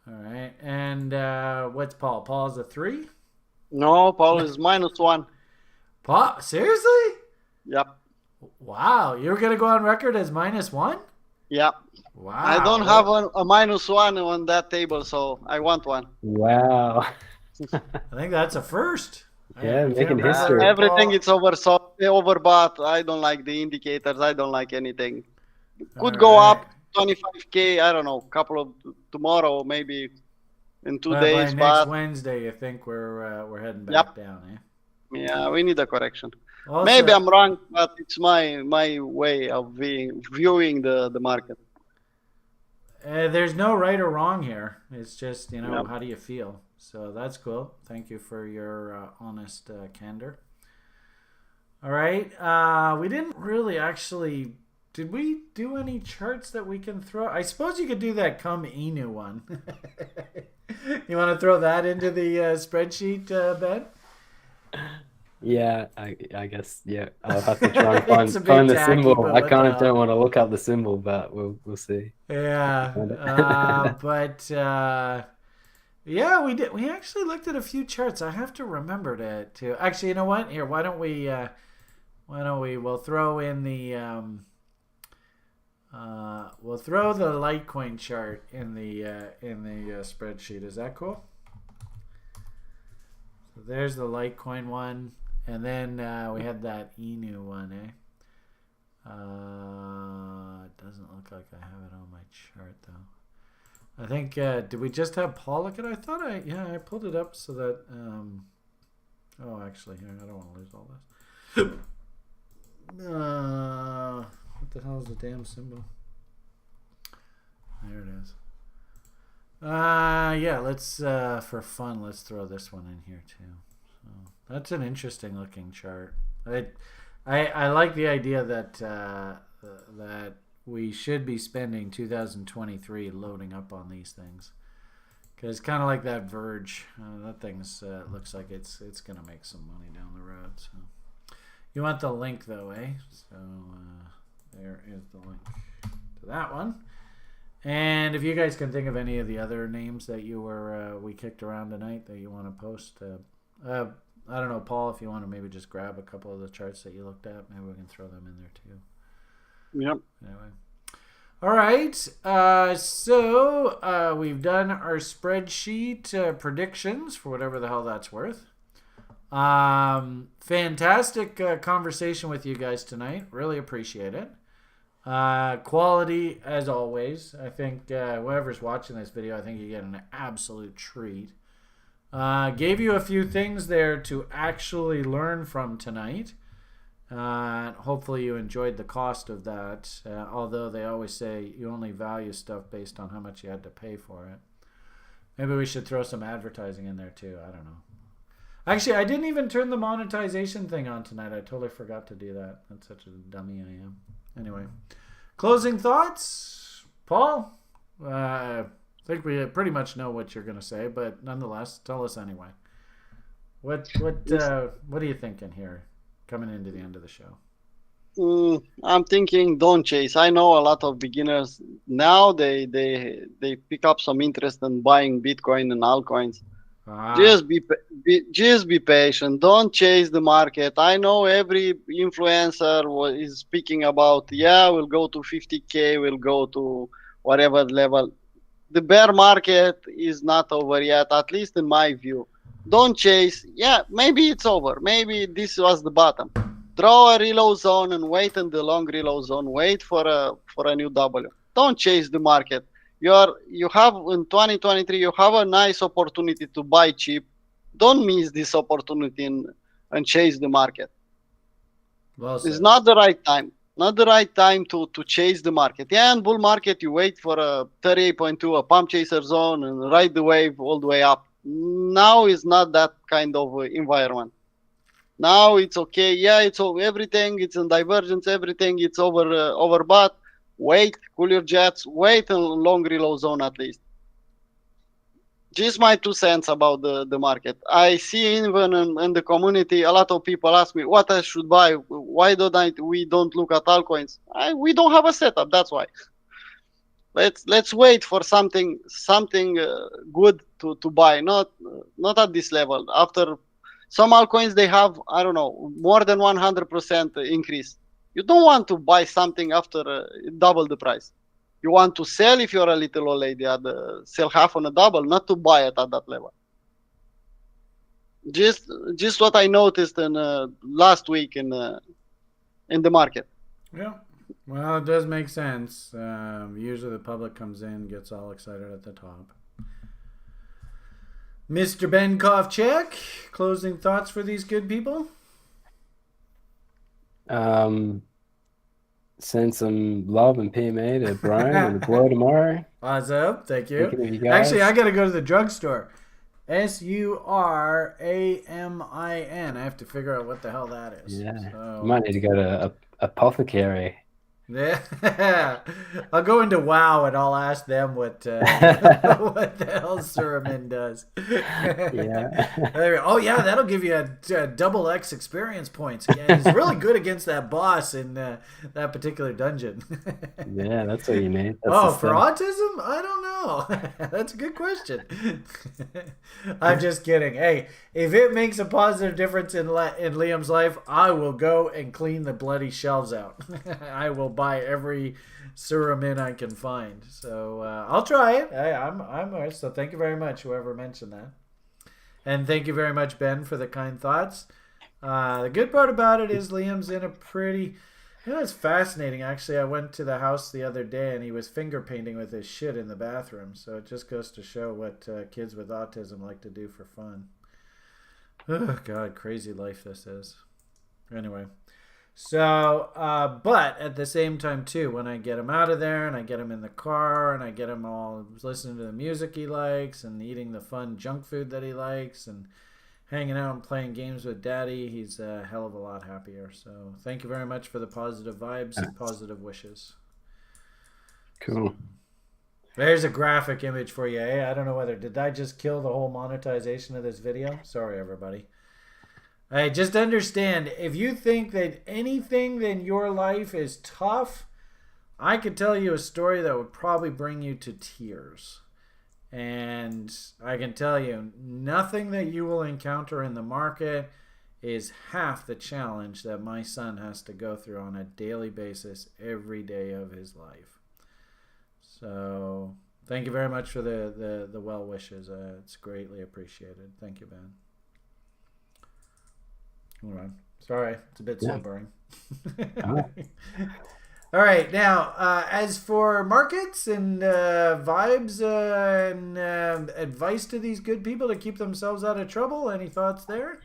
All right, and what's Paul? Paul's a 3? No, Paul is -1. Paul, seriously? Yep. Wow, you're going to go on record as -1? Yeah. Wow. I don't have a -1 on that table, so I want one. Wow. I think that's a first. Yeah, making history. Everything is overbought. I don't like the indicators. I don't like anything. Could go up 25K. I don't know. Couple of tomorrow, maybe in 2 days. By but next Wednesday, you think we're heading back down, eh? Yeah, we need a correction. Also, maybe I'm wrong, but it's my way of viewing the market. There's no right or wrong here. It's just, you know, how do you feel? So that's cool. Thank you for your honest candor. All right. We didn't really actually... Did we do any charts that we can throw? I suppose you could do that Come Inu one. You want to throw that into the spreadsheet, Ben? Yeah, I guess, yeah. I'll have to try and find the symbol. I kind of don't want to look up the symbol, but we'll see. Yeah. Yeah, we did. We actually looked at a few charts. I have to remember to actually, you know what? Here, why don't we we'll throw in the we'll throw the Litecoin chart in the spreadsheet. Is that cool? So there's the Litecoin one, and then we had that Inu one, eh? It doesn't look like I have it on my chart though. I think did we just have Paul look at it? I thought I pulled it up so that oh, actually here, I don't want to lose all this. What the hell is the damn symbol? There it is. Yeah, let's for fun, let's throw this one in here too. So that's an interesting looking chart. I like the idea that that we should be spending 2023 loading up on these things, because kind of like that Verge, that thing's looks like it's gonna make some money down the road. So you want the link though, eh? So there is the link to that one. And if you guys can think of any of the other names that you were we kicked around tonight that you want to post, I don't know, Paul, if you want to maybe just grab a couple of the charts that you looked at, maybe we can throw them in there too. Yep. Anyway. All right. So we've done our spreadsheet predictions for whatever the hell that's worth. Fantastic conversation with you guys tonight. Really appreciate it. Quality as always. I think whoever's watching this video, I think you get an absolute treat. Gave you a few things there to actually learn from tonight. Hopefully you enjoyed the cost of that. Although they always say you only value stuff based on how much you had to pay for it. Maybe we should throw some advertising in there too. I don't know. Actually, I didn't even turn the monetization thing on tonight. I totally forgot to do that. That's such a dummy I am. Anyway, closing thoughts, Paul. I think we pretty much know what you're going to say, but nonetheless, tell us anyway. What are you thinking here, coming into the end of the show? I'm thinking don't chase. I know a lot of beginners now. They pick up some interest in buying Bitcoin and altcoins. Just be patient. Don't chase the market. I know every influencer is speaking about, we'll go to 50K, we'll go to whatever level. The bear market is not over yet, at least in my view. Don't chase. Yeah, maybe it's over. Maybe this was the bottom. Draw a reload zone and wait in the long reload zone. Wait for a new W. Don't chase the market. You have in 2023, you have a nice opportunity to buy cheap. Don't miss this opportunity and chase the market. Well said. It's not the right time. Not the right time to chase the market. Yeah, in bull market, you wait for a 38.2, a pump chaser zone, and ride the wave all the way up. Now is not that kind of environment. Now it's okay. Yeah, it's everything. It's in divergence. Everything. It's overbought. Wait, cool your jets. Wait in long reload zone at least. Just my 2 cents about the market. I see even in the community, a lot of people ask me what I should buy. Why we don't look at altcoins? We don't have a setup. That's why. Let's wait for something good to buy. Not at this level. After some altcoins, they have, I don't know, more than 100% increase. You don't want to buy something after double the price. You want to sell if you're a little old lady sell half on a double, not to buy it at that level. Just what I noticed in last week in the market. Yeah, well, it does make sense. Usually the public comes in, gets all excited at the top. Mr. Ben Kovchek, closing thoughts for these good people? Send some love and PMA to Brian and the boy tomorrow. Awesome, thank you. Thinking of you guys. Actually, I gotta go to the drugstore. SURAMIN. I have to figure out what the hell that is. Yeah, So, you might need to go to apothecary. yeah, I'll go into WoW and I'll ask them what what the hell Suramin does. Yeah. Oh yeah, that'll give you a double X experience points. Yeah, he's really good against that boss in that particular dungeon. Yeah, that's what you need. That's for autism? I don't know. That's a good question. I'm just kidding. Hey, if it makes a positive difference in Liam's life, I will go and clean the bloody shelves out. I will buy every Suramin I can find. So I'll try it. I'm alright. So thank you very much, whoever mentioned that. And thank you very much, Ben, for the kind thoughts. The good part about it is Liam's in a pretty... it's fascinating, actually. I went to the house the other day and he was finger painting with his shit in the bathroom. So it just goes to show what kids with autism like to do for fun. Oh, God, crazy life this is. Anyway. So, but at the same time too, when I get him out of there and I get him in the car and I get him all listening to the music he likes and eating the fun junk food that he likes and hanging out and playing games with daddy, he's a hell of a lot happier. So thank you very much for the positive vibes and positive wishes. Cool. There's a graphic image for you. I don't know did I just kill the whole monetization of this video? Sorry, everybody. Hey, just understand, if you think that anything in your life is tough, I could tell you a story that would probably bring you to tears. And I can tell you, nothing that you will encounter in the market is half the challenge that my son has to go through on a daily basis every day of his life. So thank you very much for the well wishes. It's greatly appreciated. Thank you, Ben. Hold on. Sorry, it's a bit sobering. All right, now as for markets and vibes and advice to these good people to keep themselves out of trouble, any thoughts there?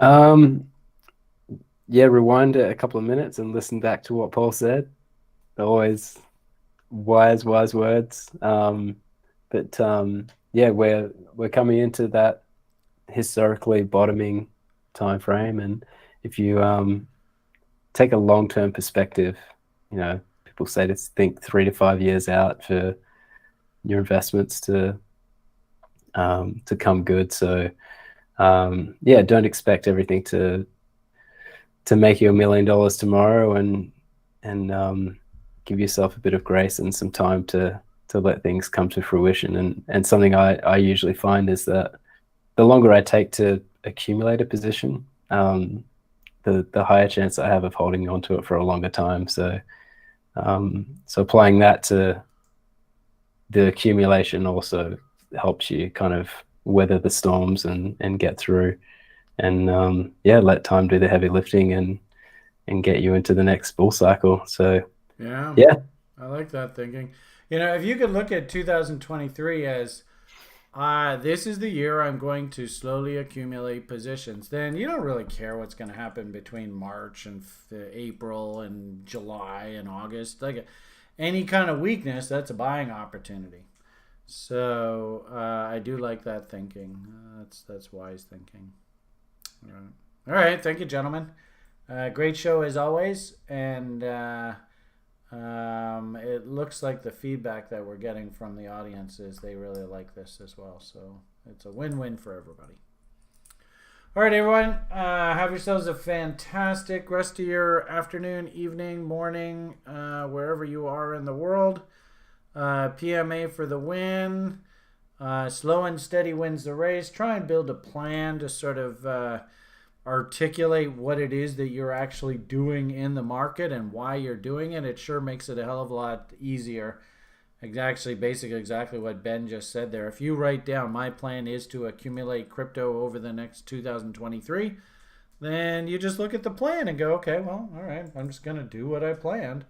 Yeah, rewind it a couple of minutes and listen back to what Paul said. Always wise words. Yeah, we're coming into that historically bottoming time frame, and if you take a long-term perspective, people say to think 3 to 5 years out for your investments to come good. So yeah, don't expect everything to make you $1 million tomorrow, and give yourself a bit of grace and some time to let things come to fruition. And something I usually find is that the longer I take to accumulate a position, the higher chance I have of holding on to it for a longer time. So applying that to the accumulation also helps you kind of weather the storms and get through, and let time do the heavy lifting and get you into the next bull cycle. So yeah, I like that thinking. If you could look at 2023 as this is the year I'm going to slowly accumulate positions, then you don't really care what's going to happen between March and April and July and August. Like any kind of weakness, that's a buying opportunity. So I do like that thinking. That's wise thinking. All right. Thank you, gentlemen. Great show as always, and it looks like the feedback that we're getting from the audience is they really like this as well. So it's a win-win for everybody. All right, everyone. Have yourselves a fantastic rest of your afternoon, evening, morning, wherever you are in the world. PMA for the win. Slow and steady wins the race. Try and build a plan to sort of articulate what it is that you're actually doing in the market and why you're doing it. It sure makes it a hell of a lot easier. Actually, basically exactly what Ben just said there. If you write down, my plan is to accumulate crypto over the next 2023, then you just look at the plan and go, okay, well, all right, I'm just going to do what I planned.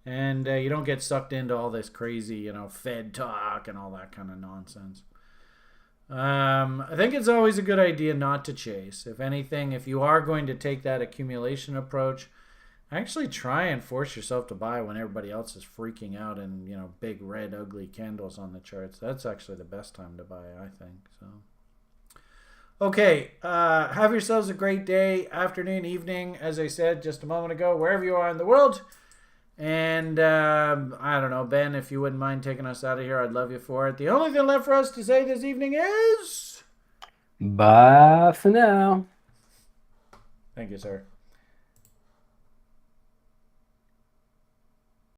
And you don't get sucked into all this crazy, Fed talk and all that kind of nonsense. I think it's always a good idea not to chase. If anything, if you are going to take that accumulation approach, actually try and force yourself to buy when everybody else is freaking out and, big red ugly candles on the charts. That's actually the best time to buy, I think. So, okay, have yourselves a great day, afternoon, evening, as I said just a moment ago, wherever you are in the world. And I don't know, Ben, if you wouldn't mind taking us out of here, I'd love you for it. The only thing left for us to say this evening is... bye for now. Thank you, sir.